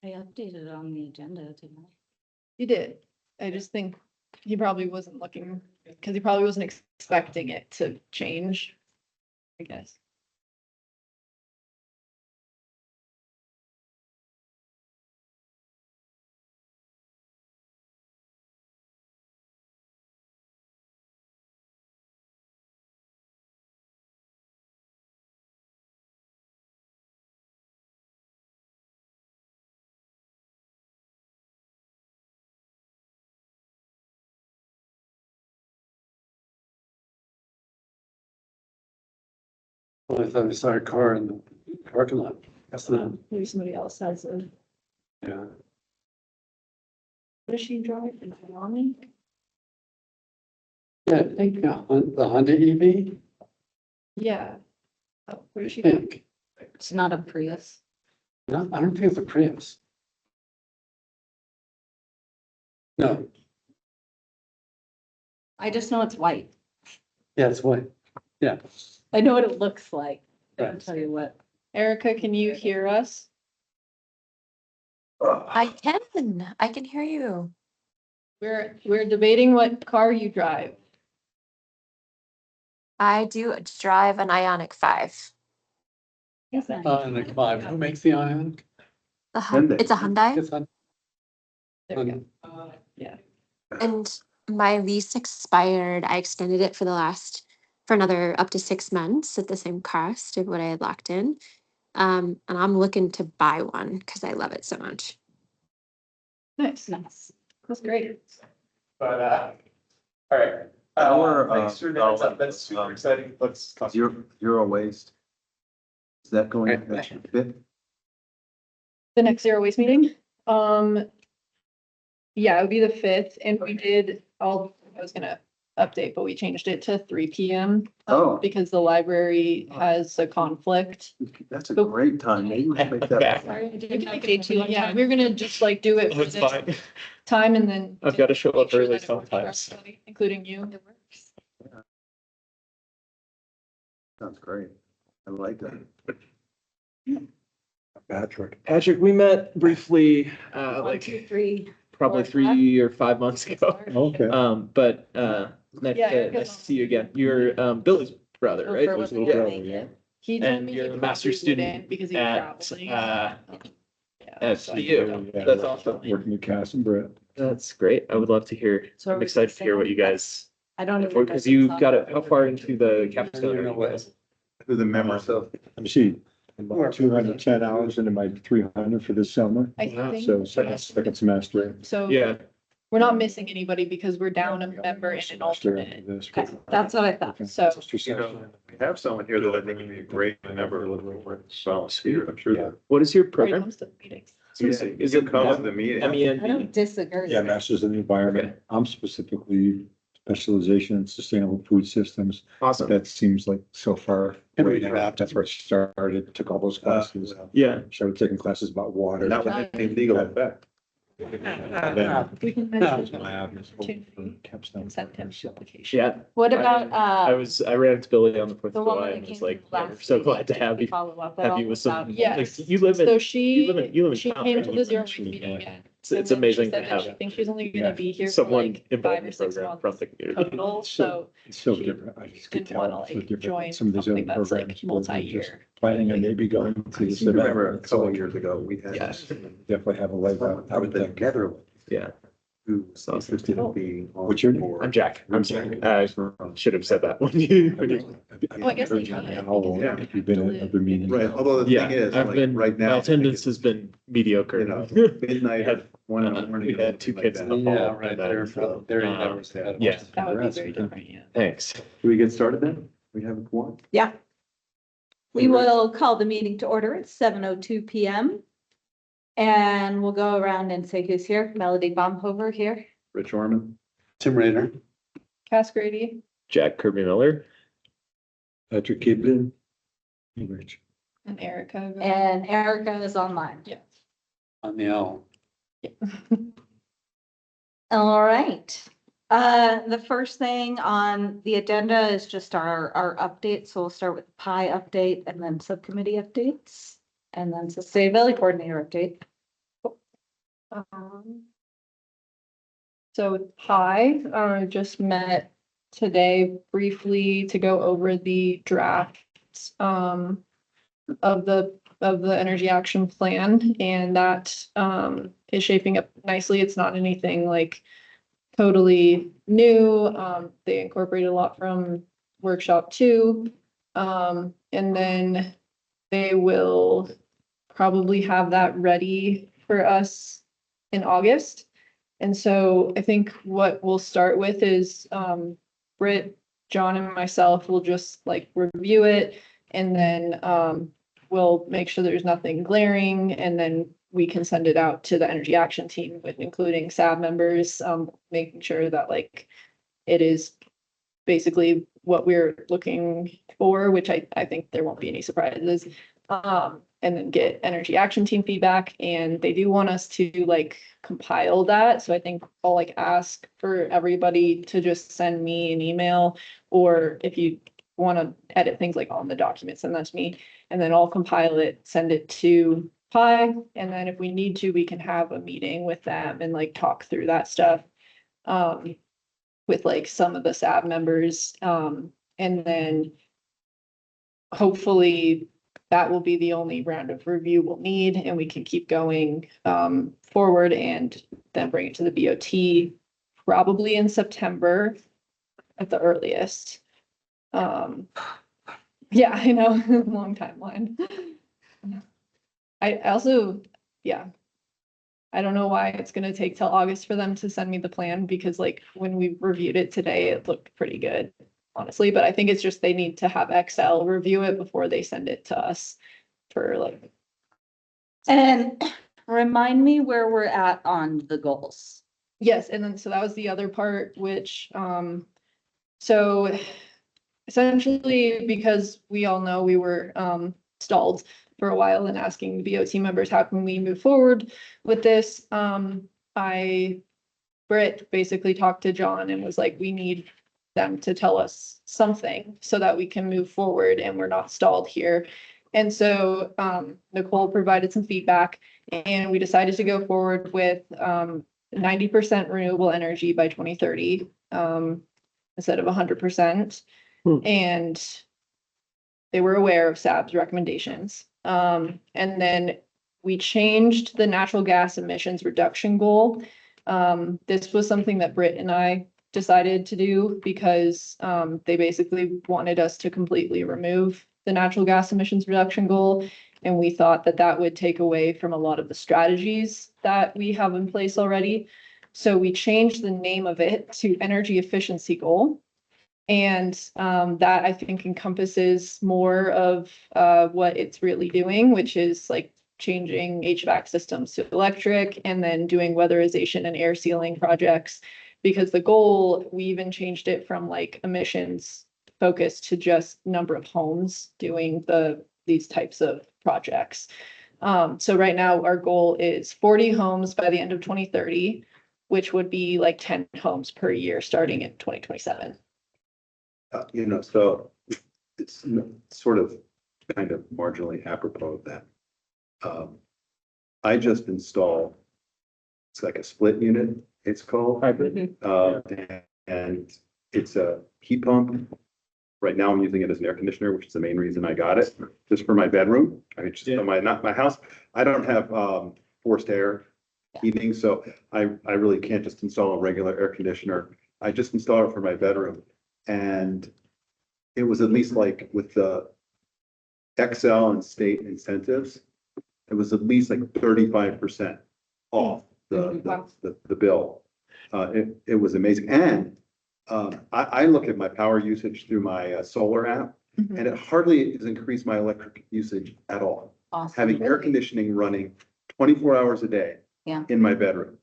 I updated it on the agenda, didn't I? You did. I just think he probably wasn't looking, because he probably wasn't expecting it to change, I guess. Well, I thought I saw a car in the parking lot. That's not, Maybe somebody else has a, yeah. what does she drive? Is it Lonnie? Yeah, I think the Honda EV, Yeah. Oh, where I does she drive? think. It's not a Prius. No, I don't think it's a Prius. No, I just know it's white. yeah, it's white. Yeah. I know what it looks like. I can Right. tell you what. Erica, can you hear us? I can hear you. We're debating what car you drive. I do drive an Ionic 5. Ioniq 5. Who makes the Ioniq? It's a Hyundai, It's on. There we go. Yeah. and my lease expired. I extended it for another up to 6 months at the same cost of what I had locked in. And I'm looking to buy one because I love it so much. Nice. Nice. That's great. But, all right. Thanks for that. That's super exciting. Let's. Zero waste. Is that going, that's your fifth? The next zero waste meeting? Yeah, it would be the 5th, and we did, I was gonna update, but we changed it to 3 PM. Oh. Because the library has a conflict. That's a great time. Maybe we can make that. Sorry, I didn't update you. Yeah, we're gonna just like do it for It's this fine. time and then. I've got to show make up sure early that it works for sometimes. everybody, including you. It works. Sounds great. I like that. Patrick, we met briefly, 1, 2, 3. probably 3 or 5 months ago. Okay. But, nice Yeah, to, Erica's nice to see you again. You're, Billy's brother, right? Over with Yeah. the other, yeah. He told And me you're he a master's probably student wouldn't because he's at, traveling. Yeah, So- CU. That's awesome. Working with Cass and Brett. That's great. I would love to hear. So are I'm we excited to hear what you saying- guys, I don't even. because you got it, how far into the capstone? You know are you what? guys? Through the members of. I'm see, about 210 hours into my 300 for this summer, I Wow. think. so second semester. So. Yeah, We're not missing anybody because we're down a member and an semester alternate. after this. Okay, that's what I thought. So- You know, We have someone here that I think would be a great member of volunteer. I'm sure that. what is your When it program? comes to meetings. Is it Come to the meeting. I MEND? don't disagree. Yeah, masters in the environment. I'm specifically specialization in sustainable food systems. Awesome. That seems like so far. Can we away now. draft? That's where I started, took all those classes. Yeah. Started taking classes about water. Not with any legal effect. And then We can that mention was my avenue for opportunity capstone. and send him the application. Yeah. What about, I ran into Billy on the 4th the of woman July that and came was like, to "Man, we're last so meeting? glad to have you, Follow up at have all you with some. about- Yeah. Like, you live So in, she, you live in she town, came right? to the zero waste meeting again. It's And then she amazing to said that have She thinks she's only gonna yeah, be here for someone like involved 5 in or the 6 program from months the community. total, so. It's so she different. I just could didn't wanna, tell like, so different. join Some of these other something that's, like, programs. multi-year. Planning on maybe going to I this seem to remember a event. couple So of years ago, we had. Yes. Definitely have a leg up. I was together. Yeah. Who was interested in being. on What's your name? board. I'm Jack. I'm sorry. I should have said that when you. Oh, I guess they How can. long Yeah. have you been at other meetings? Right, although the Yeah, thing is, I've like, been, right now. my I think attendance it's, has been mediocre. You know, midnight at 1 in the morning. We had 2 kids in the Yeah, hall. right, and they're, then, they're 8 uh, hours ahead. of yeah. us. That would be Congrats, very man. different, yeah. Thanks. Do we get started then? We have a quorum? Yeah. We will call the meeting to order at 7:02 PM. And we'll go around and say who's here. Melody Baumhover here. Rich Orman? Tim Rader. Cass Grady, Jack Kirby Miller. Patrick Kidlin. Rich. and Erica. And Erica is online. Yeah. On the owl. All right. The first thing on the agenda is just our updates. So we'll start with the PI update and then subcommittee updates. And then sustainability coordinator update. So Pi, just met today briefly to go over the drafts, of the energy action plan, and that, is shaping up nicely. It's not anything like totally new. They incorporated a lot from workshop 2. And then they will probably have that ready for us in August. And so I think what we'll start with is, Britt, John and myself will just like review it, and then, we'll make sure there's nothing glaring, and then we can send it out to the energy action team with including SAB members, making sure that like it is basically what we're looking for, which I think there won't be any surprises. And then get energy action team feedback, and they do want us to like compile that. So I think I'll like ask for everybody to just send me an email, or if you want to edit things like on the document, send that to me, and then I'll compile it, send it to Pi, and then if we need to, we can have a meeting with them and like talk through that stuff. With like some of the SAB members, and then hopefully that will be the only round of review we'll need, and we can keep going forward and then bring it to the BOT probably in September at the earliest. Yeah, I know, long timeline. I also, yeah. I don't know why it's gonna take till August for them to send me the plan, because like when we reviewed it today, it looked pretty good, honestly, but I think it's just they need to have Excel review it before they send it to us for like. And remind me where we're at on the goals. Yes, and then so that was the other part, which, so essentially, because we all know we were stalled for a while and asking the BOT members, how can we move forward with this? Britt basically talked to John and was like, we need them to tell us something so that we can move forward and we're not stalled here. And so Nicole provided some feedback, and we decided to go forward with 90% renewable energy by 2030 instead of 100%. And they were aware of SAB's recommendations. And then we changed the natural gas emissions reduction goal. This was something that Britt and I decided to do because they basically wanted us to completely remove the natural gas emissions reduction goal. And we thought that that would take away from a lot of the strategies that we have in place already. So we changed the name of it to energy efficiency goal. And that I think encompasses more of what it's really doing, which is like changing HVAC systems to electric, and then doing weatherization and air sealing projects. Because the goal, we even changed it from like emissions focus to just number of homes doing these types of projects. So right now our goal is 40 homes by the end of 2030, which would be like 10 homes per year starting in 2027. So it's sort of kind of marginally apropos of that. I just installed, it's like a split unit, it's called. Hybrid. And it's a heat pump. Right now I'm using it as an air conditioner, which is the main reason I got it, just for my bedroom. I mean, just not my house. I don't have forced air heating, so I really can't just install a regular air conditioner. I just installed it for my bedroom. And it was at least like with the Excel and state incentives, it was at least like 35% off the bill. It was amazing. And I look at my power usage through my solar app, and it hardly has increased my electric usage at all. Awesome. Having air conditioning running 24 hours a day in my bedroom.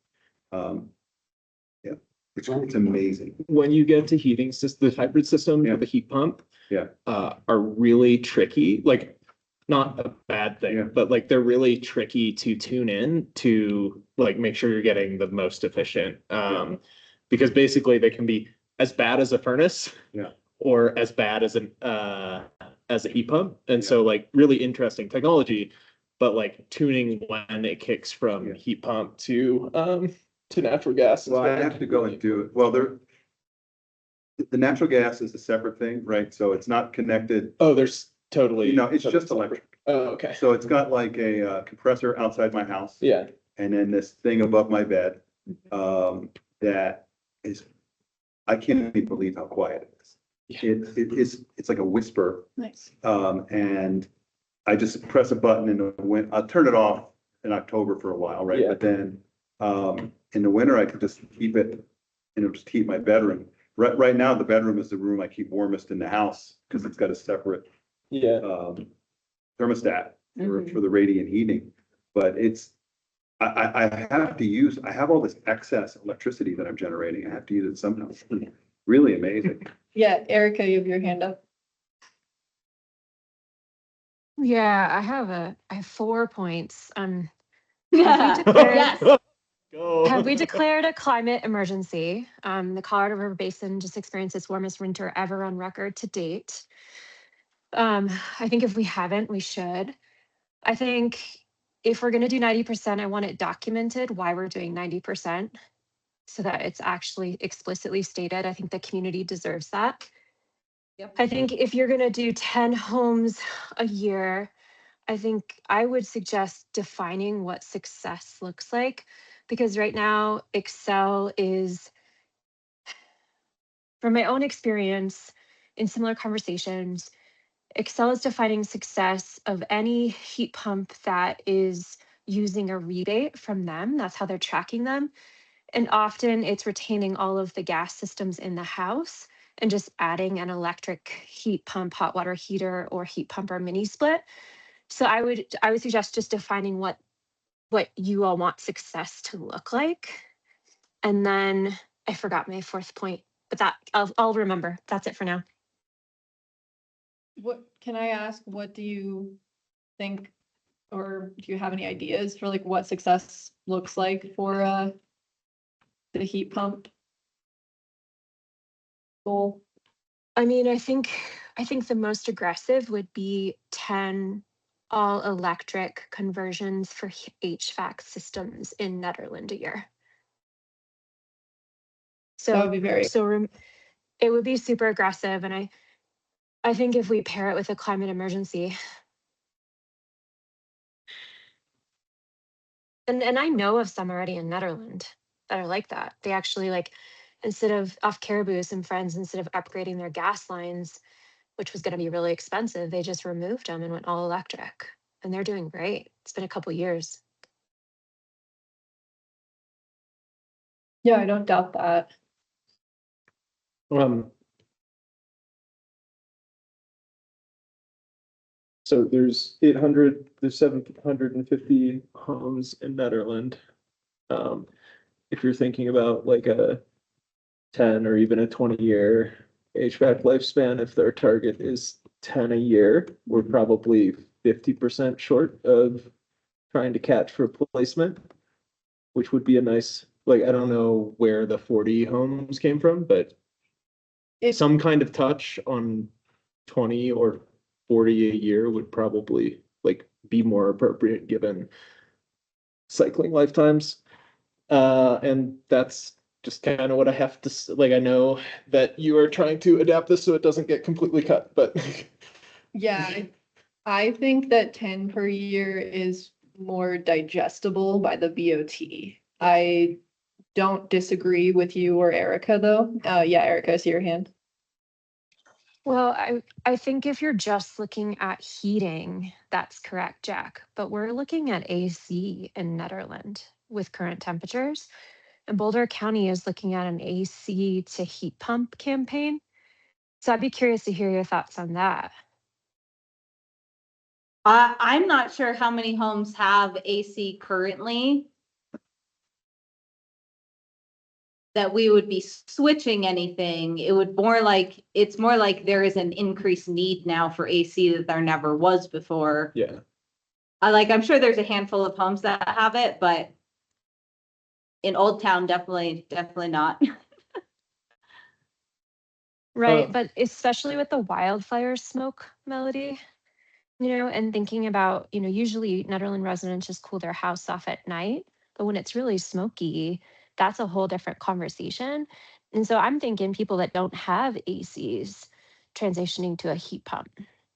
It's amazing. When you get to heating system, the hybrid system, the heat pump, are really tricky. Like, not a bad thing, but like they're really tricky to tune in to like make sure you're getting the most efficient. Because basically they can be as bad as a furnace, or as bad as a heat pump. And so like really interesting technology. but like tuning when it kicks from Yeah. heat pump to natural gas. is Well, I what have to go and do it. Well, the natural gas is a separate thing, right? So it's not connected. Oh, there's totally. It's just electric. Oh, okay. So it's got like a compressor outside my house. Yeah. And then this thing above my bed, that is, I can't even believe how quiet it is. It's like a whisper. Nice. And I just press a button and I'll turn it off in October for a while, right? Yeah. But then, in the winter, I could just keep it and it'll just heat my bedroom. Right now, the bedroom is the room I keep warmest in the house because it's got a separate, Yeah. thermostat for the radiant heating. But I have all this excess electricity that I'm generating. I have to use it somehow. It's really amazing. Yeah, Erica, you have your hand up. Yeah, I have 4 points. Yes. Have we declared a climate emergency? The Colorado River Basin just experienced its warmest winter ever on record to date. I think if we haven't, we should. I think if we're going to do 90%, I want it documented why we're doing 90% so that it's actually explicitly stated. I think the community deserves that. Yep. I think if you're going to do 10 homes a year, I think I would suggest defining what success looks like, because right now Excel is, from my own experience in similar conversations, Excel is defining success of any heat pump that is using a rebate from them. That's how they're tracking them. And often it's retaining all of the gas systems in the house and just adding an electric heat pump, hot water heater, or heat pump or mini split. So I would suggest just defining what you all want success to look like. And then I forgot my 4th point, but that I'll remember. That's it for now. What, can I ask, what do you think, or do you have any ideas for like what success looks like for the heat pump goal? I mean, I think the most aggressive would be 10 all electric conversions for HVAC systems in Netherlands a year. So That would be very, it would be super aggressive, and I think if we pair it with a climate emergency, and I know of some already in Netherlands that are like that. They actually, like, instead of off Caribous and Friends, instead of upgrading their gas lines, which was going to be really expensive, they just removed them and went all electric, and they're doing great. It's been a couple years. yeah, I don't doubt that. So there's 750 homes in Netherlands. If you're thinking about like a 10 or even a 20-year HVAC lifespan, if their target is 10 a year, we're probably 50% short of trying to catch replacement, which would be a nice, like, I don't know where the 40 homes came from, but some kind of touch on 20 or 40 a year would probably like be more appropriate given cycling lifetimes. And that's just kind of what I have to, like, I know that you are trying to adapt this so it doesn't get completely cut, but. Yeah, I think that 10 per year is more digestible by the BOT. I don't disagree with you or Erica though. Yeah, Erica, I see your hand. Well, I think if you're just looking at heating, that's correct, Jack. But we're looking at AC in Netherlands with current temperatures. And Boulder County is looking at an AC to heat pump campaign. So I'd be curious to hear your thoughts on that. I'm not sure how many homes have AC currently that we would be switching anything. It's more like there is an increased need now for AC that there never was before. Yeah. I'm sure there's a handful of homes that have it, but in Old Town, definitely not. Right. But especially with the wildfire smoke, Melody, and thinking about, usually Netherland residents just cool their house off at night, but when it's really smoky, that's a whole different conversation. And so I'm thinking people that don't have ACs transitioning to a heat pump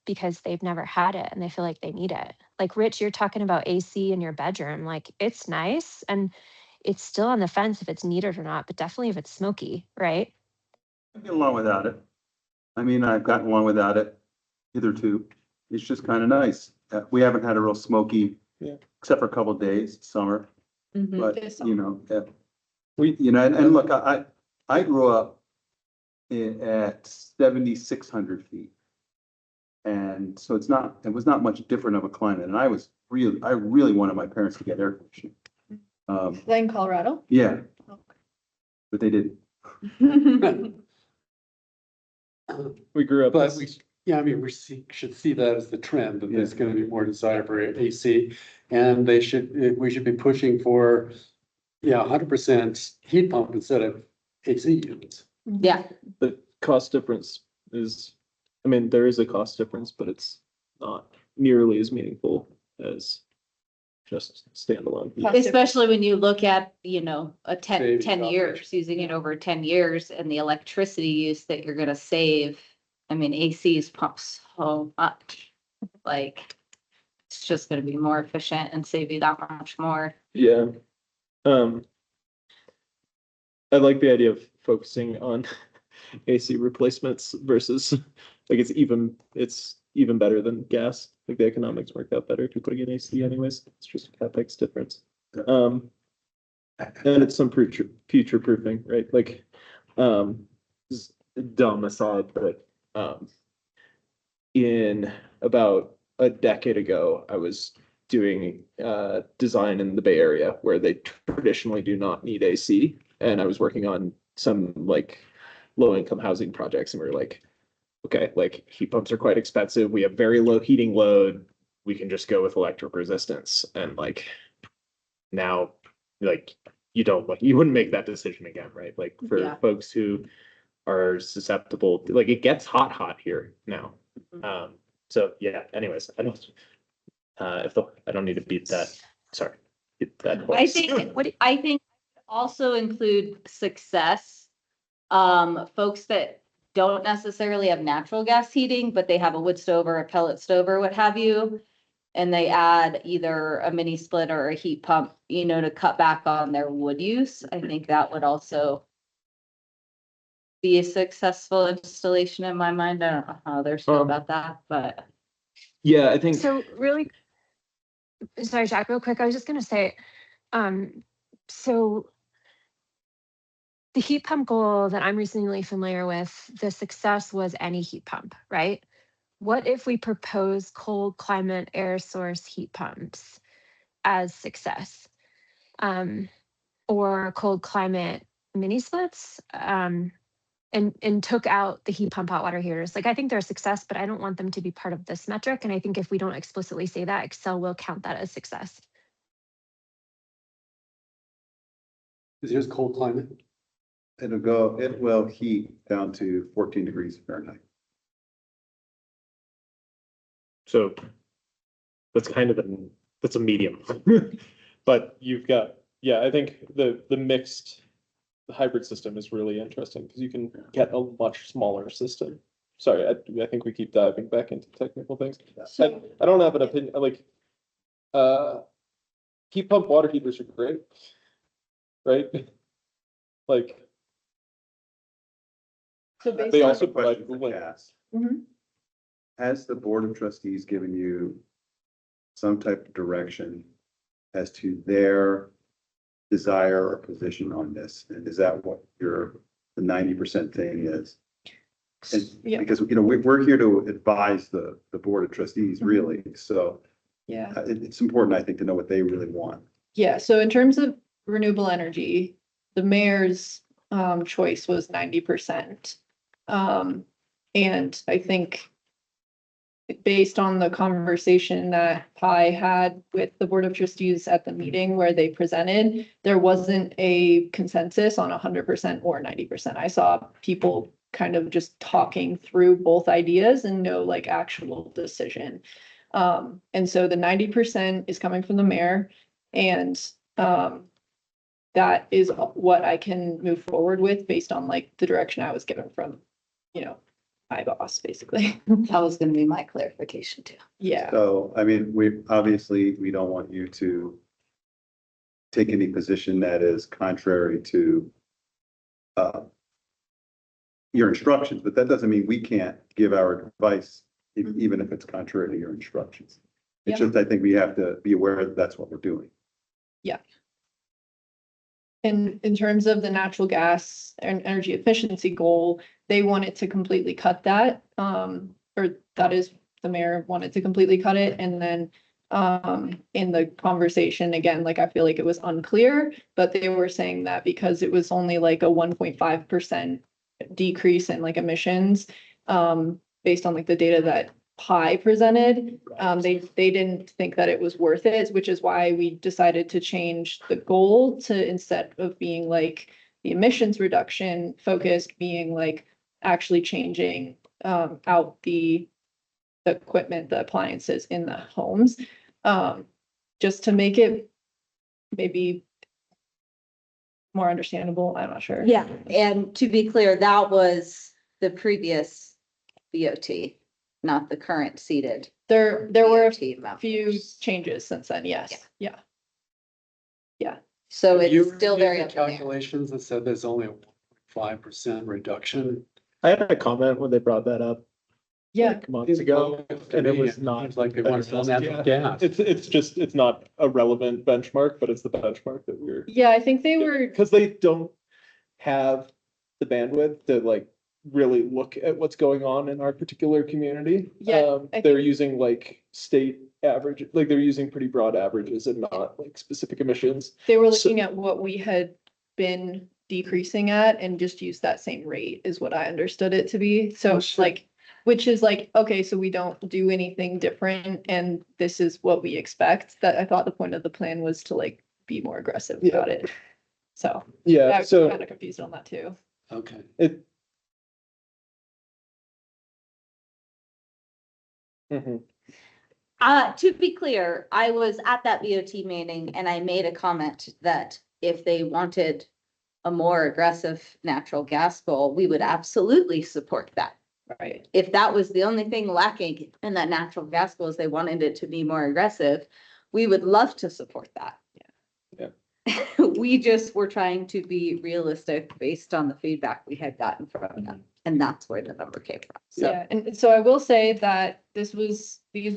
because they've never had it and they feel like they need it. Like Rich, you're talking about AC in your bedroom, like it's nice and it's still on the fence if it's needed or not, but definitely if it's smoky, right? I get along without it. I mean, I've gotten along without it hitherto. It's just kind of nice. We haven't had a real smoky, Yeah. except for a couple of days, summer, Mhm. but This and look, I grew up at 7,600 feet. And so it was not much different of a climate. And I really wanted my parents to get air conditioning. in Colorado. Yeah. But they didn't. We grew up. But I mean, should see that as the trend, that there's gonna be more desire for AC. And we should be pushing for, 100% heat pump instead of AC units. Yeah, The cost difference is, I mean, there is a cost difference, but it's not nearly as meaningful as just standalone. especially when you look at, a 10 Savings years, using it over 10 years and the electricity use that you're gonna save. I mean, ACs pump so much, like, it's just gonna be more efficient and save you that much more. Yeah. I like the idea of focusing on AC replacements versus like it's even better than gas. Like the economics work out better if you're putting in AC anyways. It's just a CapEx difference. And it's some future proofing, right? Like this is a dumb aside, but in about a decade ago, I was doing design in the Bay Area where they traditionally do not need AC. And I was working on some like low income housing projects and we were like, okay, like heat pumps are quite expensive. We have very low heating load. We can just go with electric resistance. And like now, like you wouldn't make that decision again, right? Like for Yeah. folks who are susceptible, like it gets hot here now. So yeah, anyways, I don't I don't need to beat that. Sorry. Beat that I horse. think also include success. Folks that don't necessarily have natural gas heating, but they have a wood stove or a pellet stove or what have you. And they add either a mini split or a heat pump, to cut back on their wood use. I think that would also be a successful installation in my mind. I don't know how others feel about that, but. Yeah, I think So really, sorry, Jack, real quick, I was just gonna say, so the heat pump goal that I'm reasonably familiar with, the success was any heat pump, right? What if we propose cold climate air source heat pumps as success? Or cold climate mini splits? And took out the heat pump hot water heaters. Like I think they're a success, but I don't want them to be part of this metric. And I think if we don't explicitly say that, Excel will count that as success. Is yours cold climate? It will heat down to 14 degrees Fahrenheit. so. That's kind of that's a medium. But you've got, yeah, I think the hybrid system is really interesting because you can get a much smaller system. Sorry, I think we keep diving back into technical things. I don't have an opinion, like, heat pump water heaters are great, right? Like, So based they on, also Question provide for cooling. Cass. Mhm. Has the Board of Trustees given you some type of direction as to their desire or position on this? And is that what the 90% thing is? And Yeah. because, we're here to advise the Board of Trustees, really. So yeah. it's important, I think, to know what they really want. Yeah, so in terms of renewable energy, the mayor's choice was 90%. And I think based on the conversation that Pi had with the Board of Trustees at the meeting where they presented, there wasn't a consensus on 100% or 90%. I saw people kind of just talking through both ideas and no like actual decision. And so the 90% is coming from the mayor and, that is what I can move forward with based on like the direction I was given from, my boss, basically. That was gonna be my clarification too. Yeah, So, I mean, we don't want you to take any position that is contrary to your instructions, but that doesn't mean we can't give our advice, even if it's contrary to your instructions. It's Yeah. just, I think we have to be aware that that's what we're doing. and in terms of the natural gas and energy efficiency goal, they wanted to completely cut that. Or that is, the mayor wanted to completely cut it, and then in the conversation, again, like I feel like it was unclear, but they were saying that because it was only like a 1.5% decrease in like emissions, based on like the data that Pi presented, they didn't think that it was worth it, which is why we decided to change the goal to, instead of being like the emissions reduction focused, being like actually changing out the equipment, the appliances in the homes, just to make it maybe more understandable. I'm not sure. Yeah, and to be clear, that was the previous BOT, not the current seated. There were BOT a members. few changes since then, yes, yeah. So You it's still very reviewed up the in the air. calculations that said there's only a 5% reduction. I had a comment when they brought that up Yeah, like months ago, and it was not. Seems like they want to sell natural Yeah. gas. It's not a relevant benchmark, but it's the benchmark that we're, yeah, I think they were, because they don't have the bandwidth to like really look at what's going on in our particular community. Yeah, I They're think- using like state average, like they're using pretty broad averages and not like specific emissions. they were So- looking at what we had been decreasing at and just use that same rate is what I understood it to be. So Oh, it's sure. like, which is like, okay, so we don't do anything different and this is what we expect. That I thought the point of the plan was to like be more aggressive Yeah. about it. So I Yeah, was so kind of confused on that too. Okay. it. Mhm. To be clear, I was at that BOT meeting and I made a comment that if they wanted a more aggressive natural gas goal, we would absolutely support that. Right. If that was the only thing lacking in that natural gas goals, they wanted it to be more aggressive, we would love to support that. Yeah. We just were trying to be realistic based on the feedback we had gotten from them, and that's where the number came from. So Yeah, and so I will say that these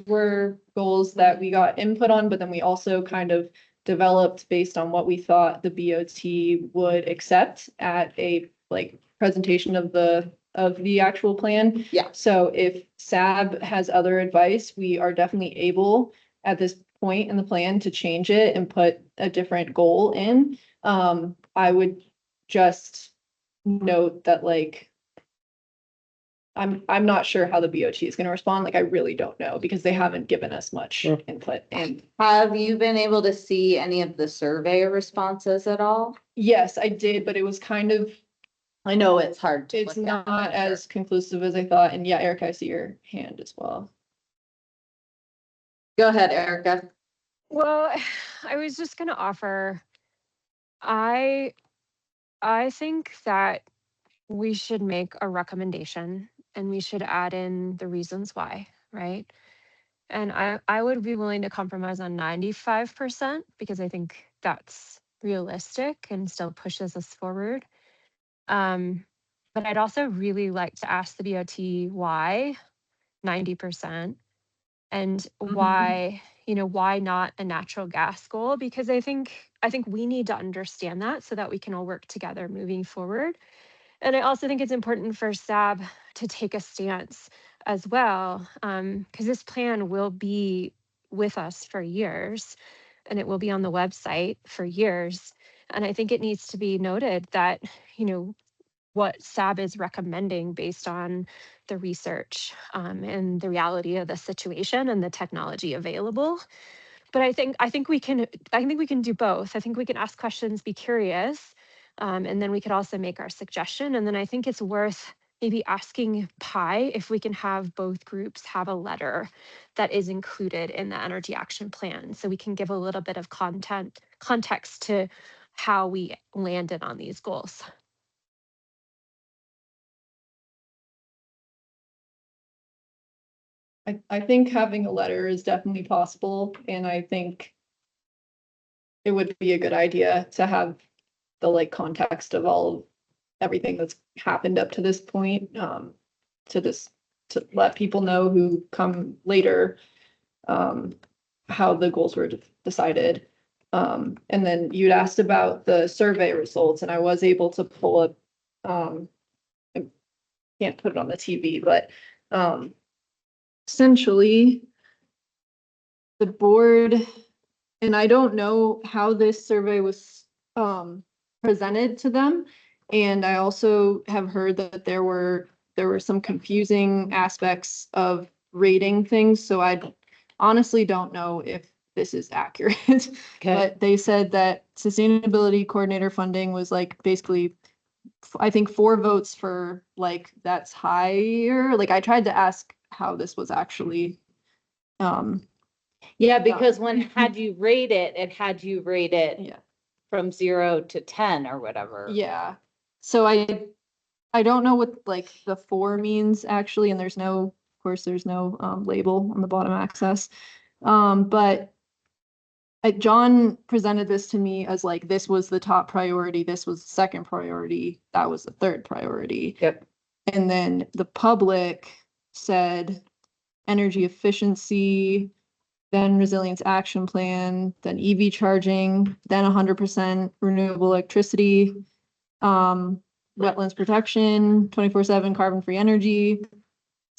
were goals that we got input on, but then we also kind of developed based on what we thought the BOT would accept at a like presentation of the actual plan. Yeah. So if SAB has other advice, we are definitely able at this point in the plan to change it and put a different goal in. I would just note that like I'm not sure how the BOT is gonna respond. Like, I really don't know because they haven't given us much Yeah. input. And have you been able to see any of the survey responses at all? yes, I did, but it was kind of, I know it's hard to. it's look at, not for sure. as conclusive as I thought. And yeah, Erica, I see your hand as well. Go ahead, Erica. Well, I was just gonna offer, I think that we should make a recommendation and we should add in the reasons why, right? And I would be willing to compromise on 95% because I think that's realistic and still pushes us forward. But I'd also really like to ask the BOT why 90%. And why, why not a natural gas goal? Because I think we need to understand that so that we can all work together moving forward. And I also think it's important for SAB to take a stance as well, because this plan will be with us for years and it will be on the website for years. And I think it needs to be noted that, what SAB is recommending based on the research and the reality of the situation and the technology available. But I think we can do both. I think we can ask questions, be curious, and then we could also make our suggestion. And then I think it's worth maybe asking Pi if we can have both groups have a letter that is included in the energy action plan. So we can give a little bit of context to how we landed on these goals. I think having a letter is definitely possible, and I think it would be a good idea to have the like context of everything that's happened up to this point, to let people know who come later, how the goals were decided. And then you'd asked about the survey results, and I was able to pull up, I can't put it on the TV, but, essentially, the board, and I don't know how this survey was presented to them. And I also have heard that there were some confusing aspects of rating things, so I honestly don't know if this is accurate. But they said that sustainability coordinator funding was like basically, I think 4 votes for like that's higher. Like I tried to ask how this was actually. Yeah, because when had you rate it, Yeah. from 0 to 10 or whatever. Yeah. So I don't know what like the 4 means actually, and of course, there's no label on the bottom axis. But John presented this to me as like, this was the top priority, this was the second priority, that was the third priority. Yep. And then the public said energy efficiency, then resilience action plan, then EV charging, then 100% renewable electricity, wetlands protection, 24/7 carbon-free energy,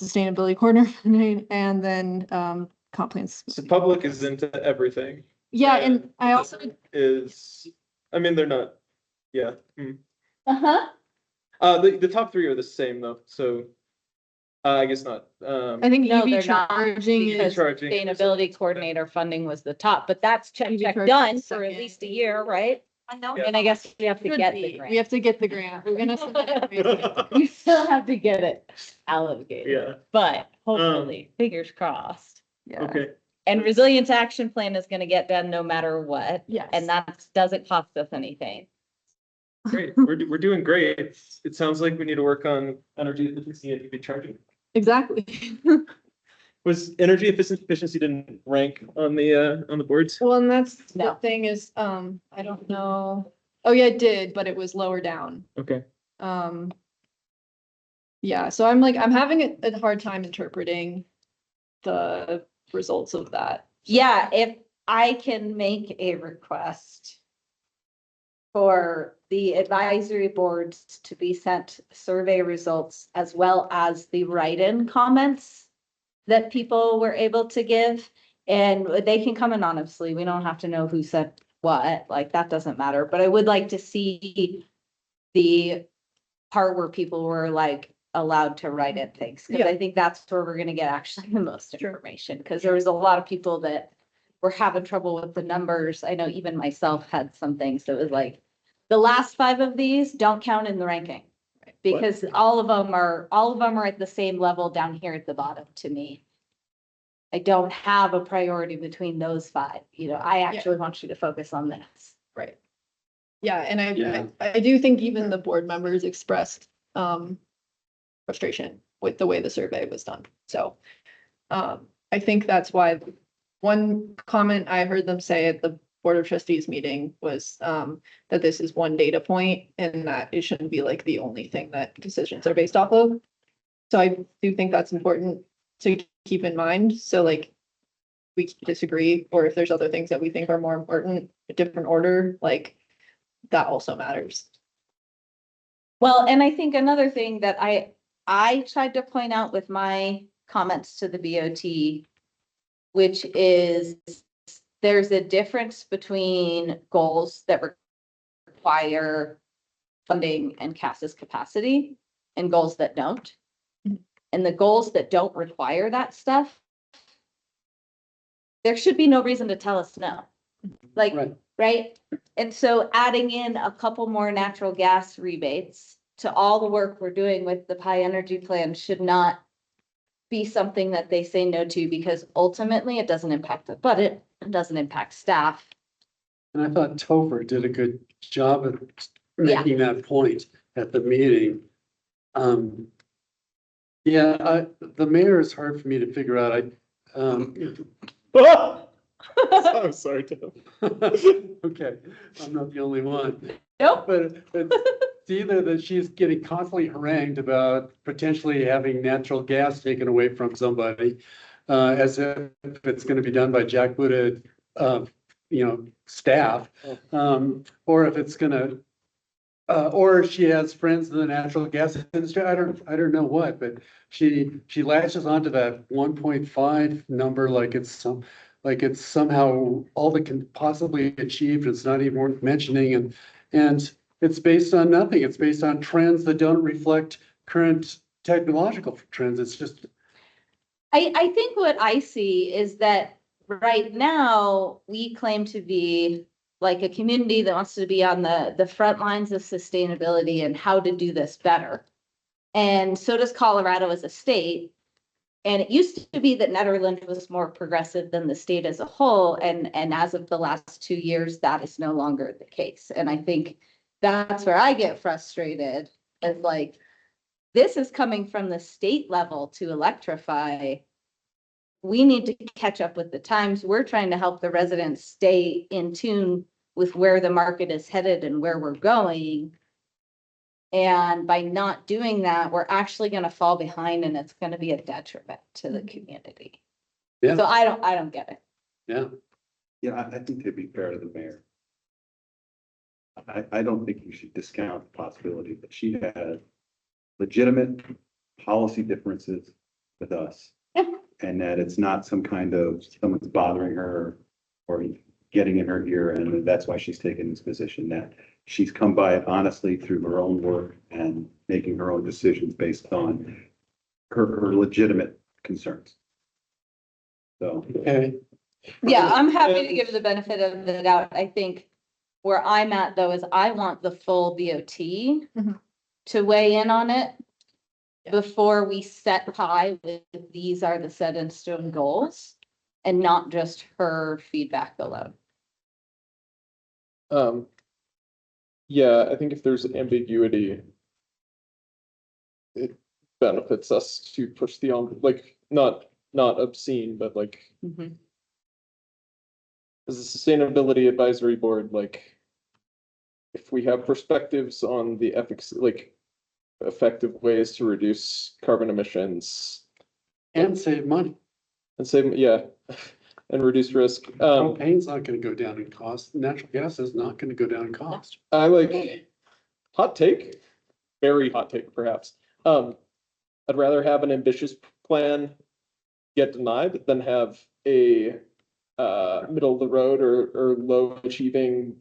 sustainability coordinator, and then comp plans. The public is into everything. Yeah, and I also I mean, they're not, yeah. Uh-huh. The top 3 are the same though, so I guess not. I think No, EV they're not, charging because is charging. sustainability coordinator funding was the top, but that's check EV check charging done is for at second. least a year, right? I know. And I guess we have to Could get be. the We grant. have to get the grant. We're gonna submit the grant. We still have to get it allocated, Yeah, but hopefully, fingers crossed. Yeah. okay. And resilience action plan is gonna get done no matter what, Yes. and that doesn't cost us anything. Great, we're doing great. It sounds like we need to work on energy efficiency and EV charging. Exactly. Was energy efficiency didn't rank on the boards? Well, and that's the No. thing is, I don't know. Oh yeah, it did, but it was lower down. Okay. Yeah, so I'm having a hard time interpreting the results of that. Yeah, if I can make a request for the advisory boards to be sent survey results as well as the write-in comments that people were able to give, and they can come anonymously. We don't have to know who said what, like that doesn't matter, but I would like to see the part where people were like allowed to write in things, because I think that's where we're gonna get actually the most information, because there was a lot of people that were having trouble with the numbers. I know even myself had some things that was like, the last 5 of these don't count in the ranking. Because all of them are at the same level down here at the bottom to me. I don't have a priority between those 5, I actually want you to focus on this. Right. Yeah, and Yeah. I do think even the board members expressed frustration with the way the survey was done. So I think that's why one comment I heard them say at the Board of Trustees meeting was that this is one data point and that it shouldn't be like the only thing that decisions are based off of. So I do think that's important to keep in mind. So like we disagree, or if there's other things that we think are more important, a different order, like that also matters. Well, and I think another thing that I tried to point out with my comments to the BOT, which is there's a difference between goals that require funding and CASA's capacity and goals that don't. And the goals that don't require that stuff, there should be no reason to tell us no. Like, Right. right? And so adding in a couple more natural gas rebates to all the work we're doing with the Pi Energy Plan should not be something that they say no to, because ultimately it doesn't impact the budget, it doesn't impact staff. And I thought Topher did a good job of Yeah. making that point at the meeting. Yeah, the mayor is hard for me to figure out. I'm sorry, Tim. Okay, I'm not the only one. Nope. But it's either that she's getting constantly harangued about potentially having natural gas taken away from somebody, as if it's gonna be done by jackbooted, staff. Or if it's gonna, or she has friends in the natural gas industry. I don't know what, but she latches onto that 1.5 number like it's somehow all that can possibly achieve. It's not even worth mentioning. And it's based on nothing. It's based on trends that don't reflect current technological trends. It's just. I think what I see is that right now, we claim to be like a community that wants to be on the front lines of sustainability and how to do this better. And so does Colorado as a state. And it used to be that Nederland was more progressive than the state as a whole. And as of the last 2 years, that is no longer the case. And I think that's where I get frustrated, is like, this is coming from the state level to electrify. We need to catch up with the times. We're trying to help the residents stay in tune with where the market is headed and where we're going. And by not doing that, we're actually going to fall behind, and it's going to be a detriment to the community. Yeah. So I don't get it. Yeah. Yeah, I think to be fair to the mayor, I don't think you should discount the possibility that she had legitimate policy differences with us. And that it's not some kind of, someone's bothering her or getting in her ear, and that's why she's taken this position, that she's come by it honestly through her own work and making her own decisions based on her legitimate concerns. So. Okay. Yeah, I'm happy to give the benefit of the doubt. I think where I'm at though is I want the full BOT to weigh in on it before we set high with these are the set in stone goals, and not just her feedback alone. Yeah, I think if there's ambiguity, it benefits us to push the like not obscene, but like as a sustainability advisory board, like if we have perspectives on the efficacy, like effective ways to reduce carbon emissions And save money. and save, yeah, and reduce risk. Propane's not gonna go down in cost. Natural gas is not gonna go down in cost. I like hot take, very hot take, perhaps. I'd rather have an ambitious plan get denied than have a middle of the road or low achieving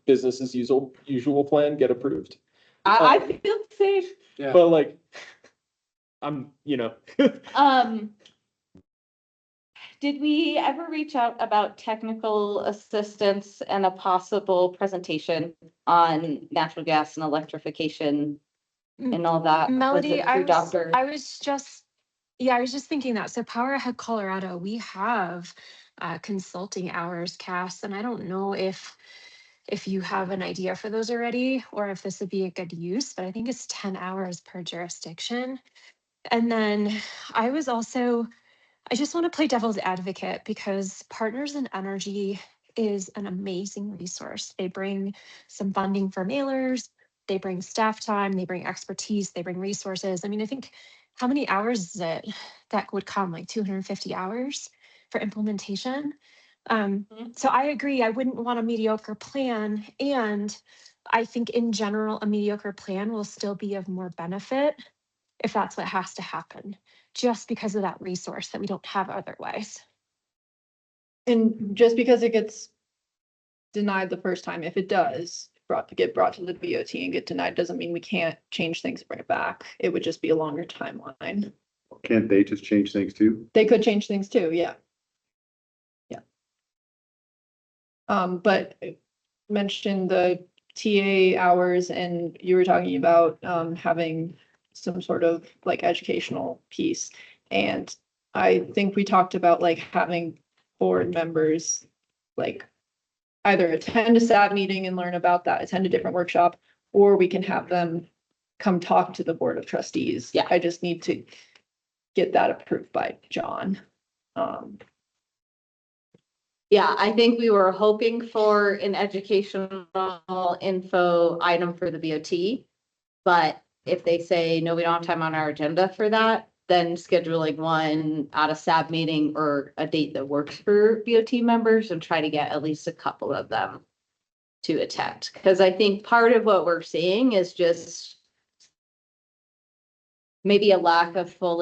business as usual plan get approved. I feel the same. Yeah. But like, I'm, Did we ever reach out about technical assistance and a possible presentation on natural gas and electrification and all that? Was Melody, it through Dr. I was just thinking that. So Power Ahead Colorado, we have consulting hours, Cass, and I don't know if you have an idea for those already, or if this would be a good use, but I think it's 10 hours per jurisdiction. And then I just want to play devil's advocate, because Partners in Energy is an amazing resource. They bring some funding for mailers, they bring staff time, they bring expertise, they bring resources. I mean, I think, how many hours is it that would come, like 250 hours for implementation? So I agree, I wouldn't want a mediocre plan. And I think in general, a mediocre plan will still be of more benefit if that's what has to happen, just because of that resource that we don't have otherwise. And just because it gets denied the first time, if it does get brought to the BOT and get denied, doesn't mean we can't change things, bring it back. It would just be a longer timeline. Can't they just change things too? They could change things too, yeah. Yeah. But mention the TA hours and you were talking about having some sort of like educational piece. And I think we talked about like having board members like either attend a SAB meeting and learn about that, attend a different workshop, or we can have them come talk to the Board of Trustees. Yeah. I just need to get that approved by John. Yeah, I think we were hoping for an educational info item for the BOT. But if they say, no, we don't have time on our agenda for that, then scheduling one at a SAB meeting or a date that works for BOT members and try to get at least a couple of them to attend. Because I think part of what we're seeing is just maybe a lack of full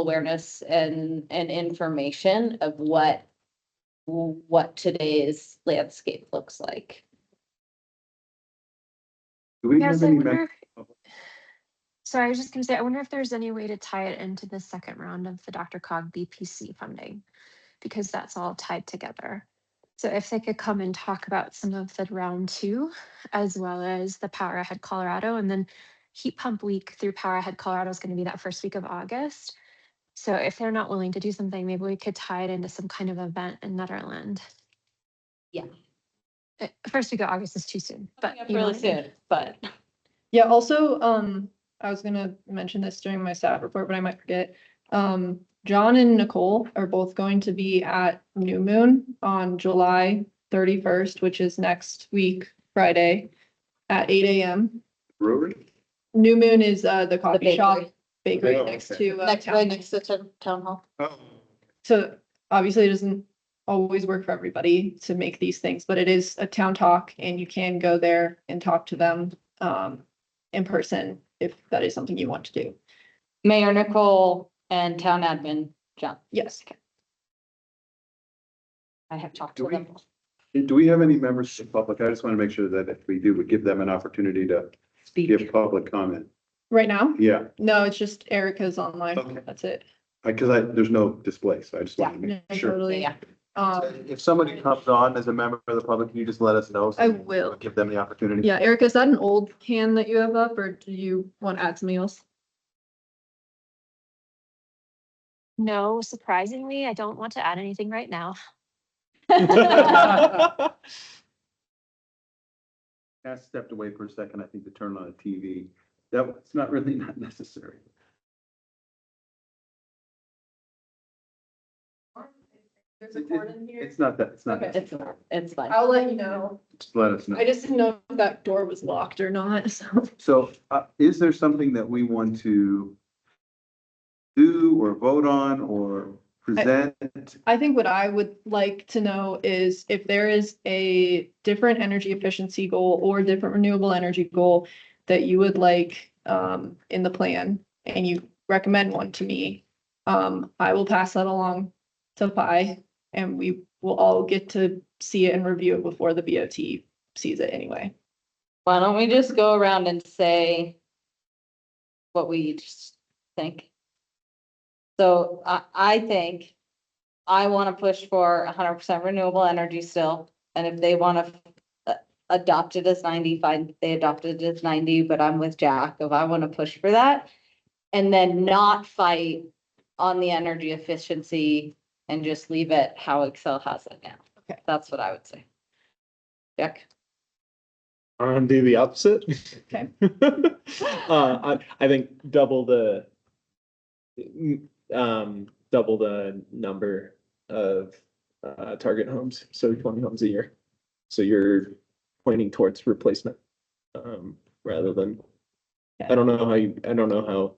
awareness and information of what today's landscape looks like. Do we Yes, have I any? wonder. Sorry, I was just gonna say, I wonder if there's any way to tie it into the second round of the DRCOG BPC funding, because that's all tied together. So if they could come and talk about some of the round two, as well as the Power Ahead Colorado, and then Heat Pump Week through Power Ahead Colorado is gonna be that first week of August. So if they're not willing to do something, maybe we could tie it into some kind of event in Netherland. Yeah. First week of August is too soon, but you know Really what I mean. soon, but Yeah, also, I was gonna mention this during my staff report, but I might forget. John and Nicole are both going to be at New Moon on July 31st, which is next week, Friday, at 8 AM. Brewery? New Moon is the coffee shop bakery. bakery Oh, next okay. to Right town. next to town hall. Oh. So obviously it doesn't always work for everybody to make these things, but it is a town talk and you can go there and talk to them in person if that is something you want to do. Mayor Nicole and town admin John. Yes. I have talked Do to we- them. Do we have any members of the public? I just want to make sure that if we do, we give them an opportunity to give public comment. Right now? Yeah, No, it's just Erica's online. Okay. That's it. there's no display, so I just want to No, make sure. totally. Yeah. If somebody comes on as a member of the public, can you just let us know? so I we can will. Give them the opportunity. Yeah, Erica, is that an old can that you have up or do you want to add something else? No, surprisingly, I don't want to add anything right now. I stepped away for a second, I think, to turn on a TV. It's not really not necessary. There's a cord in here. It's not that, it's not. Okay. It's fine. I'll let you know. Just let us know. I just didn't know if that door was locked or not, so. So, is there something that we want to do or vote on or present? I think what I would like to know is if there is a different energy efficiency goal or different renewable energy goal that you would like in the plan and you recommend one to me, I will pass that along to Pi and we will all get to see it and review it before the BOT sees it anyway. Why don't we just go around and say what we each think? So I think I want to push for 100% renewable energy still. And if they want to adopt it as 90, fine, they adopted it as 90, but I'm with Jack if I want to push for that. And then not fight on the energy efficiency and just leave it how Excel has it now. Okay. That's what I would say. Jack? Do the opposite. Okay. I think double the number of target homes, so 20 homes a year. So you're pointing towards replacement rather than. I don't know how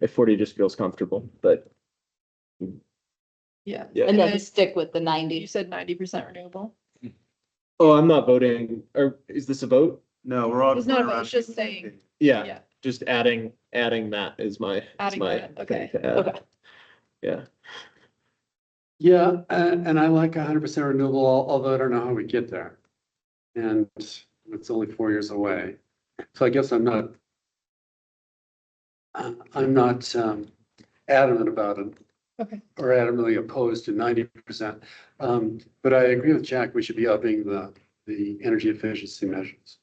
if 40 just feels comfortable, but Yeah. Yeah. And then then stick with the you 90. said 90% renewable. oh, I'm not voting. Or is this a vote? No, we're all. It's not about- it's just saying. Yeah, Yeah. just adding that is my. Adding that, okay. thing to add. Okay. Yeah. Yeah, and I like 100% renewable, although I don't know how we get there. And it's only 4 years away. So I guess I'm not adamant about it. Okay. Or adamantly opposed to 90%. But I agree with Jack, we should be upping the energy efficiency measures.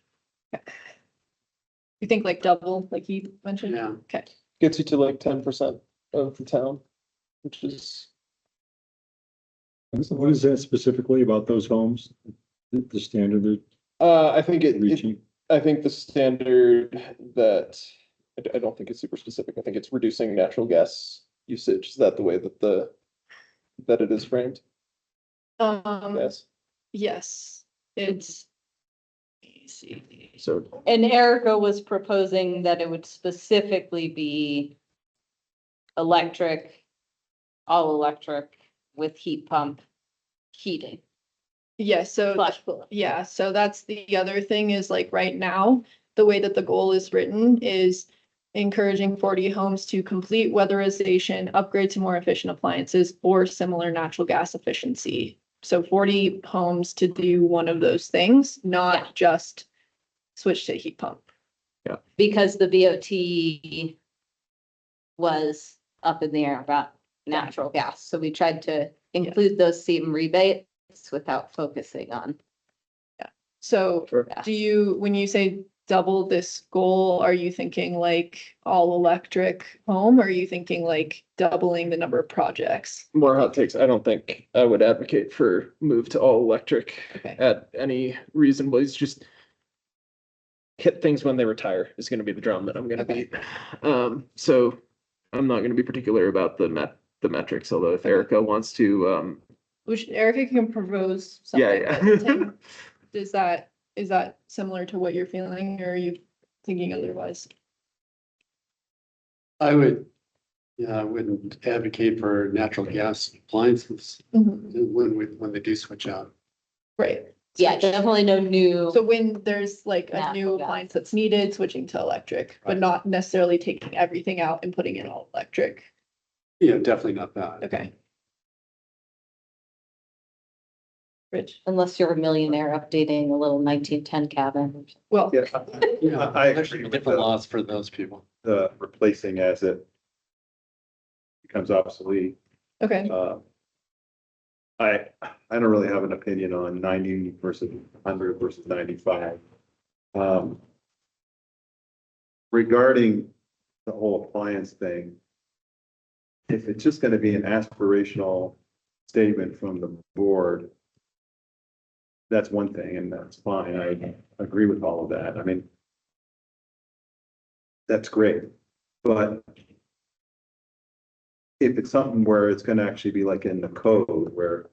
You think like double, like he mentioned? Yeah. Okay. Gets you to like 10% of the town, which is. What is that specifically about those homes? The standard they're I think reaching? I think the standard that, I don't think it's super specific. I think it's reducing natural gas usage. Is that the way that that it is framed? Yes. Yes, it's. Let me see. So And Erica was proposing that it would specifically be electric, all electric with heat pump heating Yeah, so, slash cooling. yeah, so that's the other thing is like right now, the way that the goal is written is encouraging 40 homes to complete weatherization, upgrade to more efficient appliances or similar natural gas efficiency. So 40 homes to do one of those things, Yeah. not just switch to heat pump. Because the BOT was up in the air about natural gas. So we tried to include those same rebates without focusing on. So Sure. do you, when you say double this goal, are you thinking like all electric home? Or are you thinking like doubling the number of projects? more hot takes. I don't think I would advocate for move to all electric Okay. at any reasonable. It's just hit things when they retire is going to be the drum that I'm going to Okay. beat. So I'm not going to be particular about the metrics. Although if Erica wants to, Which Erica can propose something. yeah. but Tim, is that similar to what you're feeling or are you thinking otherwise? I wouldn't advocate for natural gas appliances when they do switch out. Right. Yeah, definitely no new. So when there's like a Natural new gas. appliance that's needed, switching to electric, but Right. not necessarily taking everything out and putting in all electric. Yeah, definitely not that. Okay. Rich, Unless you're a millionaire updating a little 1910 cabin. well, Yeah, Yeah, I there's agree with different the- laws for those people. the replacing as it becomes obsolete. okay, I don't really have an opinion on 90 versus 100 versus 95. Regarding the whole appliance thing, if it's just gonna be an aspirational statement from the board, that's one thing, and that's fine. I agree with all of that. I mean, that's great, but if it's something where it's gonna actually be like in the code where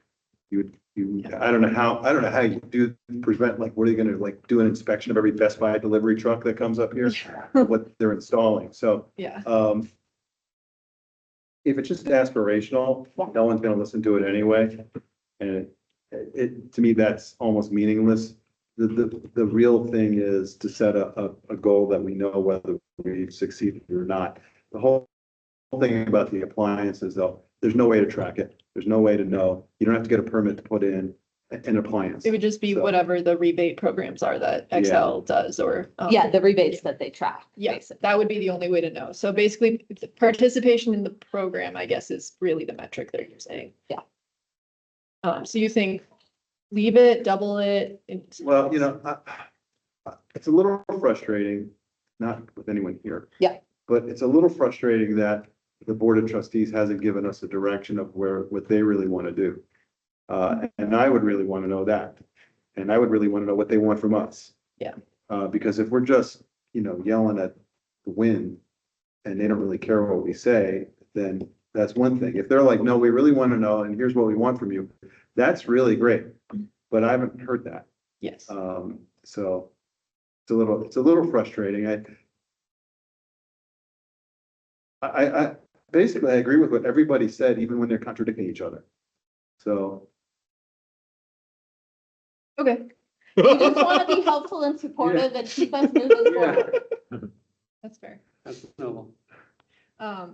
I don't know how you do prevent, like, what are you gonna, like, do an inspection of every Best Buy delivery truck that comes up here? What they're installing, so, yeah, if it's just aspirational, no one's gonna listen to it anyway. And to me, that's almost meaningless. The real thing is to set a goal that we know whether we succeed or not. The whole thing about the appliances, though, there's no way to track it. There's no way to know. You don't have to get a permit to put in an appliance. it would just be So- whatever the rebate programs are that Excel does or. Yeah, the rebates that they track. Yeah, basically. that would be the only way to know. So basically, the participation in the program, I guess, is really the metric that you're saying. Yeah. So you think leave it, double it? Well, it's a little frustrating, not with anyone here. Yeah. But it's a little frustrating that the Board of Trustees hasn't given us a direction of what they really want to do. And I would really want to know that. And I would really want to know what they want from us. Yeah. Because if we're just, yelling at the wind and they don't really care what we say, then that's one thing. If they're like, no, we really want to know, and here's what we want from you, that's really great. But I haven't heard that. Yes, So it's a little frustrating. I basically, I agree with what everybody said, even when they're contradicting each other. So. okay, We just want to be helpful and supportive and keep us moving forward. that's fair. That's noble.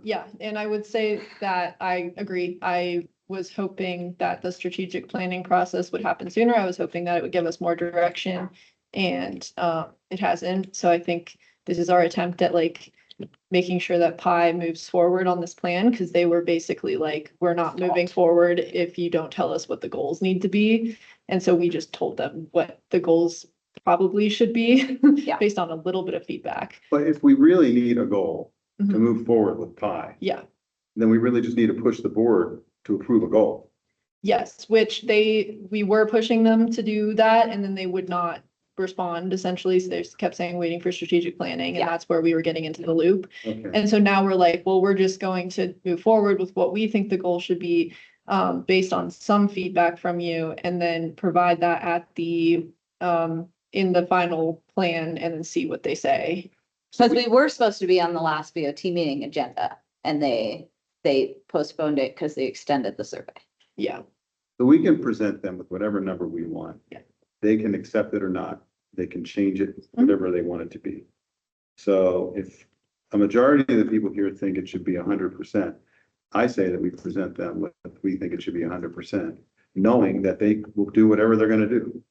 Yeah, and I would say that I agree. I was hoping that the strategic planning process would happen sooner. I was hoping that it would give us more direction and it hasn't. So I think this is our attempt at like making sure that PI moves forward on this plan because they were basically like, we're not moving forward if you don't tell us what the goals need to be. And so we just told them what the goals probably should be Yeah. based on a little bit of feedback. But if we really need a goal to Mhm. move forward with PI, Yeah, then we really just need to push the board to approve a goal. yes, which we were pushing them to do that and then they would not respond essentially. So they just kept saying, waiting for strategic planning, and Yeah. that's where we were getting into the loop. Okay. And so now we're like, well, we're just going to move forward with what we think the goal should be, based on some feedback from you, and then provide that at the, in the final plan and then see what they say. Because we were supposed to be on the last BOT meeting agenda and they postponed it because they extended the survey. Yeah, So we can present them with whatever number we want. Yeah. They can accept it or not. They can change it, whatever they want it to be. So if a majority of the people here think it should be 100%, I say that we present them with, we think it should be 100%, knowing that they will do whatever they're gonna do.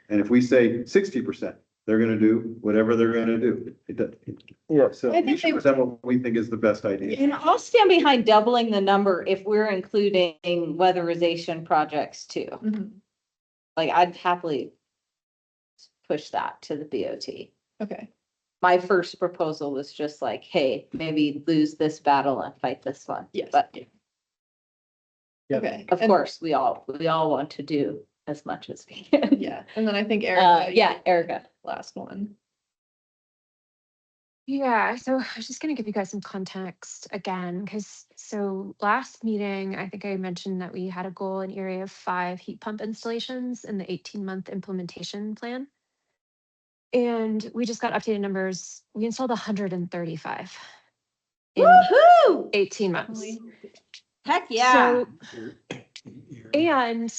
And if we say 60%, they're gonna do whatever they're gonna do. Yeah. So I we think should they- present what we think is the best idea. And I'll stand behind doubling the number if we're including weatherization projects too. Mhm. Like I'd happily push that to the BOT. Okay, My first proposal was just like, hey, maybe lose this battle and fight this one. yes. But Yeah. Okay. of And- course, we all want to do as much as we can. Yeah, and then I think Erica. Yeah, Erica. Last one. Yeah, so I was just gonna give you guys some context again, because so last meeting, I think I mentioned that we had a goal in area of 5 heat pump installations in the 18-month implementation plan. And we just got updated numbers. We installed 135 in Woohoo! 18 months. Heck yeah. So, and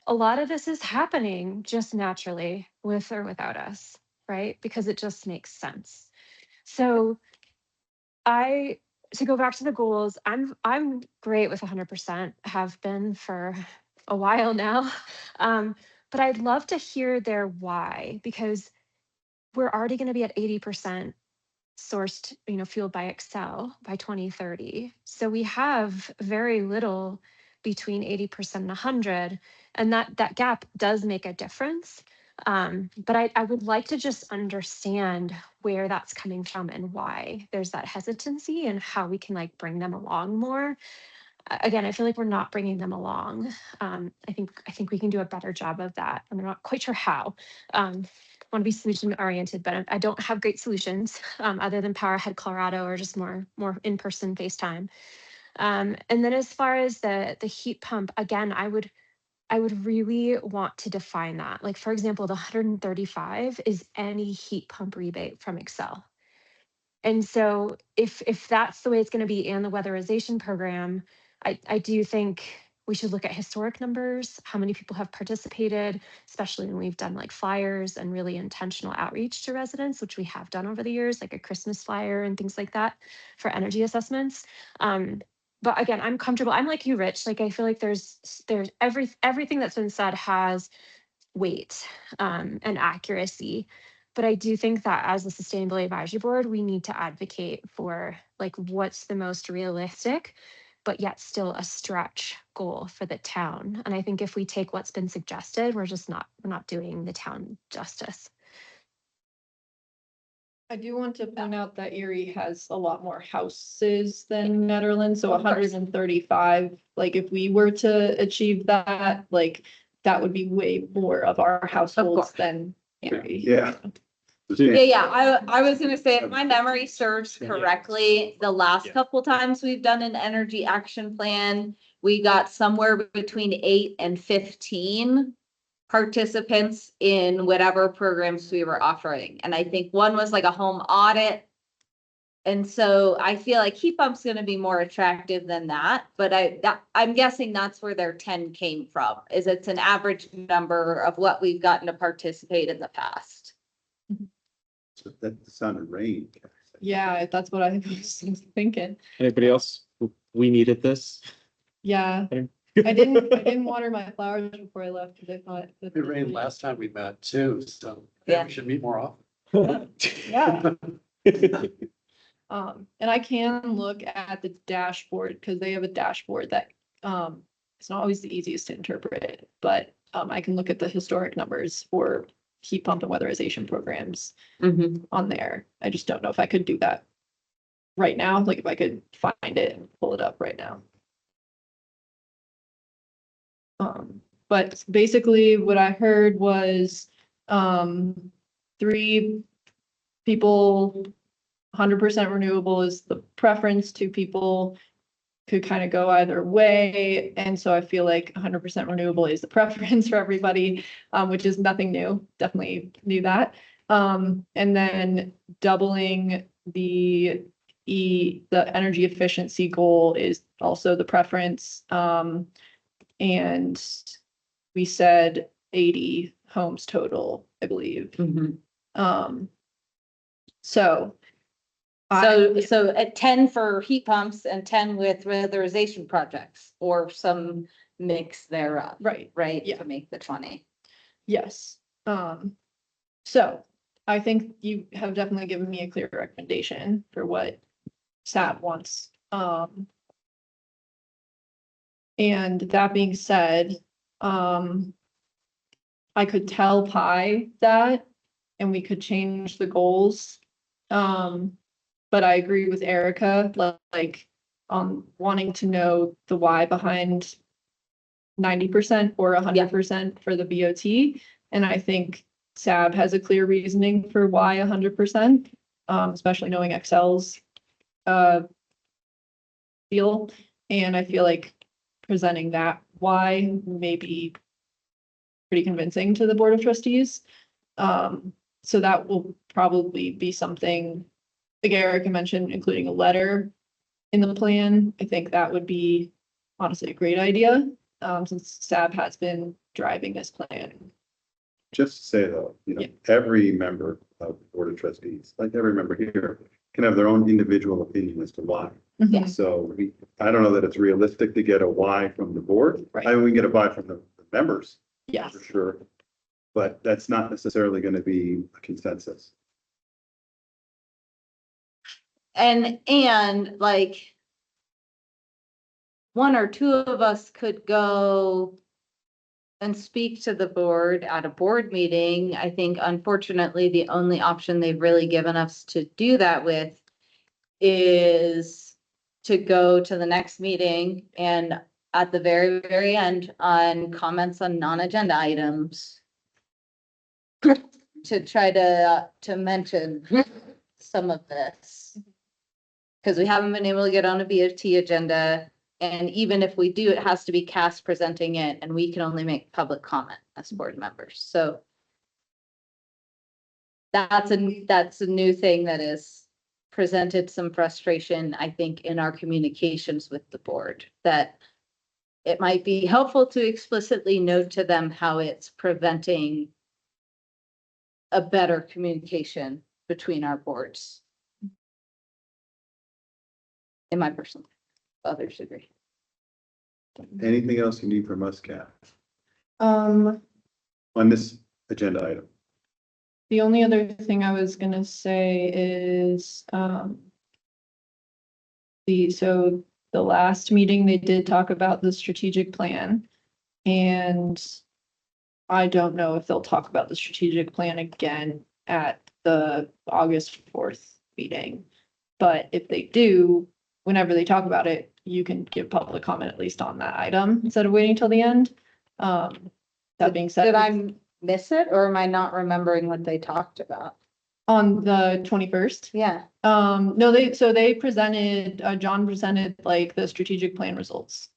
a lot of this is happening just naturally with or without us, right? Because it just makes sense. So to go back to the goals, I'm great with 100%, have been for a while now. But I'd love to hear their why, because we're already going to be at 80% sourced, fueled by Excel by 2030. So we have very little between 80% and 100, and that gap does make a difference. But I would like to just understand where that's coming from and why there's that hesitancy and how we can bring them along more. Again, I feel like we're not bringing them along. I think we can do a better job of that. I'm not quite sure how. Want to be solution oriented, but I don't have great solutions other than Powerhead Colorado or just more in-person FaceTime. And then as far as the heat pump, again, I would really want to define that. Like, for example, the 135 is any heat pump rebate from Excel. And so if that's the way it's going to be, and the weatherization program, I do think we should look at historic numbers, how many people have participated, especially when we've done flyers and really intentional outreach to residents, which we have done over the years, like a Christmas flyer and things like that for energy assessments. But again, I'm comfortable. I'm like you, Rich. I feel like there's everything that's been said has weight and accuracy. But I do think that as the Sustainability Advisory Board, we need to advocate for what's the most realistic, but yet still a stretch goal for the town. And I think if we take what's been suggested, we're not doing the town justice. I do want to point out that Erie has a lot more houses than Netherlands, so Of course. 135, if we were to achieve that, that would be way more of our households course. than Erie. Yeah. Yeah, I was gonna say, if my memory serves correctly, the last couple times we've done an energy action plan, we got somewhere between 8 and 15 participants in whatever programs we were offering. And I think one was a home audit. And so I feel like heat pump's gonna be more attractive than that, but I'm guessing that's where their 10 came from, is it's an average number of what we've gotten to participate in the past. So that sounded rain. Yeah, that's what I was thinking. Anybody else? We needed this. Yeah, I didn't water my flowers before I left because I thought. It rained last time we met too, so Yeah. we should meet more often. Yeah. And I can look at the dashboard because they have a dashboard that, it's not always the easiest to interpret, but, I can look at the historic numbers for heat pump and weatherization programs Mhm. on there. I just don't know if I could do that right now, like if I could find it and pull it up right now. But basically what I heard was, 3 people, 100% renewable is the preference. 2 people could kind of go either way. And so I feel like 100% renewable is the preference for everybody, which is nothing new. Definitely knew that. And then doubling the energy efficiency goal is also the preference. And we said 80 homes total, I believe. Mhm. So. So at 10 for heat pumps and 10 with weatherization projects or some mix thereof, Right, right? Yeah. To make the 20. yes. So I think you have definitely given me a clear recommendation for what SAB wants. And that being said, I could tell Pi that, and we could change the goals. But I agree with Erica, like, wanting to know the why behind 90% or 100% for the BOT. And I think SAB has a clear reasoning for why 100%, especially knowing Excel's deal. And I feel like presenting that why may be pretty convincing to the Board of Trustees. So that will probably be something, like Erica mentioned, including a letter in the plan. I think that would be honestly a great idea, since SAB has been driving this plan. Just to say though, every member of the Board of Trustees, like every member here, can have their own individual opinion as to why. Yes. So I don't know that it's realistic to get a why from the board. Right. I mean, we can get a why from the members. Yes. For sure. But that's not necessarily going to be a consensus. And like 1 or 2 of us could go and speak to the board at a board meeting. I think unfortunately, the only option they've really given us to do that with is to go to the next meeting and at the very, very end on comments on non-agenda items to try to mention some of this. Because we haven't been able to get on a BOT agenda. And even if we do, it has to be CAS presenting it, and we can only make public comment as board members. So that's a new thing that is presented some frustration, I think, in our communications with the board, that it might be helpful to explicitly note to them how it's preventing a better communication between our boards. In my personal, others agree. Anything else you need from us, Kat, Um, on this agenda item? the only other thing I was gonna say is, so the last meeting, they did talk about the strategic plan. And I don't know if they'll talk about the strategic plan again at the August 4th meeting. But if they do, whenever they talk about it, you can give public comment at least on that item instead of waiting till the end. That being said. Did I miss it, or am I not remembering what they talked about? On the 21st? Yeah. No, they presented, John presented like the strategic plan results.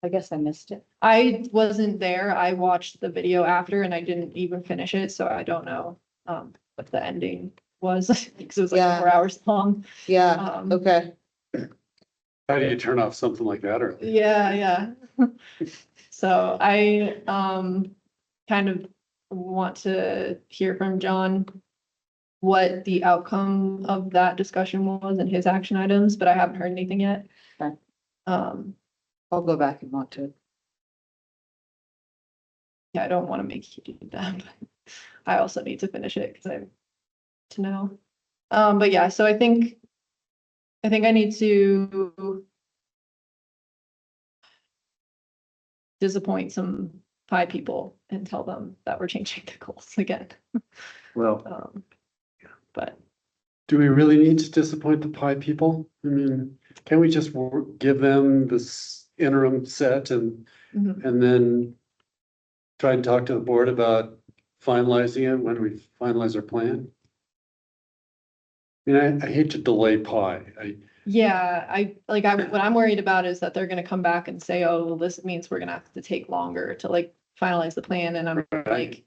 I guess I missed it. I wasn't there. I watched the video after and I didn't even finish it, so I don't know, what the ending was, because it was like Yeah. 4 hours long. Yeah, okay. How do you turn off something like that early? Yeah. So I, kind of want to hear from John what the outcome of that discussion was and his action items, but I haven't heard anything yet. Okay. I'll go back and watch it. Yeah, I don't want to make you do that, but I also need to finish it because I have to know. But yeah, so I think I need to disappoint some pie people and tell them that we're changing the goals again. Well, But Do we really need to disappoint the pie people? I mean, can we just give them this interim set and mhm. then try and talk to the board about finalizing it when we finalize our plan? I mean, I hate to delay pie. Yeah, what I'm worried about is that they're gonna come back and say, oh, well, this means we're gonna have to take longer to like finalize the plan, and I'm like.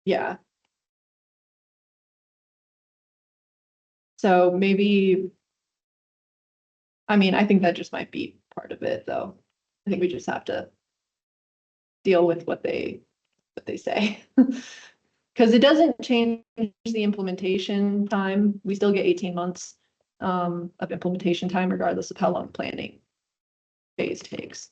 Yeah. So maybe. I mean, I think that just might be part of it, though. I think we just have to. Deal with what they say. Cause it doesn't change the implementation time. We still get 18 months of implementation time regardless of how long planning phase takes.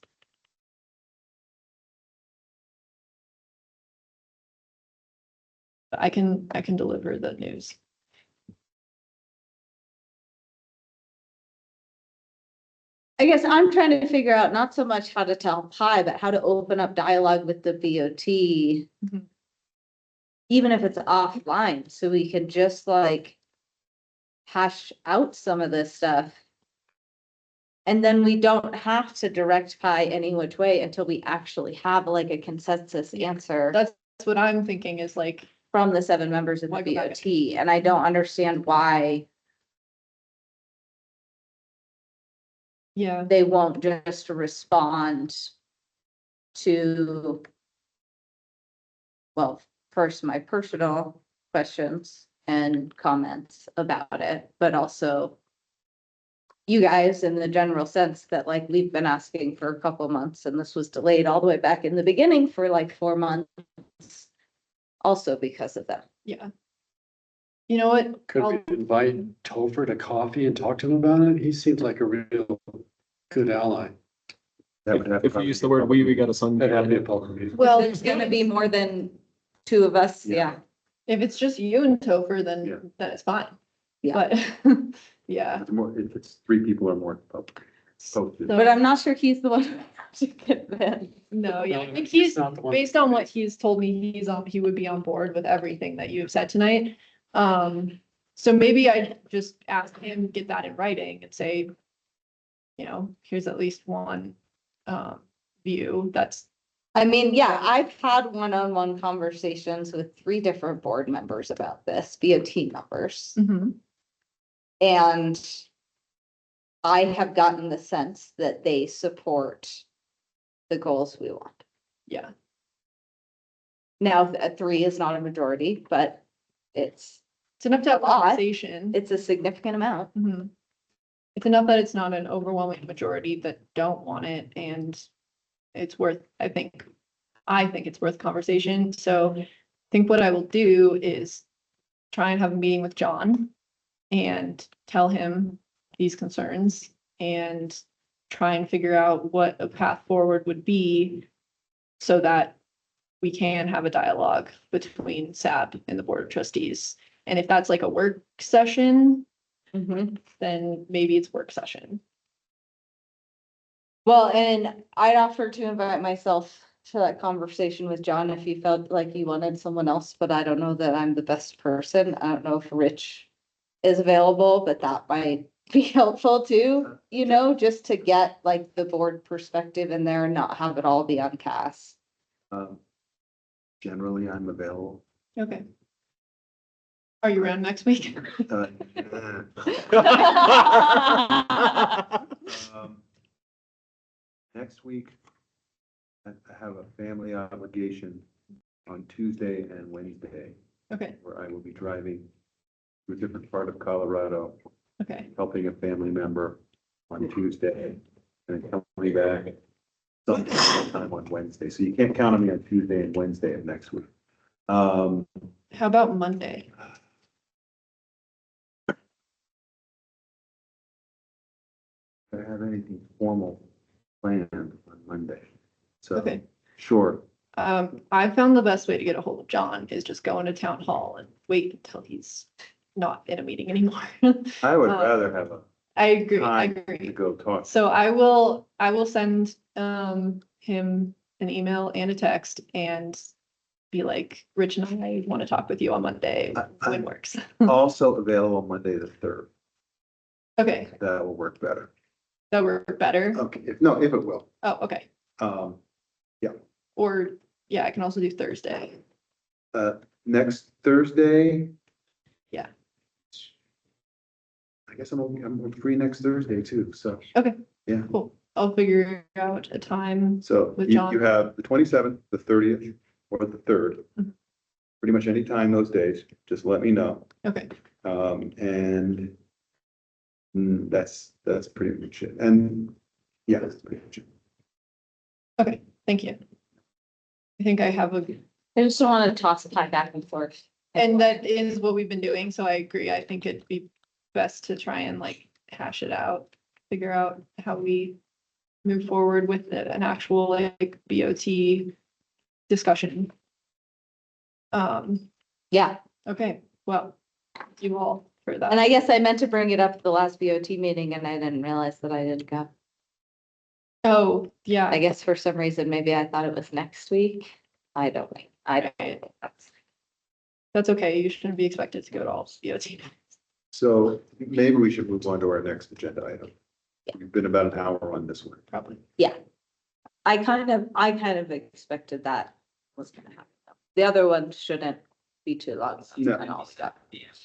But I can deliver the news. I guess I'm trying to figure out not so much how to tell pie, but how to open up dialogue with the BOT. Mhm. Even if it's offline, so we can just like hash out some of this stuff. And then we don't have to direct pie any which way until we actually have like a consensus answer That's what I'm thinking is like, from the 7 members of the Why go back? BOT. And I don't understand why yeah, they won't just respond to, well, first my personal questions and comments about it, but also you guys in the general sense that like we've been asking for a couple months and this was delayed all the way back in the beginning for like 4 months. Also because of them. yeah. You know what? Could we invite Topher to coffee and talk to him about it? He seems like a real good ally. that would have. If we use the word we got a son. That'd have to be a public meeting. Well, there's gonna be more than 2 of us, yeah. If it's just you and Topher, Yeah. then it's fine. Yeah. But, yeah. It's more, if it's 3 people or more posted. But I'm not sure he's the one to convince. No, yeah, I No, think he's he's, not the one. based on what he's told me, he would be on board with everything that you have said tonight. So maybe I just ask him, get that in writing and say, you know, here's at least one, view that's, I mean, yeah, I've had one-on-one conversations with 3 different board members about this, BOT members. And I have gotten the sense that they support the goals we want. yeah, Now, 3 is not a majority, but it's enough to have a lot. conversation. a significant amount. Mhm. It's enough that it's not an overwhelming majority that don't want it, and it's worth, I think it's worth conversation. So I think what I will do is try and have a meeting with John and tell him these concerns and try and figure out what a path forward would be so that we can have a dialogue between SAB and the Board of Trustees. And if that's like a work session, then maybe it's work session. Well, and I'd offer to invite myself to that conversation with John if you felt like you wanted someone else, but I don't know that I'm the best person. I don't know if Rich is available, but that might be helpful too, you know, just to get like the board perspective in there and not have it all be on Cass. Generally, I'm available. Okay. Are you around next week? Next week, I have a family obligation on Tuesday and Wednesday, Okay, where I will be driving to a different part of Colorado, okay, helping a family member on Tuesday, and then coming back sometime on Wednesday. So you can't count on me on Tuesday and Wednesday of next week. how about Monday? I don't have anything formal planned on Monday. So, Okay. sure. I found the best way to get a hold of John is just go into town hall and wait until he's not in a meeting anymore. I would Uh, rather have a I agree, I time to agree. go talk. So I will send him an email and a text and be like, Rich and I want to talk with you on Monday, when works. Also available Monday the third. Okay, That will work better. that work better. Okay, if it will. Oh, okay. Um, Or, yeah, I can also do Thursday. next Thursday. Yeah. I guess I'm free next Thursday too, so. Okay. Yeah, Cool. I'll figure out a time. so With you John. have the 27th, the 30th, or the 3rd. Mhm. Pretty much any time those days, just let me know. Okay, And that's pretty much it. And yeah, that's pretty much it. thank you. I think I have I just don't want to toss time back and forth. and that is what we've been doing, so I agree. I think it'd be best to try and like hash it out, figure out how we move forward with an actual like BOT discussion. Yeah, Okay, well, thank you all for that. and I guess I meant to bring it up at the last BOT meeting and I didn't realize that I didn't go. Oh, yeah. I guess for some reason, maybe I thought it was next week. I don't know. That's okay. You shouldn't be expected to go to all BOT. So maybe we should move on to our next agenda item. We've been about an hour on this one. Probably. I kind of expected that was gonna happen. The other one shouldn't be too long. No. And all stuff.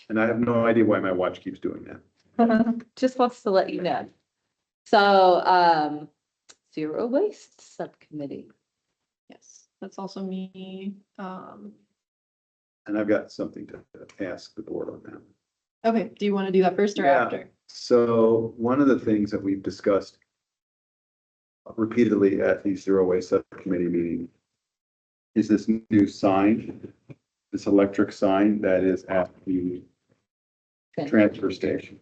And I have no idea why my watch keeps doing that. Just wants to let you know. So, zero waste subcommittee. Yes, that's also me. And I've got something to ask the board on that. Okay, do you want to do that first or Yeah. after? So one of the things that we've discussed repeatedly at the zero waste subcommittee meeting is this new sign, this electric sign that is at the transfer station.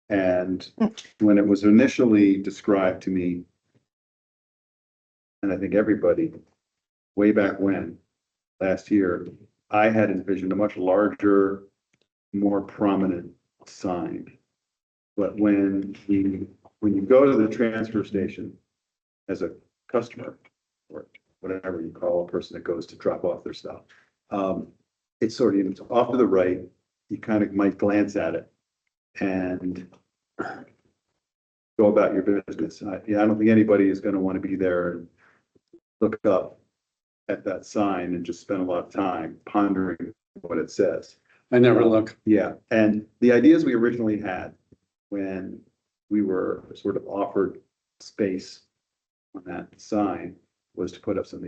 And when it was initially described to me, and I think everybody, way back when, last year, I had envisioned a much larger, more prominent sign. But when you go to the transfer station as a customer, or whatever you call a person that goes to drop off their stuff, it's sort of, it's off to the right, you kind of might glance at it and go about your business. I don't think anybody is going to want to be there and look up at that sign and just spend a lot of time pondering what it says. I never look. Yeah, and the ideas we originally had when we were sort of offered space on that sign was to put up some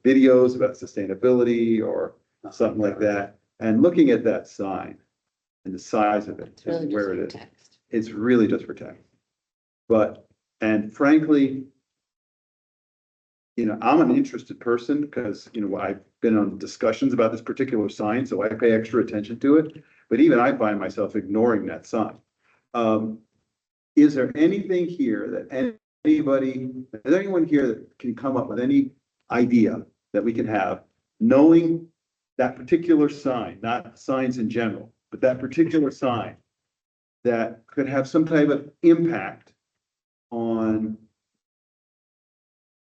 videos about sustainability or something like that. And looking at that sign and the size of it It's really and where just it for is, text. it's really just for text. But, and frankly, I'm an interested person because, I've been on discussions about this particular sign, so I pay extra attention to it. But even I find myself ignoring that sign. Is there anything here that is there anyone here that can come up with any idea that we can have, knowing that particular sign, not signs in general, but that particular sign that could have some type of impact on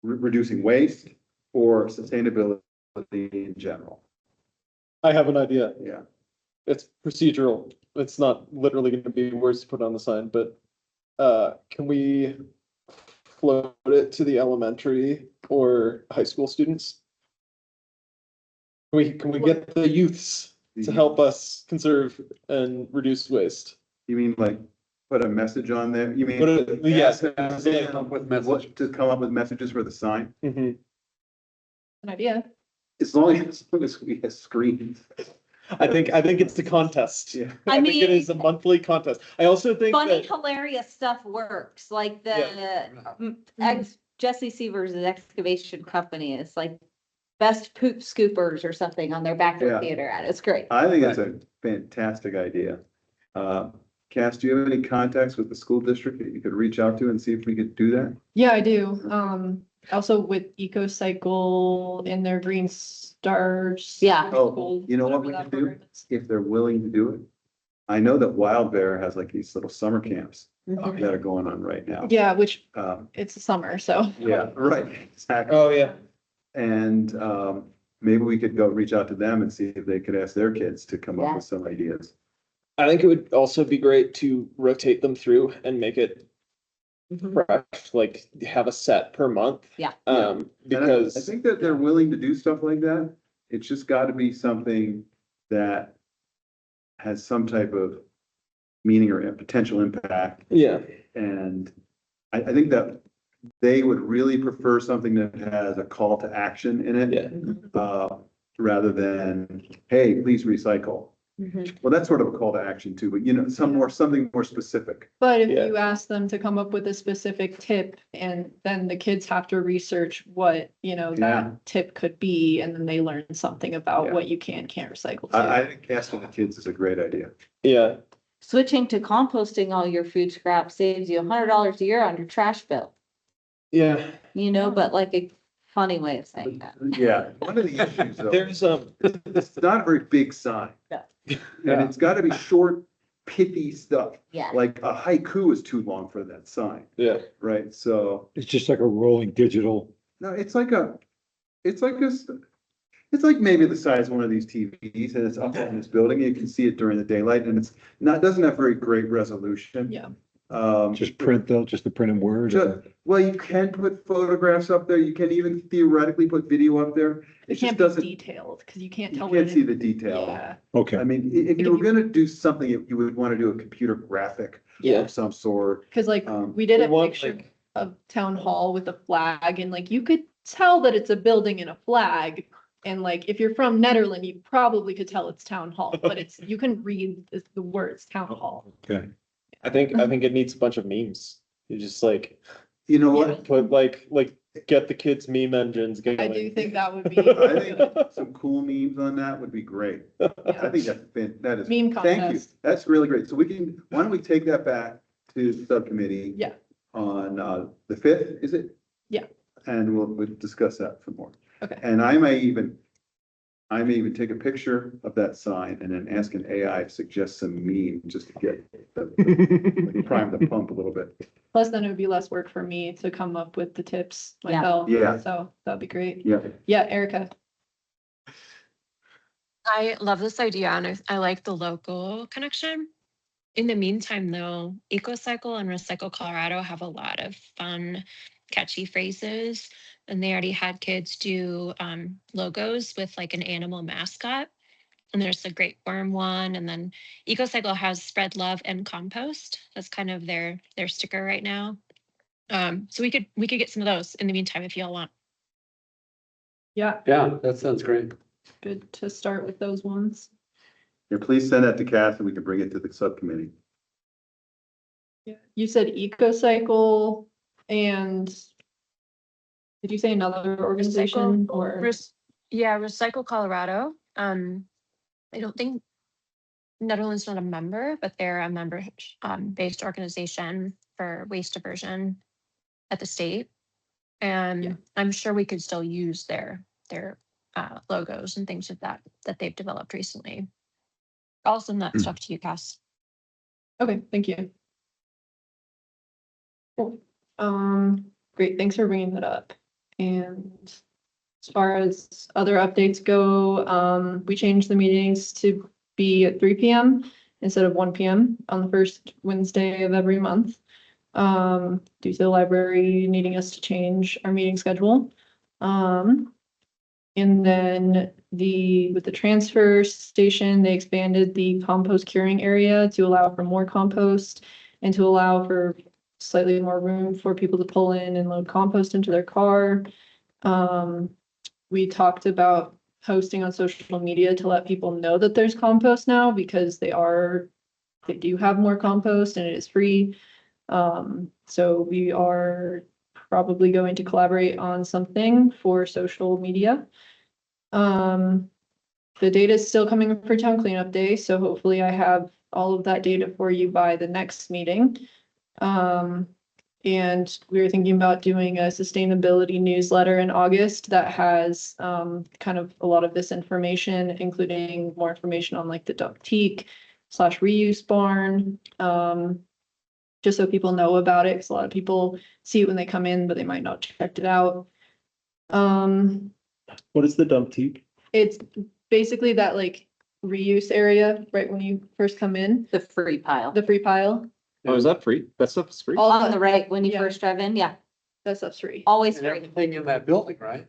reducing waste or sustainability in general? I have an idea. Yeah. It's procedural. It's not literally going to be words to put on the sign, but can we float it to the elementary or high school students? Can we get the youths to help us conserve and reduce waste? You mean like put a message on there? You mean? Yes. To come up with messages for the sign? Mhm. An idea. As long as we have screens. I think it's a contest. Yeah. I I think it mean- is a monthly contest. I also think Funny, that, hilarious stuff works, like Yeah. Jesse Severs' excavation company is like best poop scoopers or something on their backyard Yeah. theater ad. It's great. I think it's a fantastic idea. Cass, do you have any contacts with the school district that you could reach out to and see if we could do that? Yeah, I do. Also with EcoCycle and their Green Stars. Yeah. Oh, you know what we whatever could that do? program is. If they're willing to do it. I know that Wild Bear has like these little summer camps Mhm. that are going on right now. Yeah, which Um, it's summer, so. yeah, right, exactly. oh yeah, And, maybe we could go reach out to them and see if they could ask their kids to come up Yeah. with some ideas. I think it would also be great to rotate them through and make it fresh, like have a set per month. Yeah. And I Because think that they're willing to do stuff like that. It's just gotta be something that has some type of meaning or a potential impact. yeah, And I think that they would really prefer something that has a call to action in it. yeah. Rather than, hey, please recycle. Well, that's sort of a call to action too, but something more specific. But if Yeah. you ask them to come up with a specific tip and then the kids have to research what, Yeah. that tip could be, and then they learn something about Yeah. what you can't recycle I too. think asking the kids is a great idea. Yeah, Switching to composting all your food scrap saves you $100 a year on your trash bill, yeah. but like a funny way of saying that. Yeah, one of the issues though, There's, it's not a very big sign. Yeah. And it's gotta be short, pithy stuff. Yeah. Like a haiku is too long for that sign, yeah, right? So, It's just like a rolling digital. no, it's like maybe the size of one of these TVs, and it's up in this building, you can see it during the daylight, and doesn't have very great resolution. Yeah. Just print though, just to print in Word. Well, you can put photographs up there, you can even theoretically put video up there. It It just can't be doesn't, detailed, because you can't you tell. can't what see it- the detail. Yeah, Okay. I mean, if you were gonna do something, you would wanna do a computer graphic yeah. of some sort. because like, Um, we did We a want, picture like- of town hall with a flag, and like, you could tell that it's a building and a flag. And like, if you're from Netherland, you probably could tell it's town hall, but you can read the words town hall. Okay. I think it needs a bunch of memes. You just like You know what? put like get the kids meme engines going. I do think that would be. I think some cool memes on that would be great. I think that is. Meme Thank you. contest. That's really great. So why don't we take that back to the subcommittee? Yeah. On, the 5th, is it? Yeah. And we'll discuss that some more. Okay. And I may even take a picture of that sign and then ask an AI to suggest some meme just to get like prime the pump a little bit. Plus, then it would be less work for me to come up with the tips Yeah. myself. Yeah. So that'd be great. Yeah. Yeah, Erica. I love this idea and I like the local connection. In the meantime, though, EcoCycle and Recycle Colorado have a lot of fun, catchy phrases. And they already had kids do logos with like an animal mascot. And there's a great worm one. And then EcoCycle has spread love and compost. That's kind of their sticker right now. So we could get some of those in the meantime if y'all want. Yeah, Yeah, that sounds great. good to start with those ones. Yeah, please send that to Cass and we can bring it to the subcommittee. Yeah, you said EcoCycle and did you say another organization or? Recycle Colorado. I don't think Netherlands not a member, but they're a member based organization for waste diversion at the state. And Yeah. I'm sure we could still use their logos and things like that they've developed recently. I'll send that stuff to you, Cass. Okay, thank you. Cool. Great, thanks for bringing that up. And as far as other updates go, we changed the meetings to be at 3 p.m. instead of 1 p.m. on the first Wednesday of every month. Due to the library needing us to change our meeting schedule. And then with the transfer station, they expanded the compost curing area to allow for more compost and to allow for slightly more room for people to pull in and load compost into their car. We talked about posting on social media to let people know that there's compost now because they do have more compost and it is free. So we are probably going to collaborate on something for social media. The data is still coming for town cleanup day, so hopefully I have all of that data for you by the next meeting. And we were thinking about doing a sustainability newsletter in August that has kind of a lot of this information, including more information on like the Ductique / reuse barn. Just so people know about it, because a lot of people see it when they come in, but they might not checked it out. What is the dump heap? It's basically that like reuse area, right when you first come in, The free pile. the free pile. Oh, is that free? That stuff is free? All On the right, when you Yeah. first drive in, yeah, that stuff's free. always And free. everything in that building, right?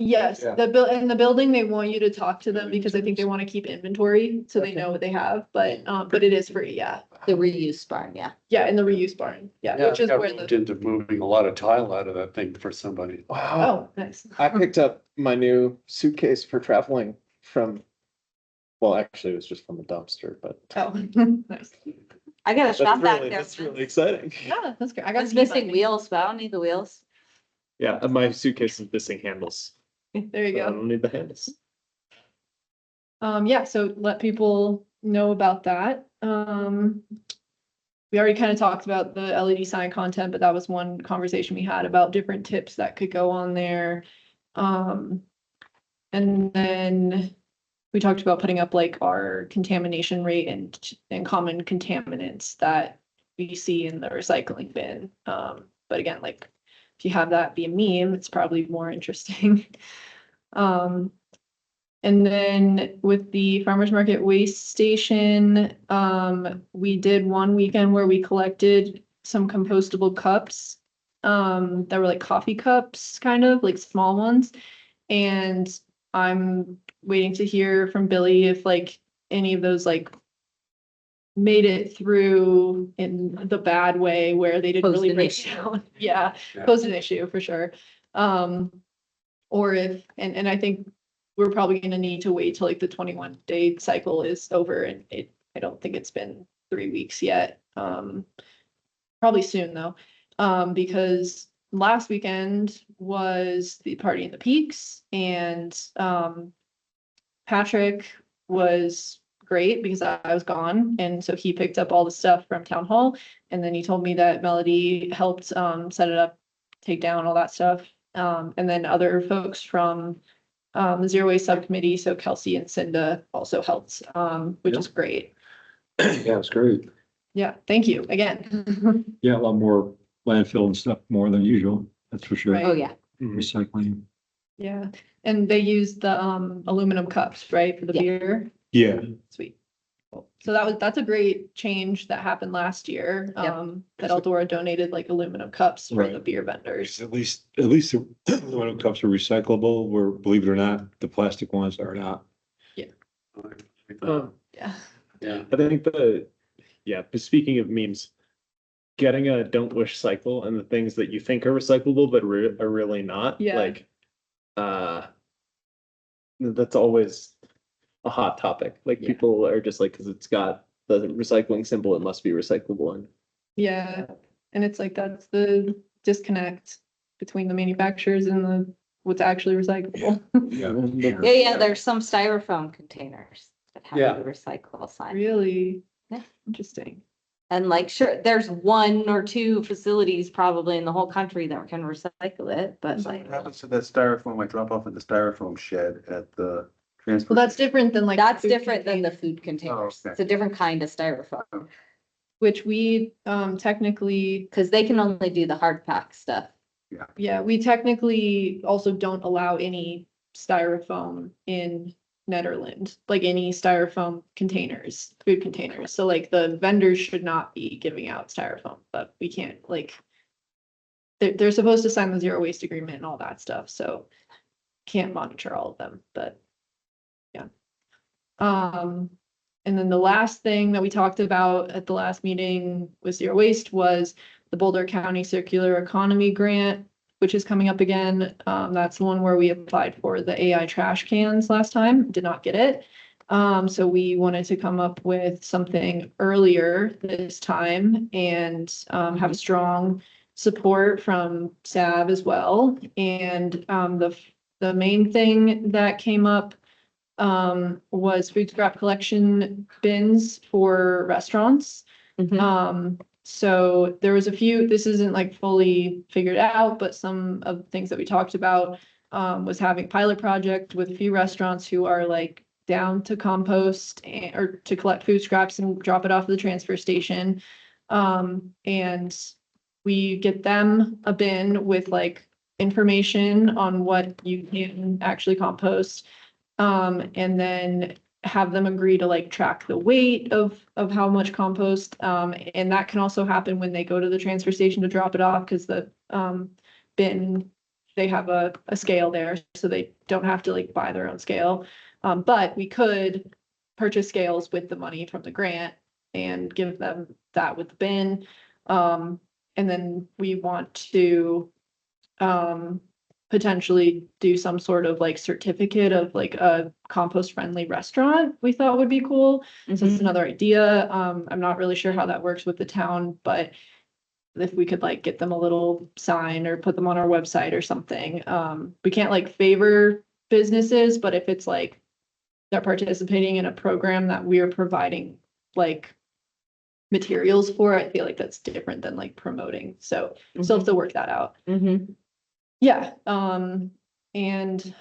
Yes, Yeah. in the building, they want you to talk to them because I think they want to keep inventory, so they know what they have, but it is free, yeah. The reuse barn, yeah. Yeah, in the reuse barn, yeah, Yeah, which I is got where roped the, into moving a lot of tile out of that thing for somebody. Wow. oh, nice. I picked up my new suitcase for traveling from, well, actually, it was just from a dumpster, but Oh, nice. I got a shop back there. that's really exciting. Yeah, that's great. I got It's some missing e-bike. wheels, but I don't need the wheels. Yeah, my suitcase is missing handles. There you I go. don't need the handles. Yeah, so let people know about that. We already kind of talked about the LED sign content, but that was one conversation we had about different tips that could go on there. And then we talked about putting up like our contamination rate and common contaminants that we see in the recycling bin. But again, like if you have that be a meme, it's probably more interesting. And then with the farmer's market waste station, we did one weekend where we collected some compostable cups. That were like coffee cups, kind of like small ones. And I'm waiting to hear from Billy if like any of those like made it through in the bad way where they didn't Posed really an break issue. down. Yeah, Yeah. posed an issue for sure. Or if, and I think we're probably gonna need to wait till like the 21-day cycle is over and I don't think it's been 3 weeks yet. Probably soon though, because last weekend was the Party in the Peaks and Patrick was great because I was gone. And so he picked up all the stuff from town hall. And then he told me that Melody helped set it up, take down all that stuff. And then other folks from the Zero Waste Subcommittee, so Kelsey and Cinda also helped, which is great. Yeah, it's great. Yeah, thank you again. Yeah, a lot more landfill and stuff more than usual, that's for sure. Right. Oh, yeah. Recycling. Yeah, and they used the aluminum cups, right, for the Yeah. beer? Yeah, Sweet. Cool. So that's a great change that happened last year. Yep. That Eldora donated like aluminum cups for the Right. beer vendors. at least the aluminum cups are recyclable, where, believe it or not, the plastic ones are not. Yeah. Yeah. I think but speaking of memes, getting a don't wish cycle and the things that you think are recyclable but are really not, Yeah. like, that's always a hot topic. Like Yeah. people are just like, cause it's got the recycling symbol, it must be recyclable. And Yeah, and it's like that's the disconnect between the manufacturers and the what's actually recyclable. Yeah, there's some styrofoam containers that Yeah. have the recyclable sign. Really? Yeah. Interesting. And like, sure, there's 1 or 2 facilities probably in the whole country that can recycle it, but like, What happens to that styrofoam I drop off at the styrofoam shed at the transfer? Well, that's different than like. that's food different than the container, food containers. okay. It's a different kind of styrofoam, Which we technically, because they can only do the hard pack stuff. yeah, we technically also don't allow any styrofoam in Netherlands, like any styrofoam containers, food containers. So like the vendors should not be giving out styrofoam, but we can't like. They're supposed to sign the zero waste agreement and all that stuff, so can't monitor all of them, but yeah. And then the last thing that we talked about at the last meeting with zero waste was the Boulder County Circular Economy Grant, which is coming up again. That's the one where we applied for the AI trash cans last time, did not get it. So we wanted to come up with something earlier this time and have strong support from SAB as well. And the main thing that came up was food scrap collection bins for restaurants. So there was a few, this isn't like fully figured out, but some of the things that we talked about was having a pilot project with a few restaurants who are like down to compost or to collect food scraps and drop it off at the transfer station. And we get them a bin with like information on what you can actually compost. And then have them agree to like track the weight of how much compost. And that can also happen when they go to the transfer station to drop it off, because the bin, they have a scale there, so they don't have to like buy their own scale. But we could purchase scales with the money from the grant and give them that with the bin. And then we want to potentially do some sort of like certificate of like a compost friendly restaurant we thought would be cool. So it's another idea. I'm not really sure how that works with the town, but if we could like get them a little sign or put them on our website or something. We can't like favor businesses, but if it's like they're participating in a program that we are providing like materials for, I feel like that's different than like promoting. So still have to work that out. Yeah, and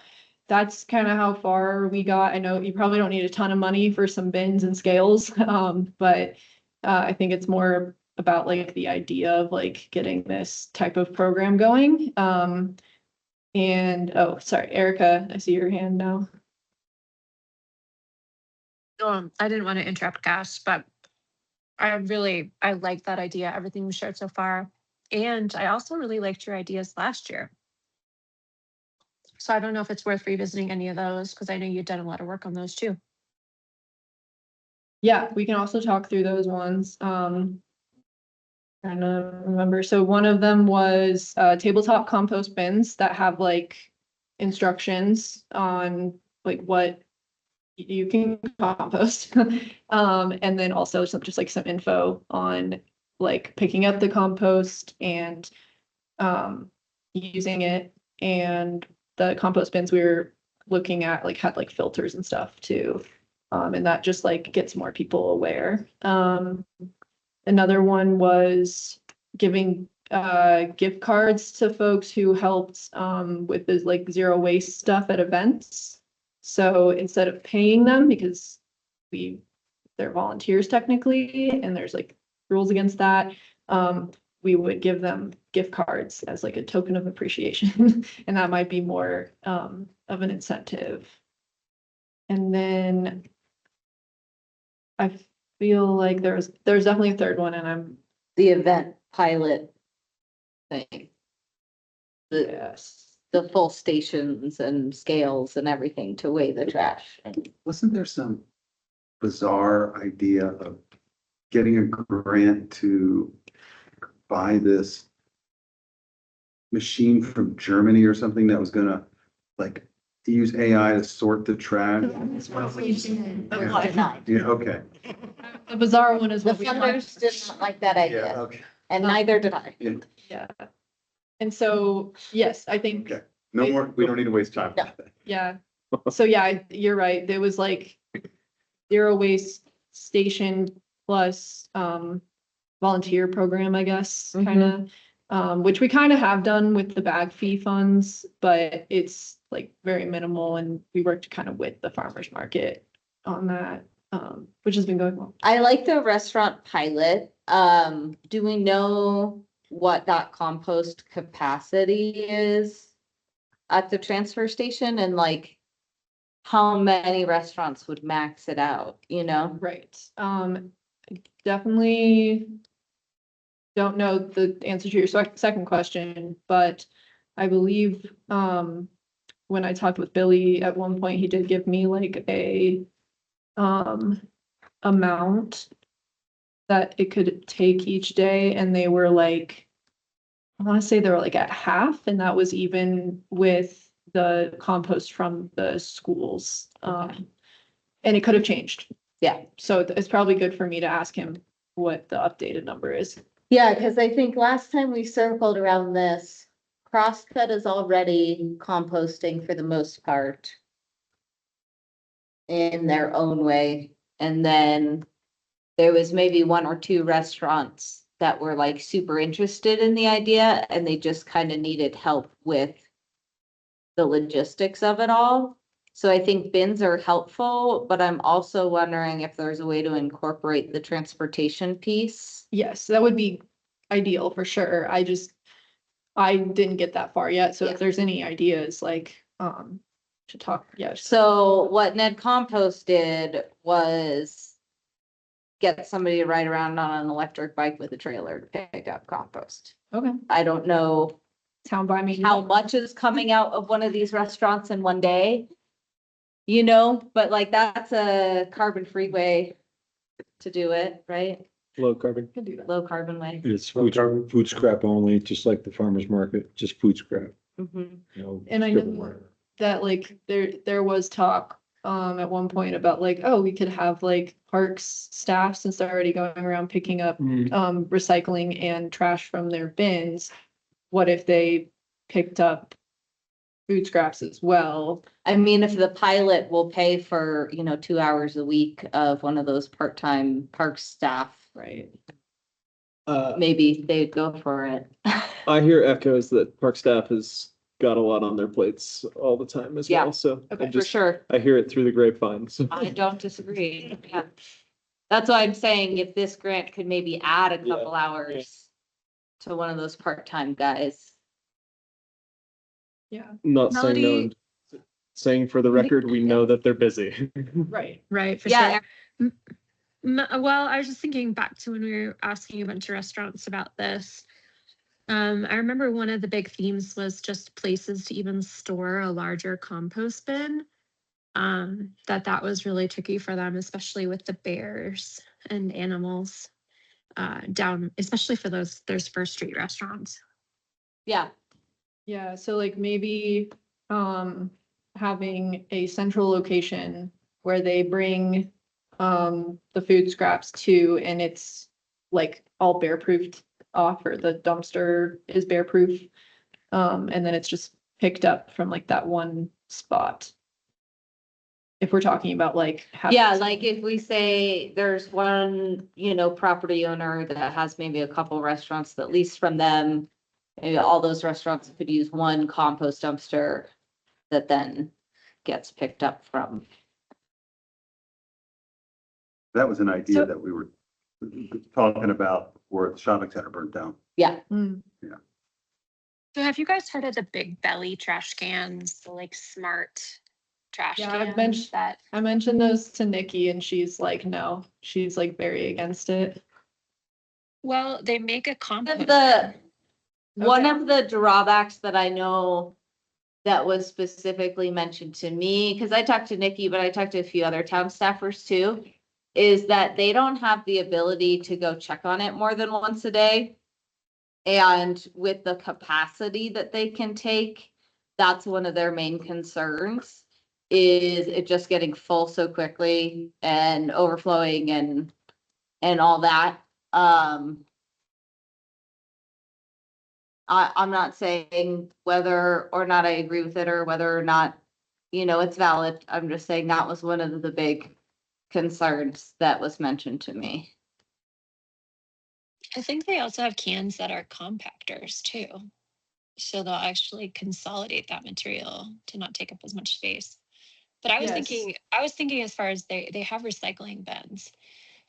that's kind of how far we got. I know you probably don't need a ton of money for some bins and scales, but I think it's more about like the idea of like getting this type of program going. And oh, sorry, Erica, I see your hand now. I didn't want to interrupt Cass, but I like that idea, everything we shared so far. And I also really liked your ideas last year. So I don't know if it's worth revisiting any of those, because I know you've done a lot of work on those too. Yeah, we can also talk through those ones. Trying to remember. So one of them was tabletop compost bins that have like instructions on like what you can compost. And then also some just like some info on like picking up the compost and using it. And the compost bins we were looking at like had like filters and stuff too. And that just like gets more people aware. Another one was giving gift cards to folks who helped with the like zero waste stuff at events. So instead of paying them, because they're volunteers technically, and there's like rules against that, we would give them gift cards as like a token of appreciation. And that might be more of an incentive. And then I feel like there's definitely a third one, and The event pilot thing. yes. The full stations and scales and everything to weigh the trash. Wasn't there some bizarre idea of getting a grant to buy this machine from Germany or something that was gonna like use AI to sort the trash? Yeah, okay. The bizarre one is The what we funders did not like that idea, Okay. and neither did I. yeah. And so, yes, I think, Okay. No more, we don't need to waste time. No. yeah. So yeah, you're right. There was like zero waste station plus volunteer program, I guess, kind of, which we kind of have done with the bag fee funds, but it's like very minimal, and we worked kind of with the farmers market on that, which has been going well. I like the restaurant pilot. Do we know what that compost capacity is at the transfer station, and like how many restaurants would max it out, you know? Right. Definitely don't know the answer to your second question, but I believe when I talked with Billy at one point, he did give me like a amount that it could take each day, and they were like, I want to say they were like at half, and that was even with the compost from the schools. And it could have changed. Yeah. So it's probably good for me to ask him what the updated number is. Yeah, because I think last time we circled around this, Crosscut is already composting for the most part in their own way. And then there was maybe one or two restaurants that were like super interested in the idea, and they just kind of needed help with the logistics of it all. So I think bins are helpful, but I'm also wondering if there's a way to incorporate the transportation piece. Yes, that would be ideal for sure. I just, I didn't get that far yet, so Yeah. if there's any ideas, like, to talk, yeah. So what Ned Compost did was get somebody to ride around on an electric bike with a trailer to pick up compost. Okay, I don't know town by me. how much is coming out of one of these restaurants in one day. You know, but like that's a carbon-free way to do it, right? Low carbon. Can do that. Low carbon way. It's food scrap only, just like the farmer's market, just food scrap, Mhm. you know. And I strip know away. that like there was talk at one point about like, oh, we could have like parks staff, since they're already going around picking up recycling and trash from their bins. What if they picked up food scraps as well? I mean, if the pilot will pay for, 2 hours a week of one of those part-time park staff, Right. maybe they'd go for it. I hear echoes that park staff has got a lot on their plates all the time as Yeah. well, so I Okay, For just, sure. I hear it through the grapevine, so. I don't disagree. Yeah. That's why I'm saying if this grant could maybe add a couple hours to one of those part-time guys. Yeah, Not saying no, Melody- and saying for the record, we know that they're busy. right. Right, for Yeah. sure. Well, I was just thinking back to when we were asking a bunch of restaurants about this. I remember one of the big themes was just places to even store a larger compost bin. That was really tricky for them, especially with the bears and animals down, especially for those First Street restaurants. Yeah, Yeah, so like maybe having a central location where they bring the food scraps to, and it's like all bear proofed off, or the dumpster is bear proof. And then it's just picked up from like that one spot. If we're talking about like. yeah, like if we say there's one, property owner that has maybe a couple restaurants that lease from them. Maybe all those restaurants could use one compost dumpster that then gets picked up from. That was an So- idea that we were talking about before the shopping center burned down. Yeah, Mm, So have you guys heard of the big belly trash cans, the like smart trash Yeah, I've cans mentioned- that? I mentioned those to Nikki and she's like, no, she's like very against it. Well, they make a compost. the, bin. one Okay. of the drawbacks that I know that was specifically mentioned to me, because I talked to Nikki, but I talked to a few other town staffers too, is that they don't have the ability to go check on it more than once a day. And with the capacity that they can take, that's one of their main concerns, is it just getting full so quickly and overflowing and all that. I'm not saying whether or not I agree with it or whether or not, it's valid. I'm just saying that was one of the big concerns that was mentioned to me. I think they also have cans that are compactors too. So they'll actually consolidate that material to not take up as much space. But I was Yes. thinking as far as they have recycling bins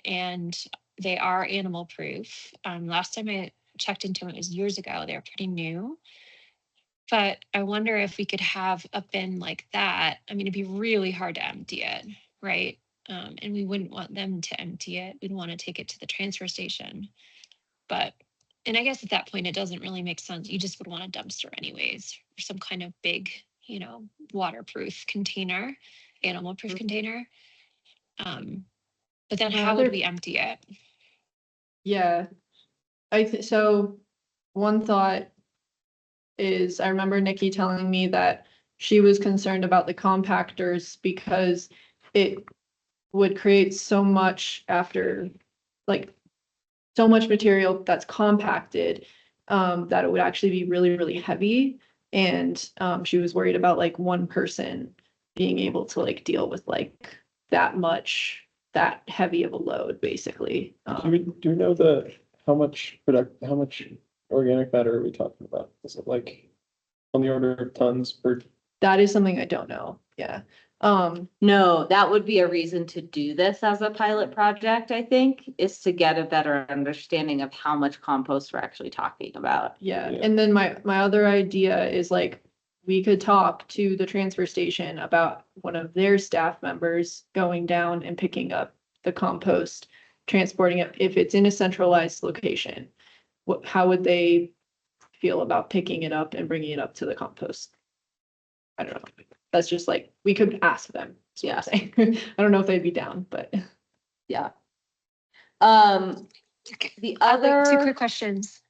and they are animal proof. Last time I checked into it was years ago. They were pretty new. But I wonder if we could have a bin like that. I mean, it'd be really hard to empty it, right? And we wouldn't want them to empty it. We'd want to take it to the transfer station. But, and I guess at that point, it doesn't really make sense. You just would want a dumpster anyways, or some kind of big, waterproof container, animal proof container. But then how would Another- we empty it? Yeah. So one thought is, I remember Nikki telling me that she was concerned about the compactors because it would create so much so much material that's compacted, that it would actually be really, really heavy. And she was worried about like one person being able to like deal with like that heavy of a load, basically. Do we know how much organic matter are we talking about? Is it like on the order of tons per? That is something I don't know. Yeah. No, that would be a reason to do this as a pilot project, I think, is to get a better understanding of how much compost we're actually talking about. Yeah, Yeah. and then my other idea is like, we could talk to the transfer station about one of their staff members going down and picking up the compost, transporting it, if it's in a centralized location. How would they feel about picking it up and bringing it up to the compost? I don't know. That's just like, we could ask them. is what I'm saying. I don't know if they'd be down, but Yeah. The Two other, quick questions.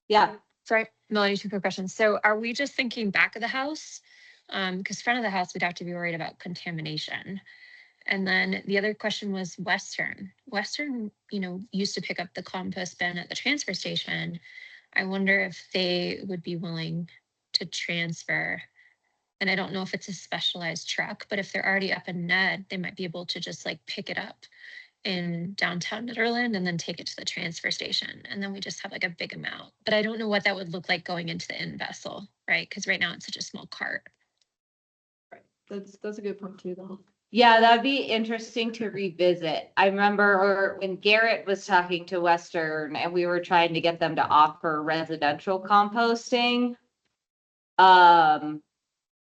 yeah, Sorry, Melanie, two quick questions. So are we just thinking back of the house? Because front of the house, we'd have to be worried about contamination. And then the other question was Western. Western, used to pick up the compost bin at the transfer station. I wonder if they would be willing to transfer. And I don't know if it's a specialized truck, but if they're already up in Ned, they might be able to just like pick it up in downtown Netherland and then take it to the transfer station. And then we just have like a big amount. But I don't know what that would look like going into the in vessel, right? Because right now it's such a small cart. that's a good point too, though. yeah, that'd be interesting to revisit. I remember when Garrett was talking to Western and we were trying to get them to offer residential composting.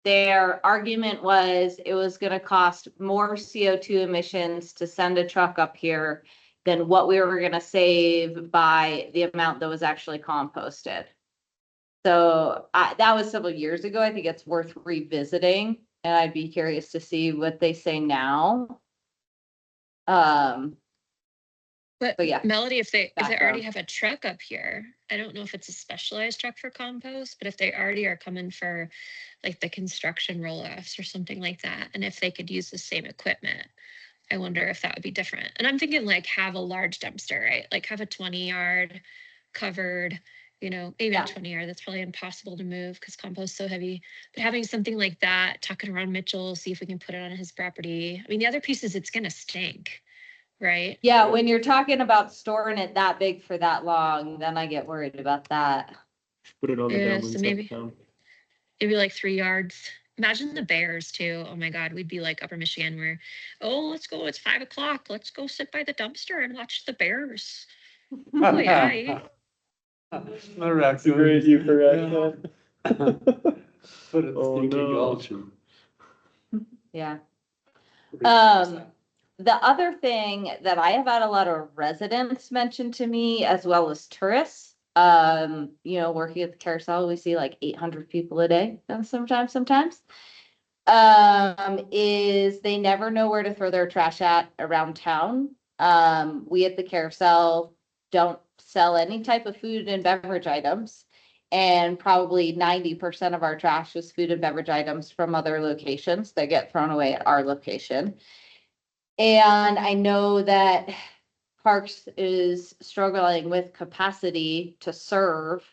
Their argument was it was gonna cost more CO2 emissions to send a truck up here than what we were gonna save by the amount that was actually composted. So that was several years ago. I think it's worth revisiting, and I'd be curious to see what they say now. But yeah, Melody, if they already background. have a truck up here, I don't know if it's a specialized truck for compost, but if they already are coming for like the construction roll-offs or something like that, and if they could use the same equipment, I wonder if that would be different. And I'm thinking like have a large dumpster, right? Like have a 20-yard covered, maybe Yeah. not 20-yard, that's probably impossible to move because compost is so heavy. But having something like that, tucking around Mitchell, see if we can put it on his property. I mean, the other piece is it's gonna stink, right? Yeah, when you're talking about storing it that big for that long, then I get worried about that. Put it on the Yeah, downwind so side maybe- of town. Maybe like 3 yards. Imagine the bears too. Oh my God, we'd be like Upper Michigan where, oh, let's go. It's 5 o'clock. Let's go sit by the dumpster and watch the bears. Oh yeah. The raccoons. Great, you correct Yeah. Put it in Oh, Stinky no. Gulch. Yeah. The other thing that I have had a lot of residents mention to me as well as tourists, working at the carousel, we see like 800 people a day sometimes, is they never know where to throw their trash at around town. We at the carousel don't sell any type of food and beverage items. And probably 90% of our trash is food and beverage items from other locations that get thrown away at our location. And I know that Parks is struggling with capacity to serve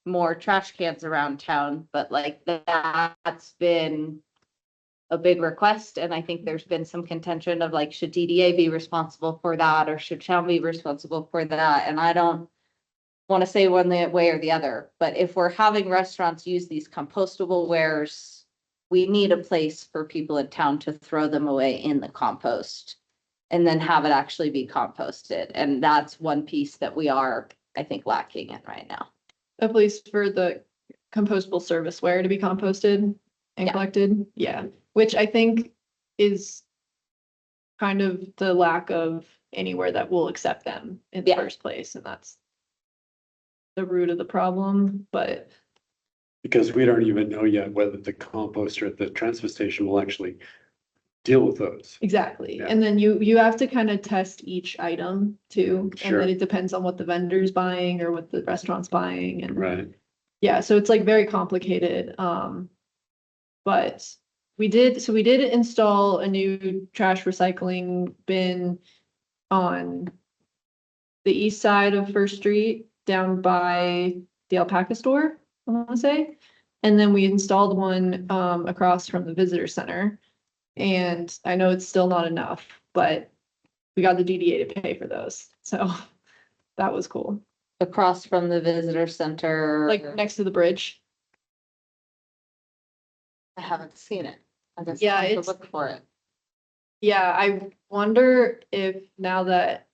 more trash cans around town, but like that's been a big request. And I think there's been some contention of like, should DDA be responsible for that or should town be responsible for that? And I don't want to say one way or the other, but if we're having restaurants use these compostable wares, we need a place for people in town to throw them away in the compost and then have it actually be composted. And that's one piece that we are, I think, lacking in right now. A place for the compostable serviceware to be composted and Yeah. collected. Yeah, which I think is kind of the lack of anywhere that will accept them in the Yeah. first place. And that's the root of the problem, but Because we don't even know yet whether the composter at the transfer station will actually deal with those. exactly. Yeah. And then you have to kind of test each item too. And Sure. then it depends on what the vendor's buying or what the restaurant's buying and Right. yeah, so it's like very complicated. But we did install a new trash recycling bin on the east side of First Street down by the alpaca store, I want to say. And then we installed one across from the visitor center. And I know it's still not enough, but we got the DDA to pay for those. So that was cool. Across from the visitor center. Like next to the bridge. I haven't seen it. I guess Yeah, I'll have to it's- look for it. Yeah, I wonder if now that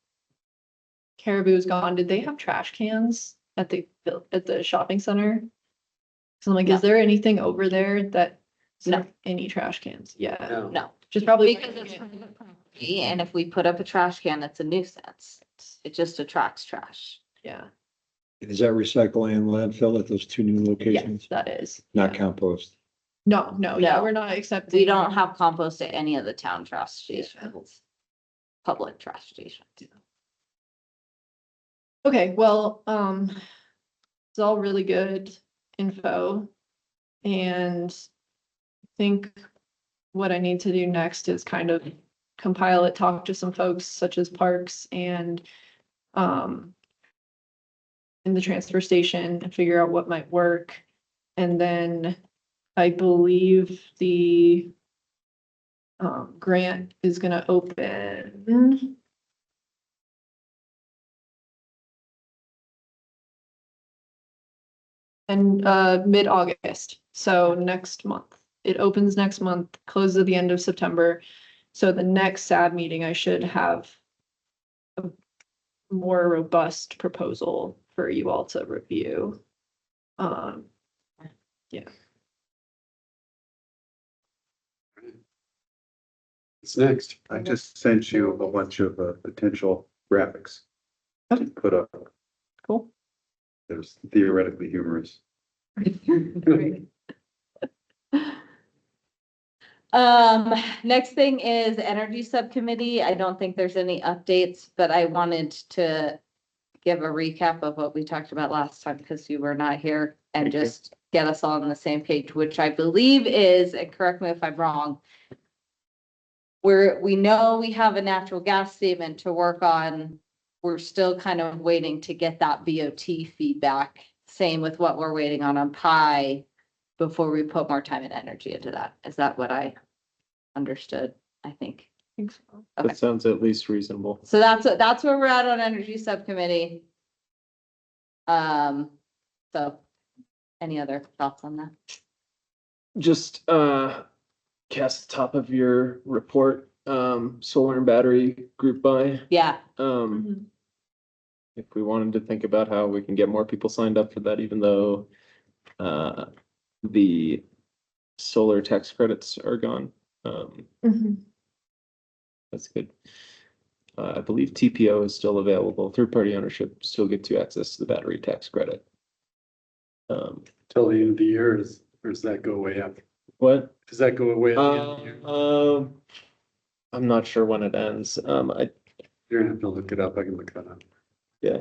Caribou's gone, did they have trash cans at the shopping center? So I'm like, No. is there anything over there that, is No. there any trash cans? Yeah, No. No, just probably. because it's private property, and if we put up a trash can, it's a nuisance. It just attracts trash. Yeah, Is that recycle and landfill at those two new yes, locations? that is. Not Yeah. compost? No, yeah, No. we're not accepting. We don't have compost at any of the town trash stations. Public trash stations. Okay, well, it's all really good info. And I think what I need to do next is kind of compile it, talk to some folks such as Parks and in the transfer station and figure out what might work. And then I believe the grant is gonna open. And mid-August, so next month. It opens next month, closes at the end of September. So the next SAD meeting, I should have a more robust proposal for you all to review. Yeah. What's next? I just sent you a bunch of potential graphics to put up. Cool. There's theoretically humorous. Great. Next thing is energy subcommittee. I don't think there's any updates, but I wanted to give a recap of what we talked about last time because you were not here and Thank you. just get us all on the same page, which I believe is, and correct me if I'm wrong, we know we have a natural gas statement to work on. We're still kind of waiting to get that BOT feedback. Same with what we're waiting on PI before we put more time and energy into that. Is that what I understood? I think. Think so. Okay. That sounds at least reasonable. So that's where we're at on energy subcommittee. So any other thoughts on that? Just cast top of your report, solar and battery group buy. Yeah, If we wanted to think about how we can get more people signed up for that, even though the solar tax credits are gone. That's good. I believe TPO is still available. Third-party ownership still gets you access to the battery tax credit. Till the end of the year, or does that go away after? What? Does that go away at the end of the year? I'm not sure when it ends. You're gonna have to look it up. I can look that up. Yeah.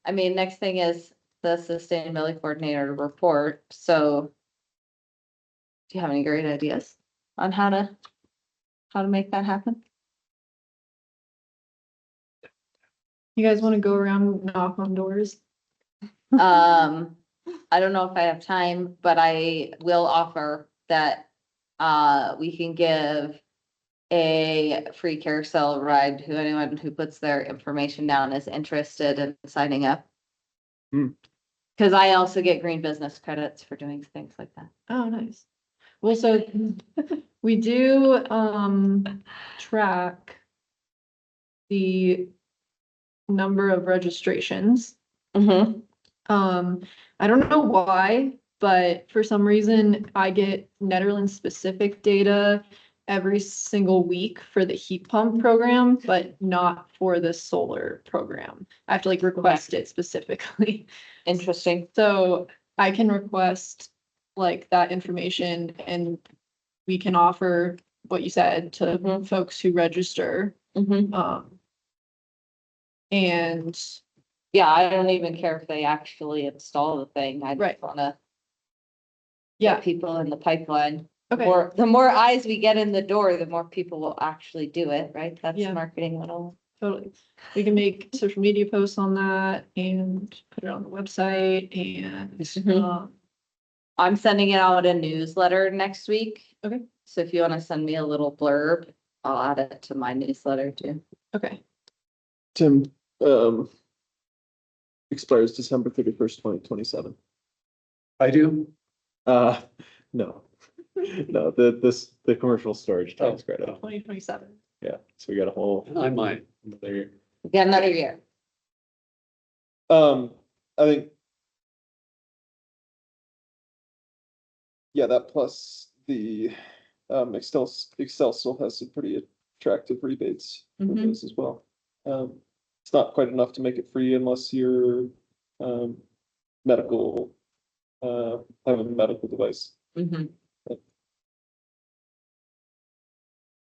I mean, next thing is the sustainability coordinator report, so. Do you have any great ideas on how to make that happen? You guys want to go around and knock on doors? I don't know if I have time, but I will offer that we can give a free carousel ride to anyone who puts their information down is interested in signing up. Cause I also get green business credits for doing things like that. Oh, nice. Well, so we do track the number of registrations. Mm-hmm. I don't know why, but for some reason I get Netherlands specific data every single week for the heat pump program, but not for the solar program. I have to like request it specifically. Interesting. So I can request like that information and we can offer what you said to Mhm. folks who register. Mm-hmm. And Yeah, I don't even care if they actually install the thing. I Right. just wanna yeah, get people in the pipeline. okay, Or the more eyes we get in the door, the more people will actually do it, right? That's Yeah. marketing 101. totally. We can make social media posts on that and put it on the website and Mhm. I'm sending it out a newsletter next week. Okay. So if you wanna send me a little blurb, I'll add it to my newsletter too. okay. Tim, expires December 31st, 2027. I do. No. No, the commercial storage tax credit. 2027. Yeah, so we got a whole. I might. another year. We got another year. I think. Yeah, that plus the, Excel still has some pretty attractive rebates for Mhm. those as well. It's not quite enough to make it free unless you're, medical, have a medical device. Mhm.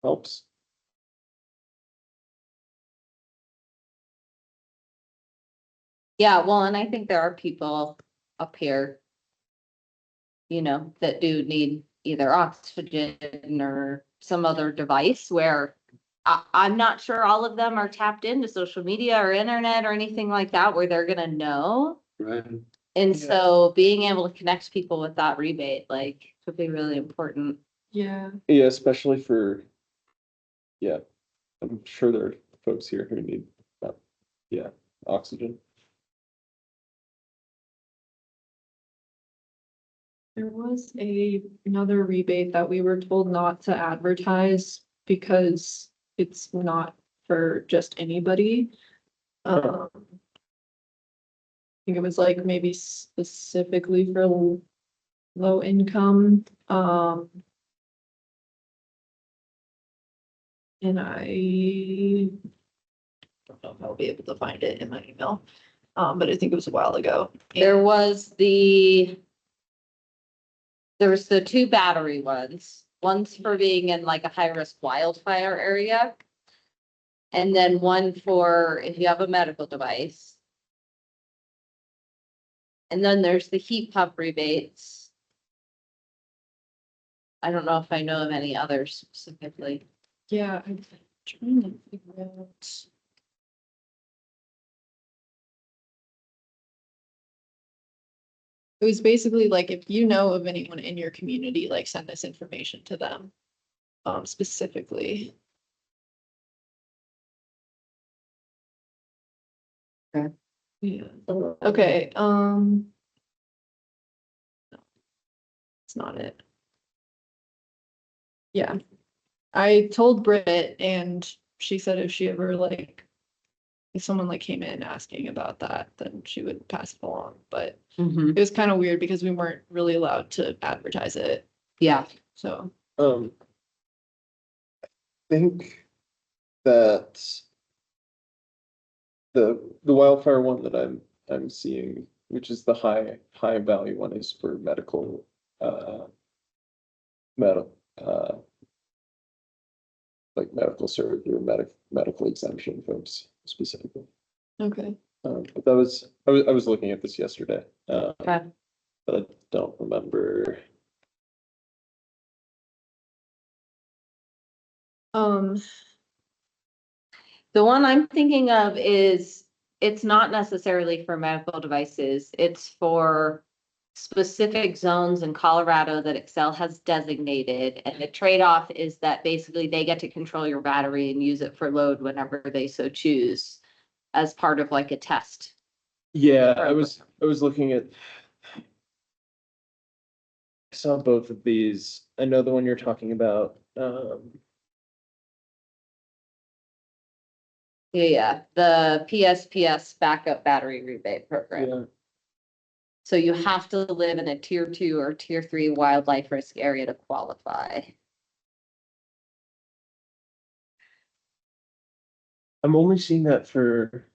Helps. Yeah, well, and I think there are people up here, you know, that do need either oxygen or some other device where I'm not sure all of them are tapped into social media or internet or anything like that where they're gonna know. Right. And Yeah. so being able to connect people with that rebate, like, could be really important. Yeah. Yeah, especially for, yeah, I'm sure there are folks here who need, yeah, oxygen. There was another rebate that we were told not to advertise because it's not for just anybody. I think it was like maybe specifically for low income, and I don't know if I'll be able to find it in my email, but I think it was a while ago. There was the two battery ones. One's for being in like a high-risk wildfire area. And then one for if you have a medical device. And then there's the heat pump rebates. I don't know if I know of any others specifically. Yeah, I'm trying to figure out. It was basically like, if you know of anyone in your community, like send this information to them. Specifically. Okay. Yeah, okay, no. It's not it. Yeah, I told Britt and she said if she ever like, if someone like came in asking about that, then she would pass it along, but it was kind of weird because we weren't really allowed to advertise it, Yeah, so. I think that the wildfire one that I'm seeing, which is the high value one, is for medical, like medical surgery or medical exemption folks specifically. Okay. But I was looking at this yesterday. okay. But I don't remember. The one I'm thinking of is, it's not necessarily for medical devices. It's for specific zones in Colorado that Excel has designated. And the trade-off is that basically they get to control your battery and use it for load whenever they so choose as part of like a test. Yeah, I was looking at. I saw both of these. I know the one you're talking about. Yeah, the PSPS backup battery rebate program. Yeah. So you have to live in a tier 2 or tier 3 wildlife risk area to qualify. I'm only seeing that for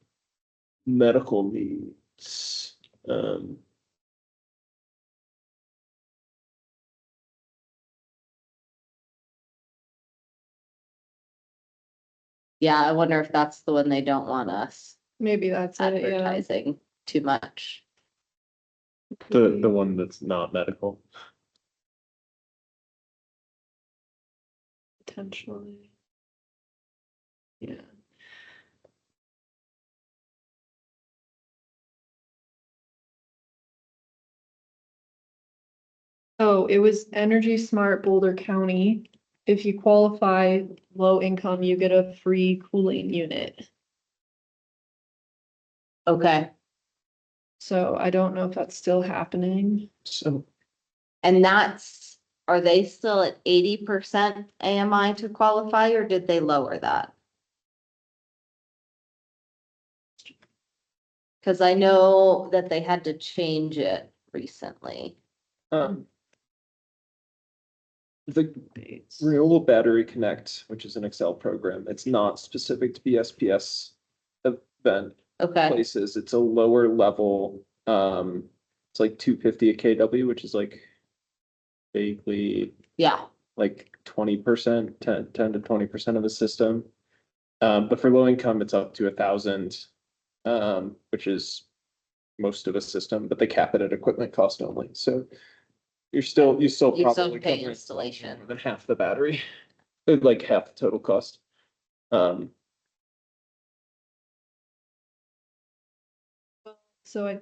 medical needs. Yeah, I wonder if that's the one they don't want us Maybe that's it, yeah. advertising too much. The one that's not medical. Potentially. Yeah. Oh, it was Energy Smart Boulder County. If you qualify low income, you get a free cooling unit. Okay. So I don't know if that's still happening. So And are they still at 80% AMI to qualify, or did they lower that? Cause I know that they had to change it recently. um, the Renewable Battery Connect, which is an Excel program, it's not specific to BSPS event Okay, places. It's a lower level, it's like 250 a KW, which is like vaguely yeah, like 20%, 10 to 20% of the system. But for low income, it's up to 1,000, which is most of a system, but they cap it at equipment cost only. So you still you still probably pay cover installation. more than half the battery, like half the total cost. So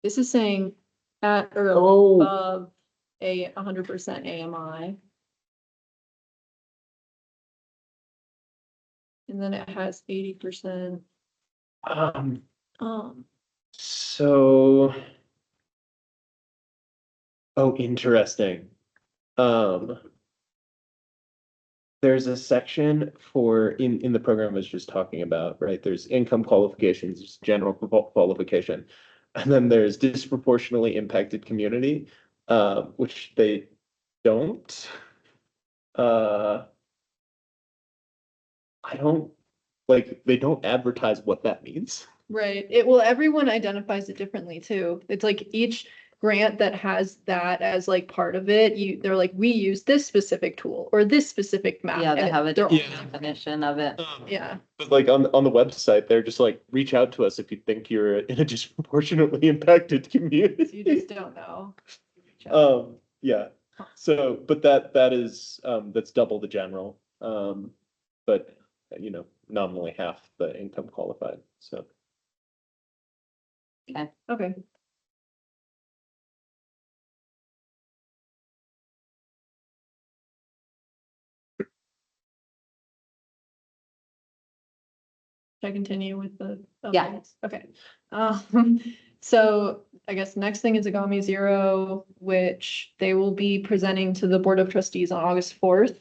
this is saying at or above a 100% AMI. And then it has 80%. Um, Um, so. Oh, interesting. There's a section in the program I was just talking about, right? There's income qualifications, there's general qualification. And then there's disproportionately impacted community, which they don't. I don't, like, they don't advertise what that means. right. Everyone identifies it differently too. It's like each grant that has that as like part of it, they're like, we use this specific tool or this specific map. Yeah, they and have a they're all- different definition of it. Yeah, But like on the website, they're just like, reach out to us if you think you're in a disproportionately impacted you community. just don't know. Yeah, so, but that is, that's double the general, but, nominally half the income qualified, so. Okay. Should I continue with the? Yeah. updates? Okay. So I guess next thing is Agami Zero, which they will be presenting to the Board of Trustees on August 4th.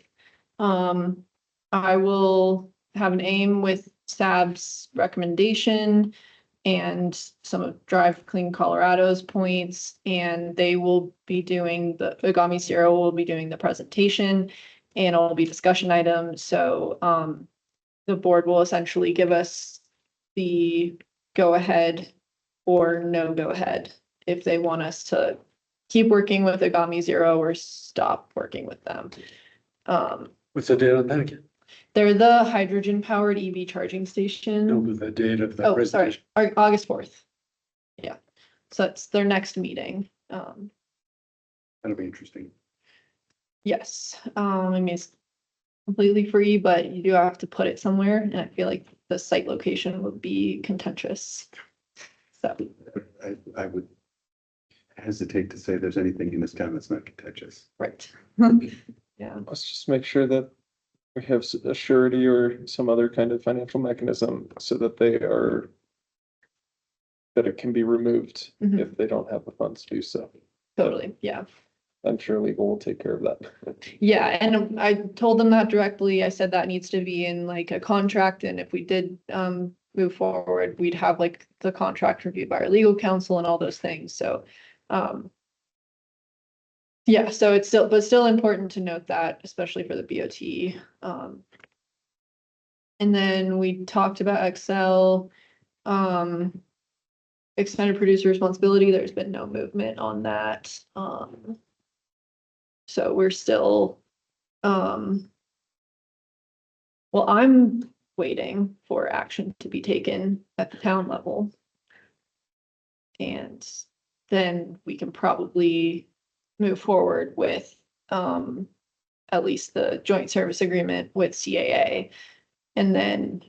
I will have an aim with SAB's recommendation and some of Drive Clean Colorado's points, and they will be doing Agami Zero will be doing the presentation and it'll be discussion items. So, the board will essentially give us the go ahead or no go ahead if they want us to keep working with Agami Zero or stop working with them. What's the date on that again? They're the hydrogen powered EV charging No, station. but the date of the Oh, sorry, presentation. August 4th. Yeah, so it's their next meeting. That'll be interesting. Yes, I mean, it's completely free, but you do have to put it somewhere, and I feel like the site location would be contentious. So, I would hesitate to say there's anything in this town that's not contentious. right. Yeah, Let's just make sure that we have a surety or some other kind of financial mechanism so that that it can be removed Mhm. if they don't have the funds to do so. totally, yeah. I'm sure legal will take care of that. Yeah, and I told them that directly. I said that needs to be in like a contract, and if we did move forward, we'd have like the contract reviewed by our legal counsel and all those things, so yeah, so it's still important to note that, especially for the BOT. And then we talked about Excel, extended producer responsibility. There's been no movement on that. So we're still, well, I'm waiting for action to be taken at the town level. And then we can probably move forward with, at least the joint service agreement with CAA. And then,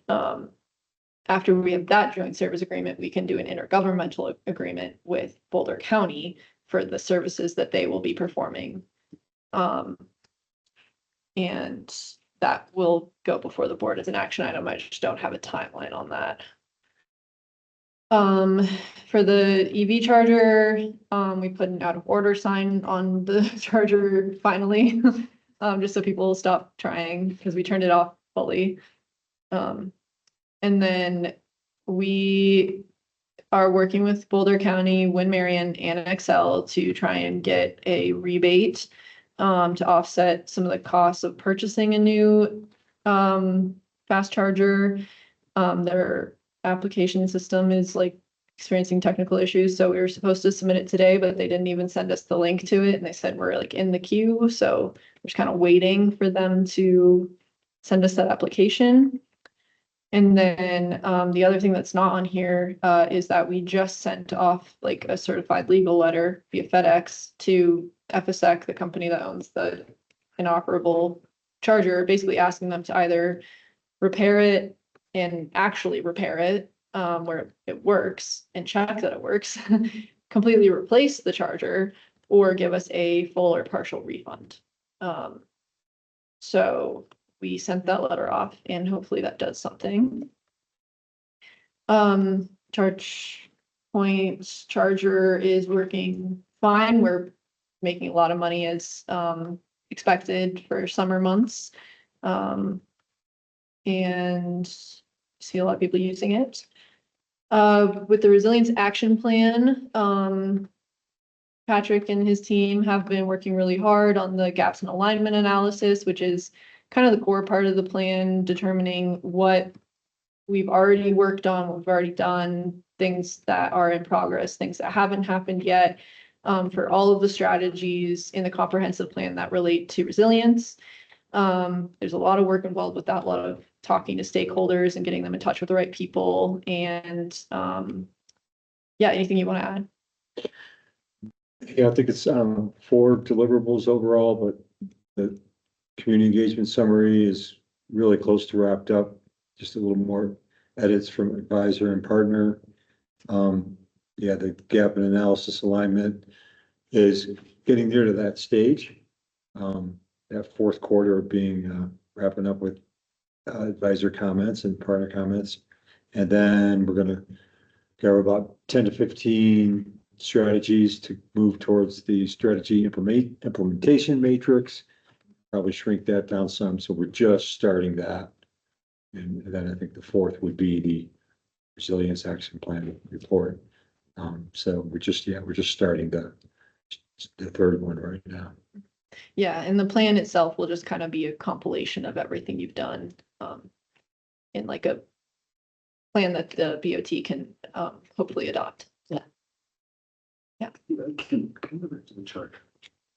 after we have that joint service agreement, we can do an intergovernmental agreement with Boulder County for the services that they will be performing. And that will go before the board as an action item. I just don't have a timeline on that. For the EV charger, we put an out of order sign on the charger finally. Just so people stop trying because we turned it off fully. And then we are working with Boulder County, Win Marion, and Excel to try and get a rebate to offset some of the costs of purchasing a new fast charger. Their application system is like experiencing technical issues, so we were supposed to submit it today, but they didn't even send us the link to it, and they said we're like in the queue, so we're just kind of waiting for them to send us that application. And then the other thing that's not on here is that we just sent off like a certified legal letter via FedEx to FSEC, the company that owns the inoperable charger, basically asking them to either repair it and actually repair it where it works and check that it works, completely replace the charger, or give us a full or partial refund. So we sent that letter off and hopefully that does something. Charge points charger is working fine. We're making a lot of money as expected for summer months. And see a lot of people using it. With the resilience action plan, Patrick and his team have been working really hard on the gaps in alignment analysis, which is kind of the core part of the plan, determining what we've already worked on, what we've already done, things that are in progress, things that haven't happened yet, for all of the strategies in the comprehensive plan that relate to resilience. There's a lot of work involved with that, a lot of talking to stakeholders and getting them in touch with the right people. And yeah, anything you want to add? Yeah, I think it's 4 deliverables overall, but the community engagement summary is really close to wrapped up. Just a little more edits from advisor and partner. Yeah, the gap in analysis alignment is getting near to that stage. That fourth quarter of being wrapping up with advisor comments and partner comments. And then we're gonna go about 10 to 15 strategies to move towards the strategy implementation matrix. Probably shrink that down some, so we're just starting that. And then I think the fourth would be the resilience action plan report. So we're just starting the third one right now. Yeah, and the plan itself will just kind of be a compilation of everything you've done in like a plan that the BOT can hopefully adopt. Can go back to the chart.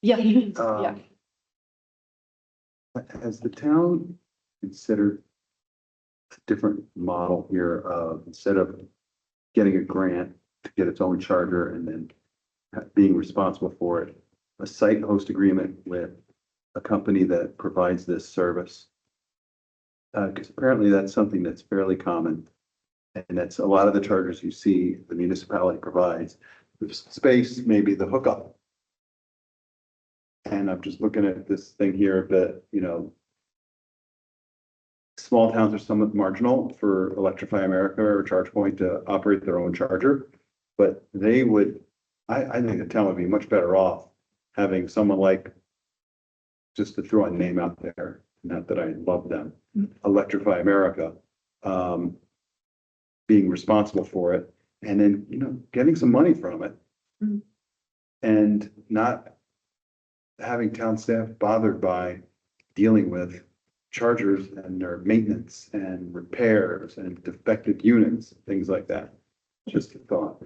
Yeah, yeah. Has the town considered a different model here of instead of getting a grant to get its own charger and then being responsible for it, a site host agreement with a company that provides this service? Because apparently that's something that's fairly common. And that's a lot of the chargers you see the municipality provides. The space, maybe the hookup. And I'm just looking at this thing here that, you know, small towns are somewhat marginal for Electrify America or ChargePoint to operate their own charger. But they would, I think the town would be much better off having someone like, just to throw a name out there, not that I love them, Electrify America, being responsible for it, and then, you know, getting some money from it. Mhm. And not having town staff bothered by dealing with chargers and their maintenance and repairs and defective units, things like that. Just a thought.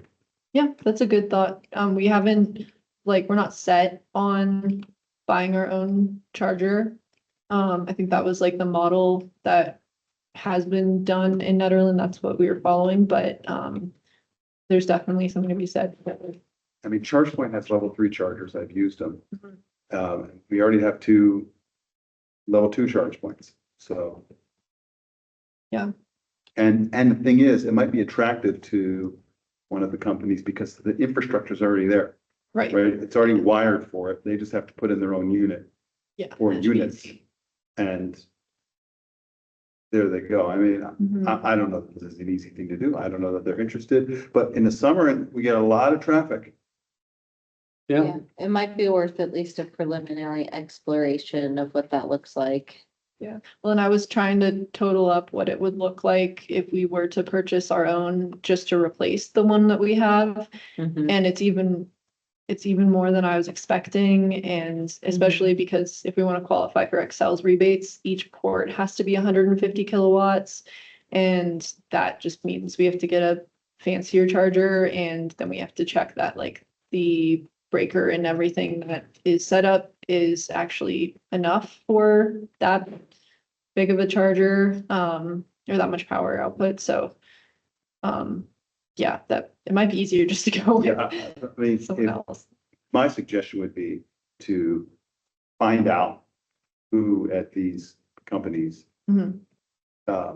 Yeah, that's a good thought. We haven't, like, we're not set on buying our own charger. I think that was like the model that has been done in Netherlands. That's what we were following, but there's definitely something to be said. I mean, ChargePoint has level 3 chargers. I've used them. Mhm. We already have 2 level 2 charge points, so. Yeah. And the thing is, it might be attractive to one of the companies because the infrastructure is already there, Right. right? It's already wired for it. They just have to put in their own unit Yeah. or units. And there they go. I mean, Mhm. I don't know if this is an easy thing to do. I don't know that they're interested, but in the summer, we get a lot of traffic. Yeah, It might be worth at least a preliminary exploration of what that looks like. Well, and I was trying to total up what it would look like if we were to purchase our own just to replace the one that we have. Mhm. And it's even more than I was expecting, and especially because if we want to qualify for Excel's rebates, each port has to be 150 kilowatts. And that just means we have to get a fancier charger, and then we have to check that like the breaker and everything that is set up is actually enough for that big of a charger, or that much power output, so. Yeah, that, it might be easier just to go Yeah, with I mean, someone else. my suggestion would be to find out who at these companies Mhm. uh,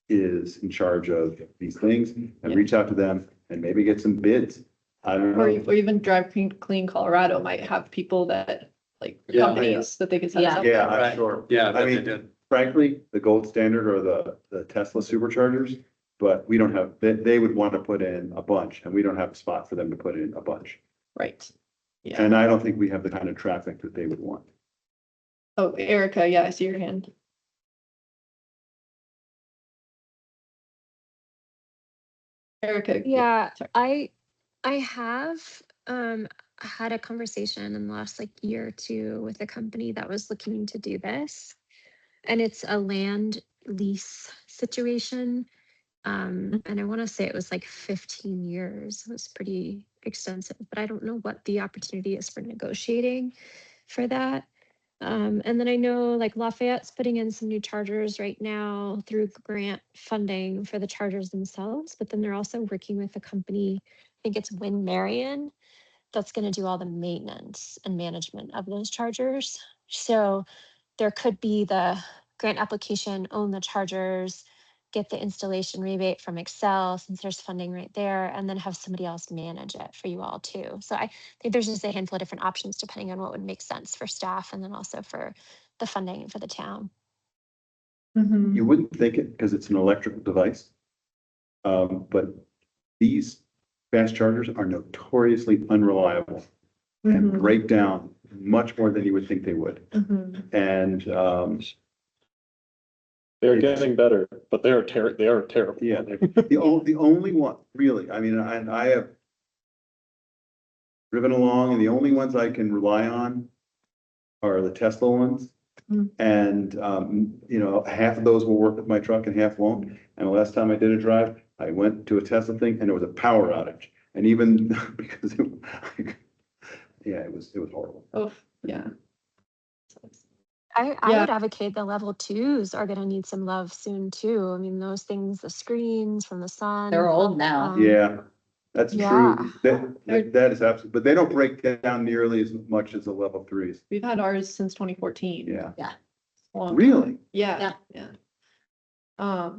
is in charge of these things and Yeah. reach out to them and maybe get some bids. I don't Or, know. or even Drive Clean Colorado might have people that, like, Yeah, companies that they could send Yeah. us up. Yeah, Right. I'm sure. yeah. I that they mean, did. frankly, the gold standard are the Tesla superchargers, but we don't have, they would want to put in a bunch and we don't have a spot for them to put in a bunch. Right. Yeah. And I don't think we have the kind of traffic that they would want. Oh, Erica, yeah, I see your hand. Erica. Yeah, sorry. I have had a conversation in the last like year or two with a company that was looking to do this. And it's a land lease situation. And I want to say it was like 15 years. It was pretty extensive, but I don't know what the opportunity is for negotiating for that. And then I know like Lafayette's putting in some new chargers right now through grant funding for the chargers themselves, but then they're also working with a company, I think it's Win Marion, that's going to do all the maintenance and management of those chargers. So there could be the grant application, own the chargers, get the installation rebate from Excel since there's funding right there, and then have somebody else manage it for you all too. So I think there's just a handful of different options depending on what would make sense for staff and then also for the funding and for the town. Mhm. You wouldn't think it because it's an electrical device. But these fast chargers are notoriously unreliable and Mhm. break down much more than you would think they would. Mhm. And, They're getting better, but they are terrible. yeah, the only one, really, I mean, I have driven along and the only ones I can rely on are the Tesla ones. Mm. And, you know, half of those will work with my truck and half won't. And the last time I did a drive, I went to a Tesla thing and there was a power outage. And even because yeah, it was horrible. Oh, yeah. I Yeah. would advocate the level 2s are going to need some love soon too. I mean, those things, the screens from the sun. They're old now. Yeah, that's Yeah. true. That is absolutely, but they don't break down nearly as much as the level 3s. We've had ours since 2014. Yeah. Long time. Really? Yeah, yeah.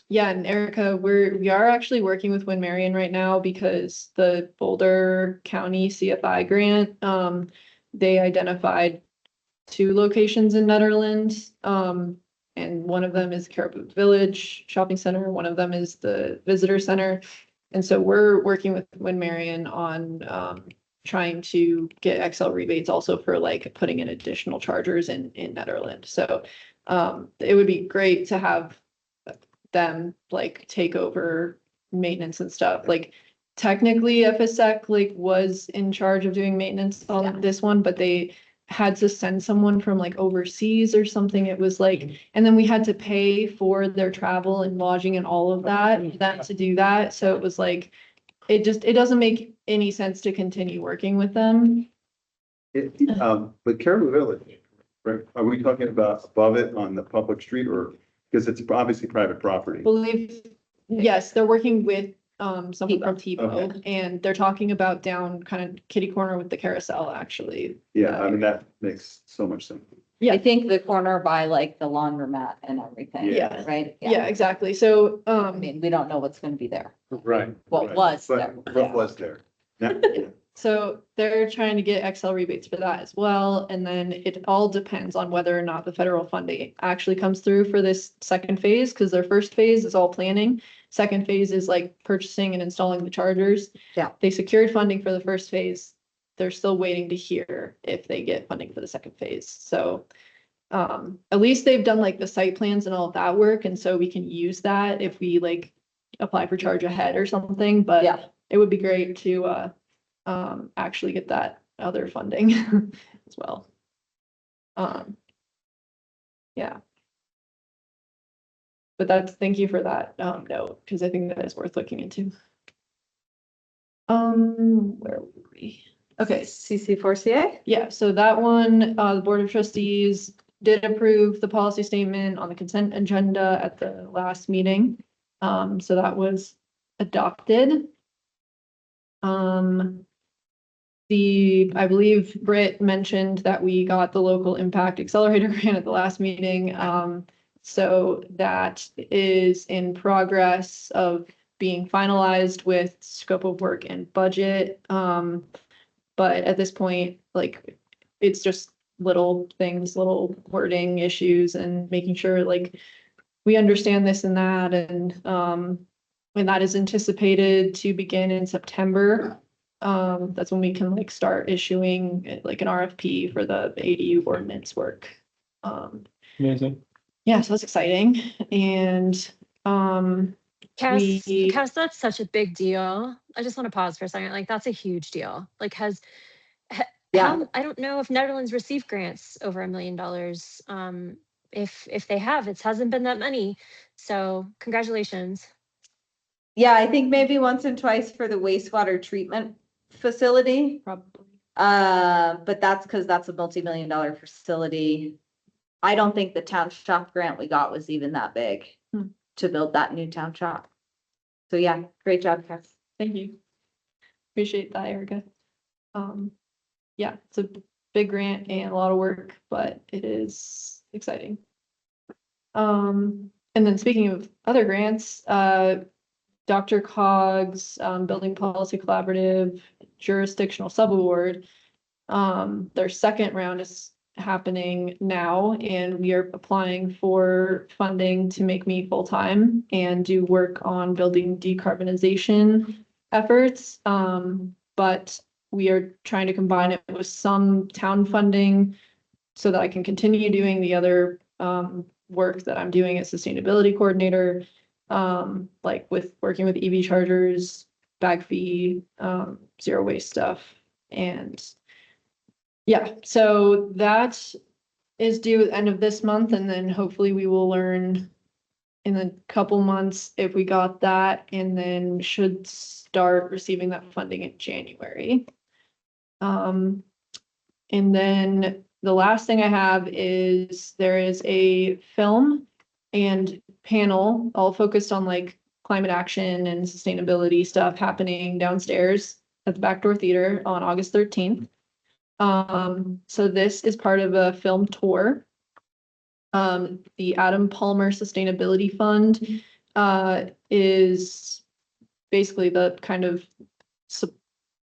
Yeah, and Erica, we are actually working with Win Marion right now because the Boulder County CFI grant, they identified 2 locations in Netherlands. And one of them is Caribou Village Shopping Center, one of them is the Visitor Center. And so we're working with Win Marion on, trying to get Excel rebates also for like putting in additional chargers in Netherlands. So, it would be great to have them like take over maintenance and stuff. Like technically FSEC like was in charge of doing maintenance on this one, but they had to send someone from like overseas or something. It was like, and then we had to pay for their travel and lodging and all of that, for them to do that. So it was like, it doesn't make any sense to continue working with them. But Caribou Village, right, are we talking about above it on the public street or, because it's obviously private property? Believe, yes, they're working with someone from Okay. TiVo, and they're talking about down kind of kitty corner with the carousel, actually. Yeah, I mean, that makes so much sense. Yeah. I think the corner by like the laundromat and everything. Yeah. Right? Yeah, exactly. So, I mean, we don't know what's gonna be there. Right. What Right. was But there. what was there? Now, So they're trying to get Excel rebates for that as well. And then it all depends on whether or not the federal funding actually comes through for this second phase, because their first phase is all planning. Second phase is like purchasing and installing the chargers. Yeah. They secured funding for the first phase. They're still waiting to hear if they get funding for the second phase. So at least they've done like the site plans and all of that work. And so we can use that if we like apply for charge ahead or something, but Yeah. it would be great to actually get that other funding as well. Yeah. But thank you for that note, because I think that is worth looking into. Where were we? Okay, CC4CA? yeah, so that one, the Board of Trustees did approve the policy statement on the consent agenda at the last meeting. So that was adopted. I believe Britt mentioned that we got the local impact accelerator grant at the last meeting. So that is in progress of being finalized with scope of work and budget. But at this point, like, it's just little things, little wording issues and making sure like we understand this and that. And when that is anticipated to begin in September, that's when we can like start issuing like an RFP for the ADU ordinance work. Amazing. Yeah, so that's exciting. And Cass, that's such a big deal. I just want to pause for a second. Like, that's a huge deal. Like, Yeah. I don't know if Netherlands received grants over $1 million. If they have, it hasn't been that many. So congratulations. Yeah, I think maybe once and twice for the wastewater treatment facility. probably. But that's because that's a multi-million-dollar facility. I don't think the town shop grant we got was even that big to build that new town shop. So yeah, great job, Cass. Thank you. Appreciate that, Erica. Yeah, it's a big grant and a lot of work, but it is exciting. And then speaking of other grants, Dr. Cog's Building Policy Collaborative Jurisdictional Subaward, their second round is happening now, and we are applying for funding to make me full-time and do work on building decarbonization efforts. But we are trying to combine it with some town funding so that I can continue doing the other work that I'm doing as sustainability coordinator, like with working with EV chargers, bag fee, zero waste stuff. And yeah, so that is due at the end of this month, and then hopefully we will learn in a couple months if we got that, and then should start receiving that funding in January. And then the last thing I have is there is a film and panel all focused on like climate action and sustainability stuff happening downstairs at the Backdoor Theater on August 13th. So this is part of a film tour. The Adam Palmer Sustainability Fund is basically the kind of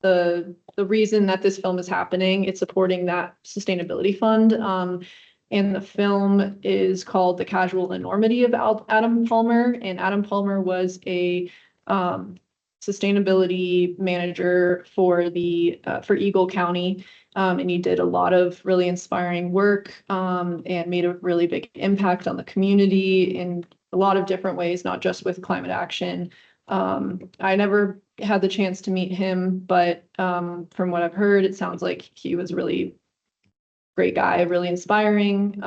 the reason that this film is happening. It's supporting that sustainability fund. And the film is called The Casual Enormity of Adam Palmer. And Adam Palmer was a sustainability manager for for Eagle County. And he did a lot of really inspiring work and made a really big impact on the community in a lot of different ways, not just with climate action. I never had the chance to meet him, but from what I've heard, it sounds like he was really great guy, really inspiring.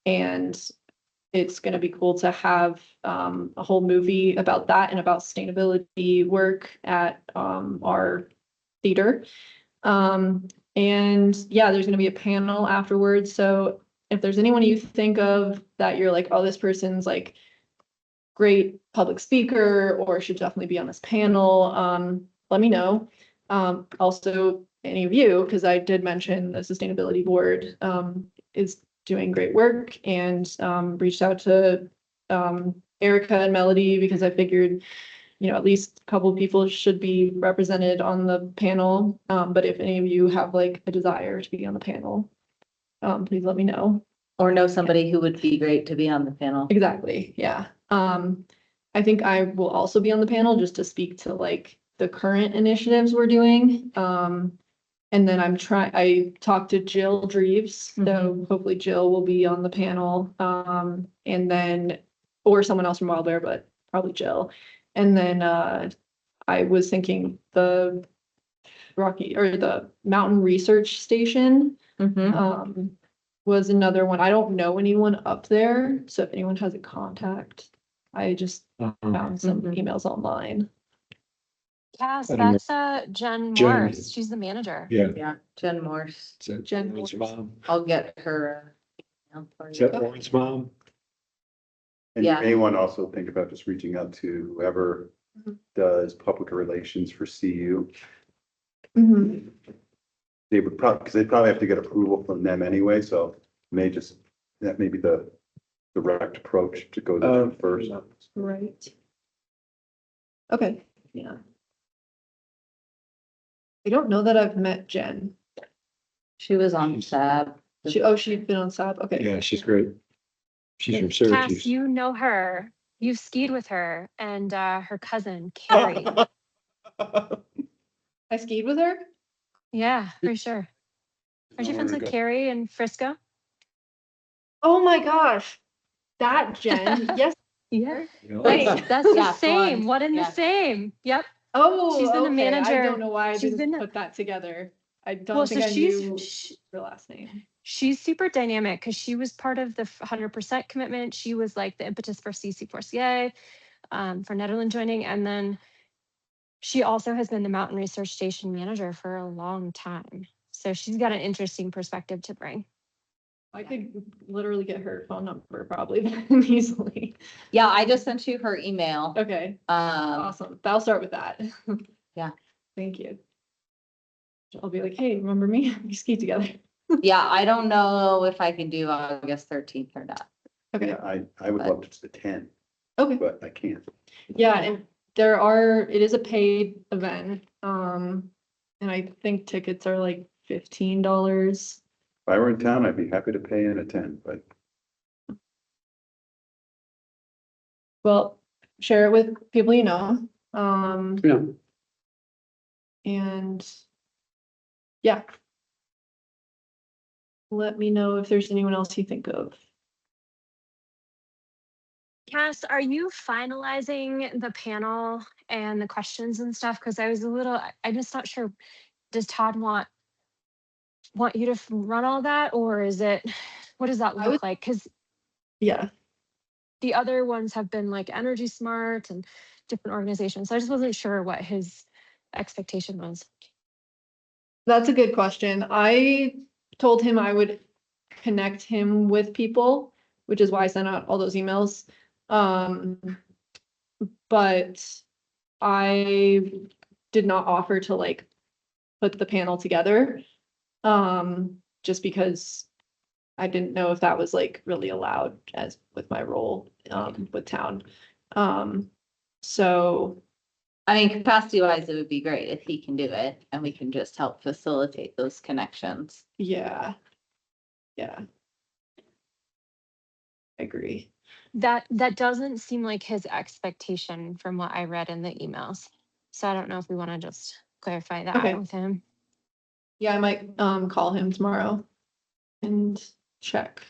And it's going to be cool to have a whole movie about that and about sustainability work at our theater. And yeah, there's going to be a panel afterwards. So if there's anyone you think of that you're like, oh, this person's like great public speaker or should definitely be on this panel, let me know. Also, any of you, because I did mention the sustainability board is doing great work, and reached out to Erica and Melody because I figured at least a couple of people should be represented on the panel. But if any of you have like a desire to be on the panel, please let me know. Or know somebody who would be great to be on the panel. Exactly, yeah. I think I will also be on the panel just to speak to like the current initiatives we're doing. And then I talked to Jill Dreves, so hopefully Jill will be on the panel. And then, or someone else from Wild Bear, but probably Jill. And then, I was thinking the Mountain Research Station, Mhm. was another one. I don't know anyone up there, so if anyone has a contact, I just found some Mhm. emails online. Cass, I don't know. that's Jen Jen. Morris. She's the manager. Yeah. Yeah, Jen Morse. Is that Jen Lauren's Morris. mom? I'll get her. Email for Is you. that Lauren's mom? And you Yeah. may want to also think about just reaching out to whoever does public relations for CU. Mhm. They would probably, because they'd probably have to get approval from them anyway, so that may be the direct approach to go to them first. Right. Okay, yeah. I don't know that I've met Jen. She was on SAB. She'd been on SAB, okay. Yeah, she's great. She's from Cass, Syracuse. you know her. You've skied with her and her cousin, Carrie. I skied with her? Yeah, for sure. Aren't you friends with Carrie in Frisco? Oh my gosh, that Jen, yes. Yeah. Wait. That's the Yeah, same. blonde. One and Yeah. the same. Yep. Oh, She's been the okay. I manager. don't know why I She's didn't been- put that together. I don't Well, think so I knew she's her last name. she's super dynamic because she was part of the 100% commitment. She was like the impetus for CC4CA, for Netherland joining. And then she also has been the Mountain Research Station manager for a long time. So she's got an interesting perspective to bring. I could literally get her phone number probably easily. Yeah, I just sent you her email. Okay, Um, awesome. I'll start with that. Yeah. Thank you. I'll be like, hey, remember me? We skied together. yeah, I don't know if I can do August 13th or not. Okay, Yeah, I would love to attend, okay. but I can't. Yeah, and it is a paid event. And I think tickets are like $15. If I were in town, I'd be happy to pay and attend, but Well, share it with people you know. Yeah, And yeah. Let me know if there's anyone else you think of. Cass, are you finalizing the panel and the questions and stuff? Because I'm just not sure. Does Todd want you to run all that, or what does that I look would- like? Because Yeah, the other ones have been like Energy Smart and different organizations. So I just wasn't sure what his expectation was. that's a good question. I told him I would connect him with people, which is why I sent out all those emails. But I did not offer to like put the panel together. Just because I didn't know if that was like really allowed as with my role with town. So I mean, capacity wise, it would be great if he can do it and we can just help facilitate those connections. yeah. Yeah. I agree. That doesn't seem like his expectation from what I read in the emails. So I don't know if we want to just clarify that Okay. with him. Yeah, I might call him tomorrow and check.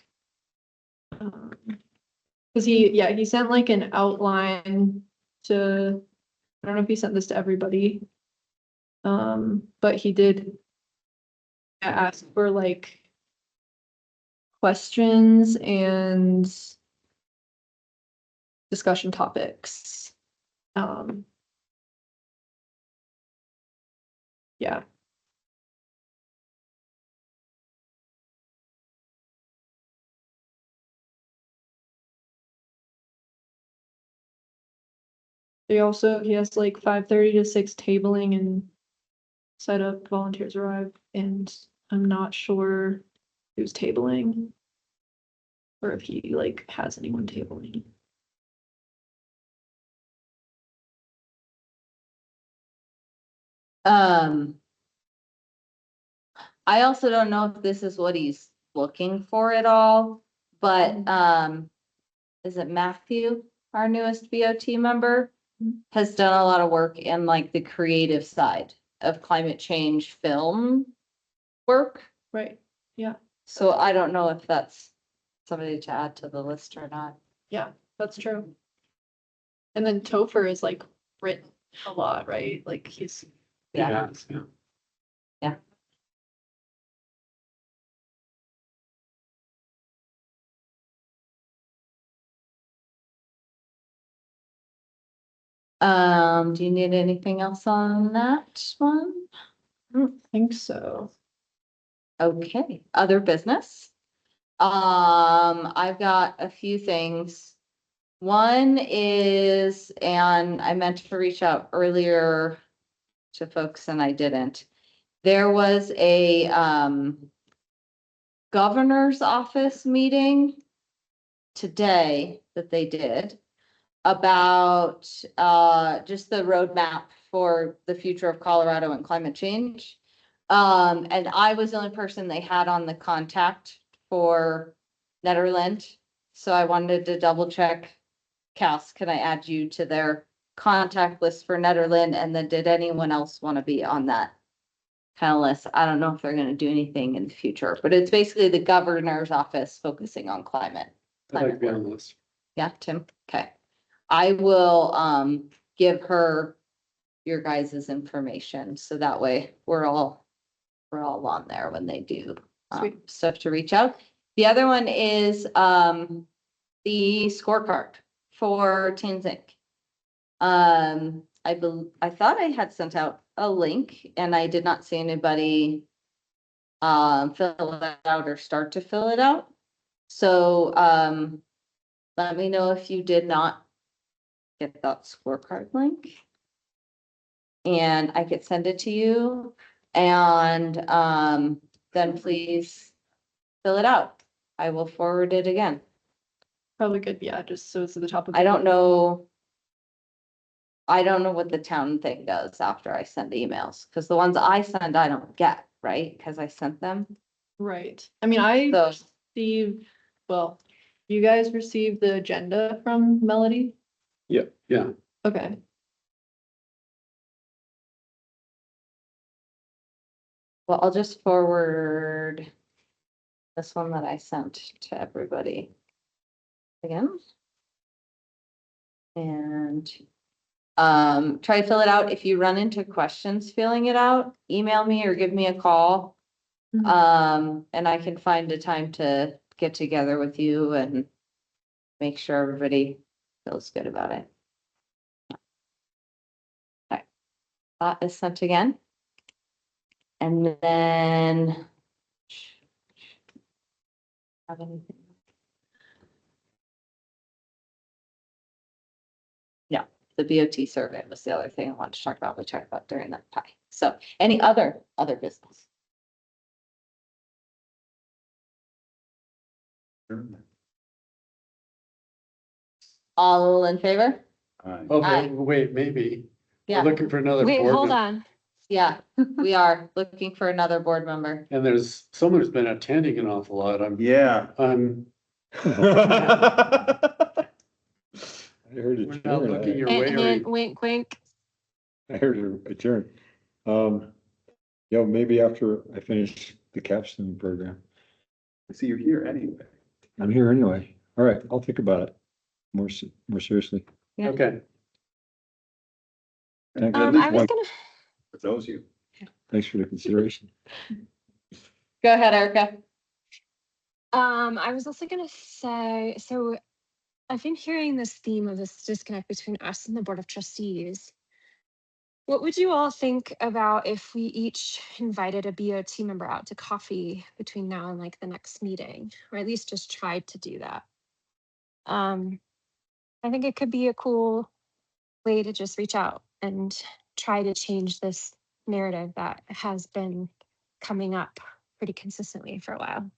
Cause he sent like an outline to, I don't know if he sent this to everybody. But he did ask for like questions and discussion topics. Yeah. He has like 5:30 to 6 tabling and set up volunteers arrive, and I'm not sure who's tabling. Or if he like has anyone tabling. I also don't know if this is what he's looking for at all, but, is it Matthew, our newest BOT member? Has done a lot of work in like the creative side of climate change film work. Right, So I don't know if that's somebody to add to the list or not. that's true. And then Topher is like written a lot, right? Like he's, Yeah. Yeah. Do you need anything else on that one? I don't think so. Okay, other business. I've got a few things. One is, and I meant to reach out earlier to folks and I didn't. There was a, governor's office meeting today that they did about, just the roadmap for the future of Colorado and climate change. And I was the only person they had on the contact for Netherland. So I wanted to double check. Cass, can I add you to their contact list for Netherland? And then did anyone else want to be on that kind of list? I don't know if they're going to do anything in the future, but it's basically the governor's office focusing on climate. I'd like to be on the list. Yeah, Tim, okay. I will, give her your guys' information, so that way we're all on there when they do, Sweet. stuff to reach out. The other one is, the scorecard for Teens Inc. I thought I had sent out a link and I did not see anybody fill it out or start to fill it out. So, let me know if you did not get that scorecard link. And I could send it to you and, then please fill it out. I will forward it again. Probably good, yeah, just so it's at the top of. I don't know. I don't know what the town thing does after I send emails, because the ones I send, I don't get, right? Because I sent them. Right, I mean, I So, received, well, you guys received the agenda from Melody? Yeah. Okay, well, I'll just forward this one that I sent to everybody again. And try to fill it out. If you run into questions filling it out, email me or give me a call. And I can find a time to get together with you and make sure everybody feels good about it. Okay, that is sent again. And then. Have anything? Yeah, the BOT survey was the other thing I wanted to talk about. We talked about during that pie. So any other business? All in favor? Okay, Aye. wait, maybe. We're Yeah, looking for another Wait, board. hold member. on. yeah, we are looking for another board member. And there's someone who's been attending an awful lot. Yeah. I'm, I heard we're not looking adjourn. your Hint, way. hint, wink, wink. I heard adjourn. Yeah, maybe after I finish the capstone program. See, you're here anyway. I'm here anyway. All right, I'll think about it more seriously. Yeah. Okay. Thank- at I least was one gonna, knows you. Thanks for the consideration. Go ahead, Erica. I was also gonna say, so I've been hearing this theme of this disconnect between us and the Board of Trustees. What would you all think about if we each invited a BOT member out to coffee between now and like the next meeting, or at least just tried to do that? I think it could be a cool way to just reach out and try to change this narrative that has been coming up pretty consistently for a while.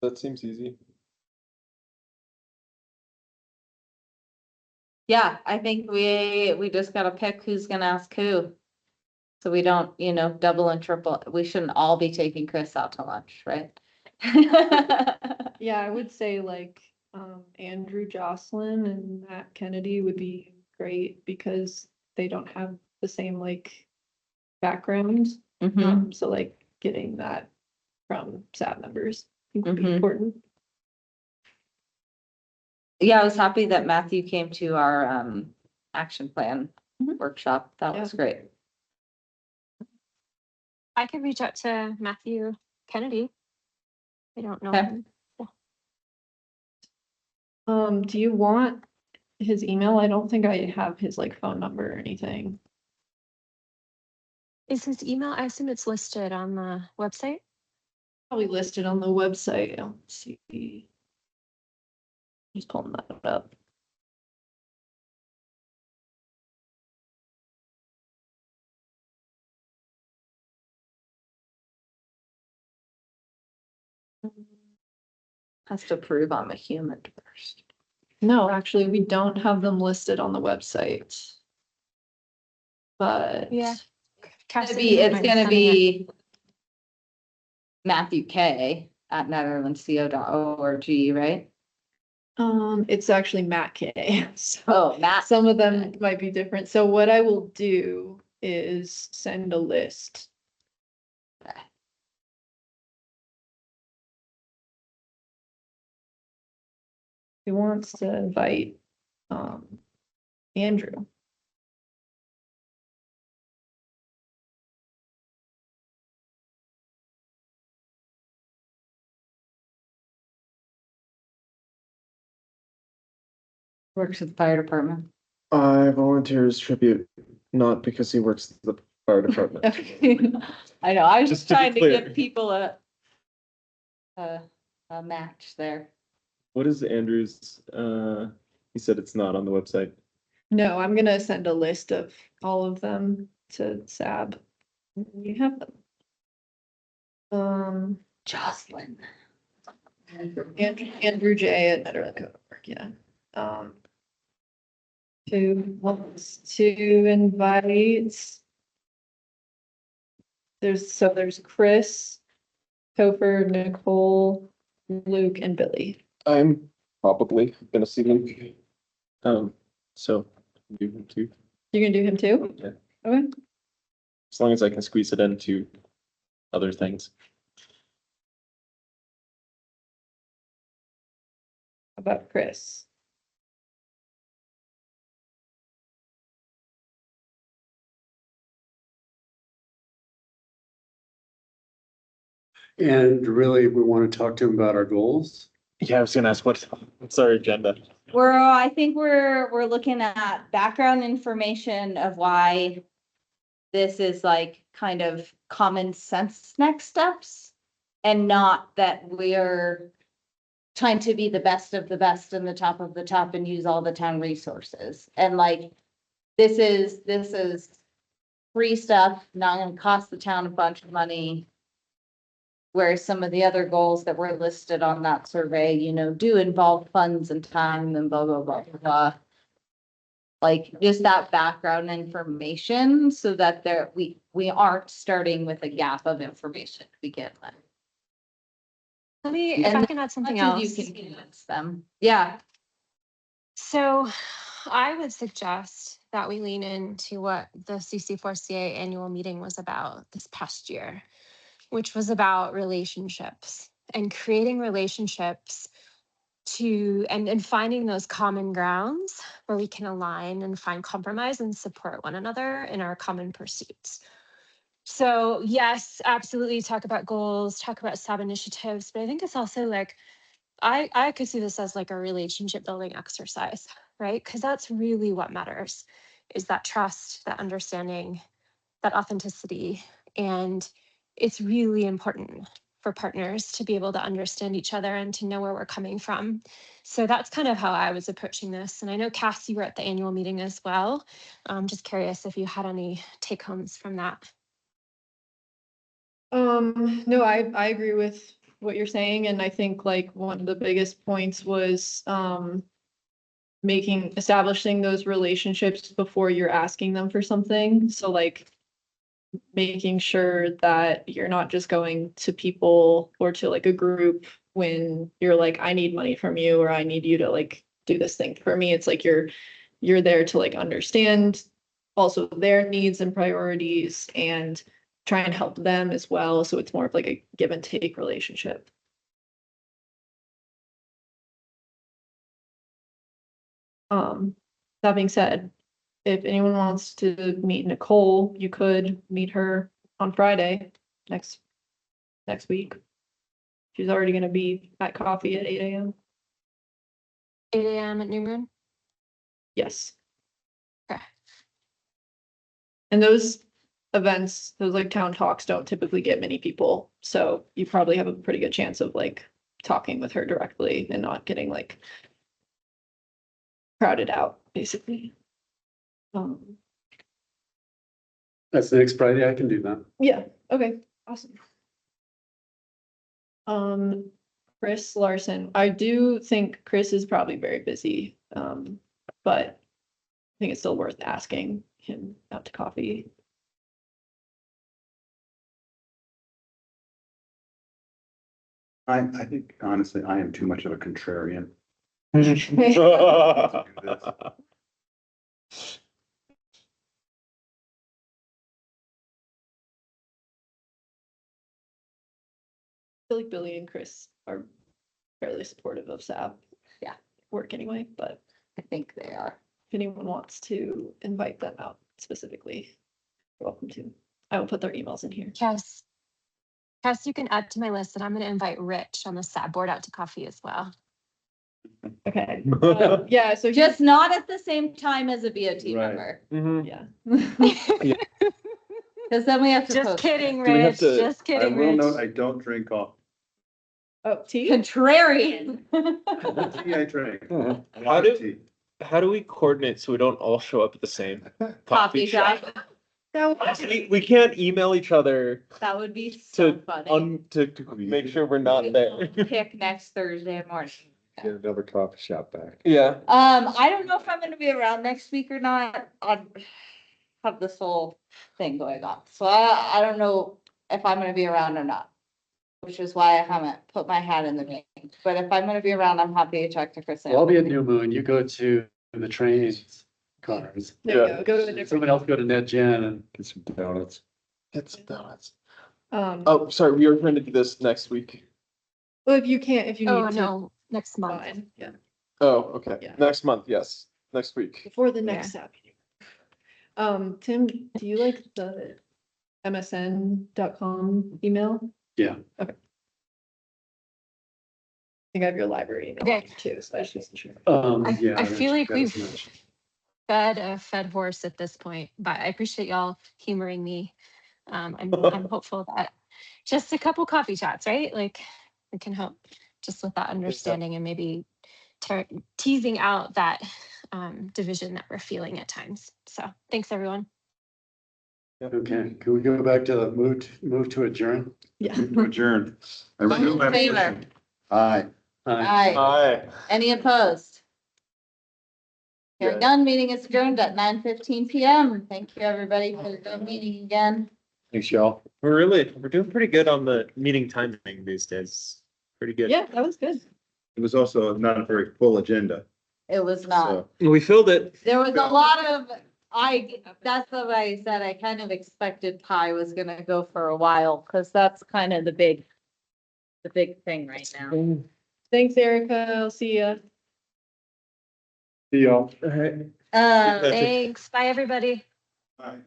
That seems easy. Yeah, I think we just gotta pick who's gonna ask who. So we don't, double and triple. We shouldn't all be taking Chris out to lunch, right? Yeah, I would say like, Andrew Jocelyn and Matt Kennedy would be great because they don't have the same like background. Mhm. So like getting that from SAB members I think would be Mhm. important. Yeah, I was happy that Matthew came to our action plan Mhm. workshop. That was Yeah. great. I could reach out to Matthew Kennedy. I don't know Okay. him. Do you want his email? I don't think I have his like phone number or anything. Is his email? I assume it's listed on the website. Probably listed on the website. Let's see. Just pulling that up. Has to prove I'm a human first. No, actually, we don't have them listed on the website. But Yeah. It's gonna be Matthew K at netherlandsco.org, right? It's actually Matt K. So Oh, Matt. some of them might be different. So what I will do is send a list. Who wants to invite Andrew? Works at the fire department. I volunteer as tribute, not because he works at the fire department. I know, I was Just just to be trying to clear. give people a match there. What is Andrew's, he said it's not on the website. No, I'm gonna send a list of all of them to SAB. You have them. Jocelyn. Andrew J at Netherlands.org, yeah. Who wants to invite? There's Chris, Topher, Nicole, Luke, and Billy. I'm probably gonna see Luke. So do him too, You gonna do him too? Yeah. Okay. as long as I can squeeze it into other things. How about Chris? And really, we want to talk to him about our goals. Yeah, I was gonna ask what's our agenda? I think we're looking at background information of why this is like kind of common sense next steps. And not that we're trying to be the best of the best and the top of the top and use all the town resources. And like, this is free stuff, not gonna cost the town a bunch of money. Whereas some of the other goals that were listed on that survey, do involve funds and time and blah, blah, blah, blah, blah. Like just that background information so that we aren't starting with a gap of information to begin with. If I can add something Much as else. you can convince them. Yeah. So I would suggest that we lean into what the CC4CA annual meeting was about this past year, which was about relationships and creating relationships and finding those common grounds where we can align and find compromise and support one another in our common pursuits. So yes, absolutely talk about goals, talk about SAB initiatives, but I think it's also like, I could see this as like a relationship building exercise, right? Because that's really what matters, is that trust, that understanding, that authenticity. And it's really important for partners to be able to understand each other and to know where we're coming from. So that's kind of how I was approaching this. And I know Cass, you were at the annual meeting as well. I'm just curious if you had any take homes from that. No, I agree with what you're saying, and I think like one of the biggest points was establishing those relationships before you're asking them for something. So like making sure that you're not just going to people or to like a group when you're like, I need money from you, or I need you to like do this thing for me. It's like you're there to like understand also their needs and priorities and try and help them as well. So it's more of like a give and take relationship. That being said, if anyone wants to meet Nicole, you could meet her on Friday next week. She's already gonna be at coffee at 8 a.m. 8 a.m. at New Moon. Yes. Okay. And those events, those like town talks don't typically get many people. So you probably have a pretty good chance of like talking with her directly and not getting like crowded out, basically. That's the next Friday. I can do that. Yeah, okay, awesome. Chris Larson, I do think Chris is probably very busy, but I think it's still worth asking him out to coffee. I think honestly, I am too much of a contrarian. I feel like Billy and Chris are fairly supportive of SAB. Yeah. Work anyway, but I think they are. if anyone wants to invite them out specifically, you're welcome to. I will put their emails in here. Cass, you can add to my list, and I'm going to invite Rich on the SAB board out to coffee as well. Okay. Yeah, so Just not at the same time as a BOT Right. member. yeah. Because then we have to. Just post kidding, it. Do we have Rich. to- Just I kidding, will Rich. note, I don't drink coffee. Oh, tea? Contrarian. Tea I drink. How do- Tea. How do we coordinate so we don't all show up at the same Coffee shop. We can't email each other That would be so to funny. to make sure we're not there. Pick next Thursday morning. Get another coffee shop back. Yeah. I don't know if I'm gonna be around next week or not. I have this whole thing going on, so I don't know if I'm gonna be around or not. Which is why I haven't put my hat in the ring, but if I'm gonna be around, I'm happy to talk to Chris. Well, I'll be at New Moon. You go to the trains, cars. There you go. Go to the different. Someone else go to NetGen and Get some donuts. It's donuts. Well, Oh, sorry, we were trying to do this next week. if you can't, if you Oh, need to, no, next month. fine, yeah, Oh, okay. Yeah. Next month, yes. Next week. before the next SAB meeting. Tim, do you like the msn.com email? Yeah. Okay. I think I have your library email Okay. too, so I just wasn't sure. yeah. I feel like that's we've much. fed a fed horse at this point, but I appreciate y'all humoring me. I'm hopeful that just a couple coffee chats, right? Like we can help just with that understanding and maybe teasing out that division that we're feeling at times. So thanks, everyone. Okay, can we go back to the move to adjourn? Yeah. Adjourned. I renew my Favor. motion. Aye. Aye. Hi. Any opposed? Hearing none, meeting is adjourned at 9:15 PM. Thank you, everybody, for the meeting again. Thanks, y'all. We're doing pretty good on the meeting timing these days. Pretty good. Yeah, that was good. It was also not a very full agenda. It was not. So We filled it. There was a lot of, that's what I said. I kind of expected pie was gonna go for a while, because that's kind of the big thing right now. Thanks, Erica. I'll see ya. See y'all. All right. Uh, Thanks. Bye, everybody. Aye.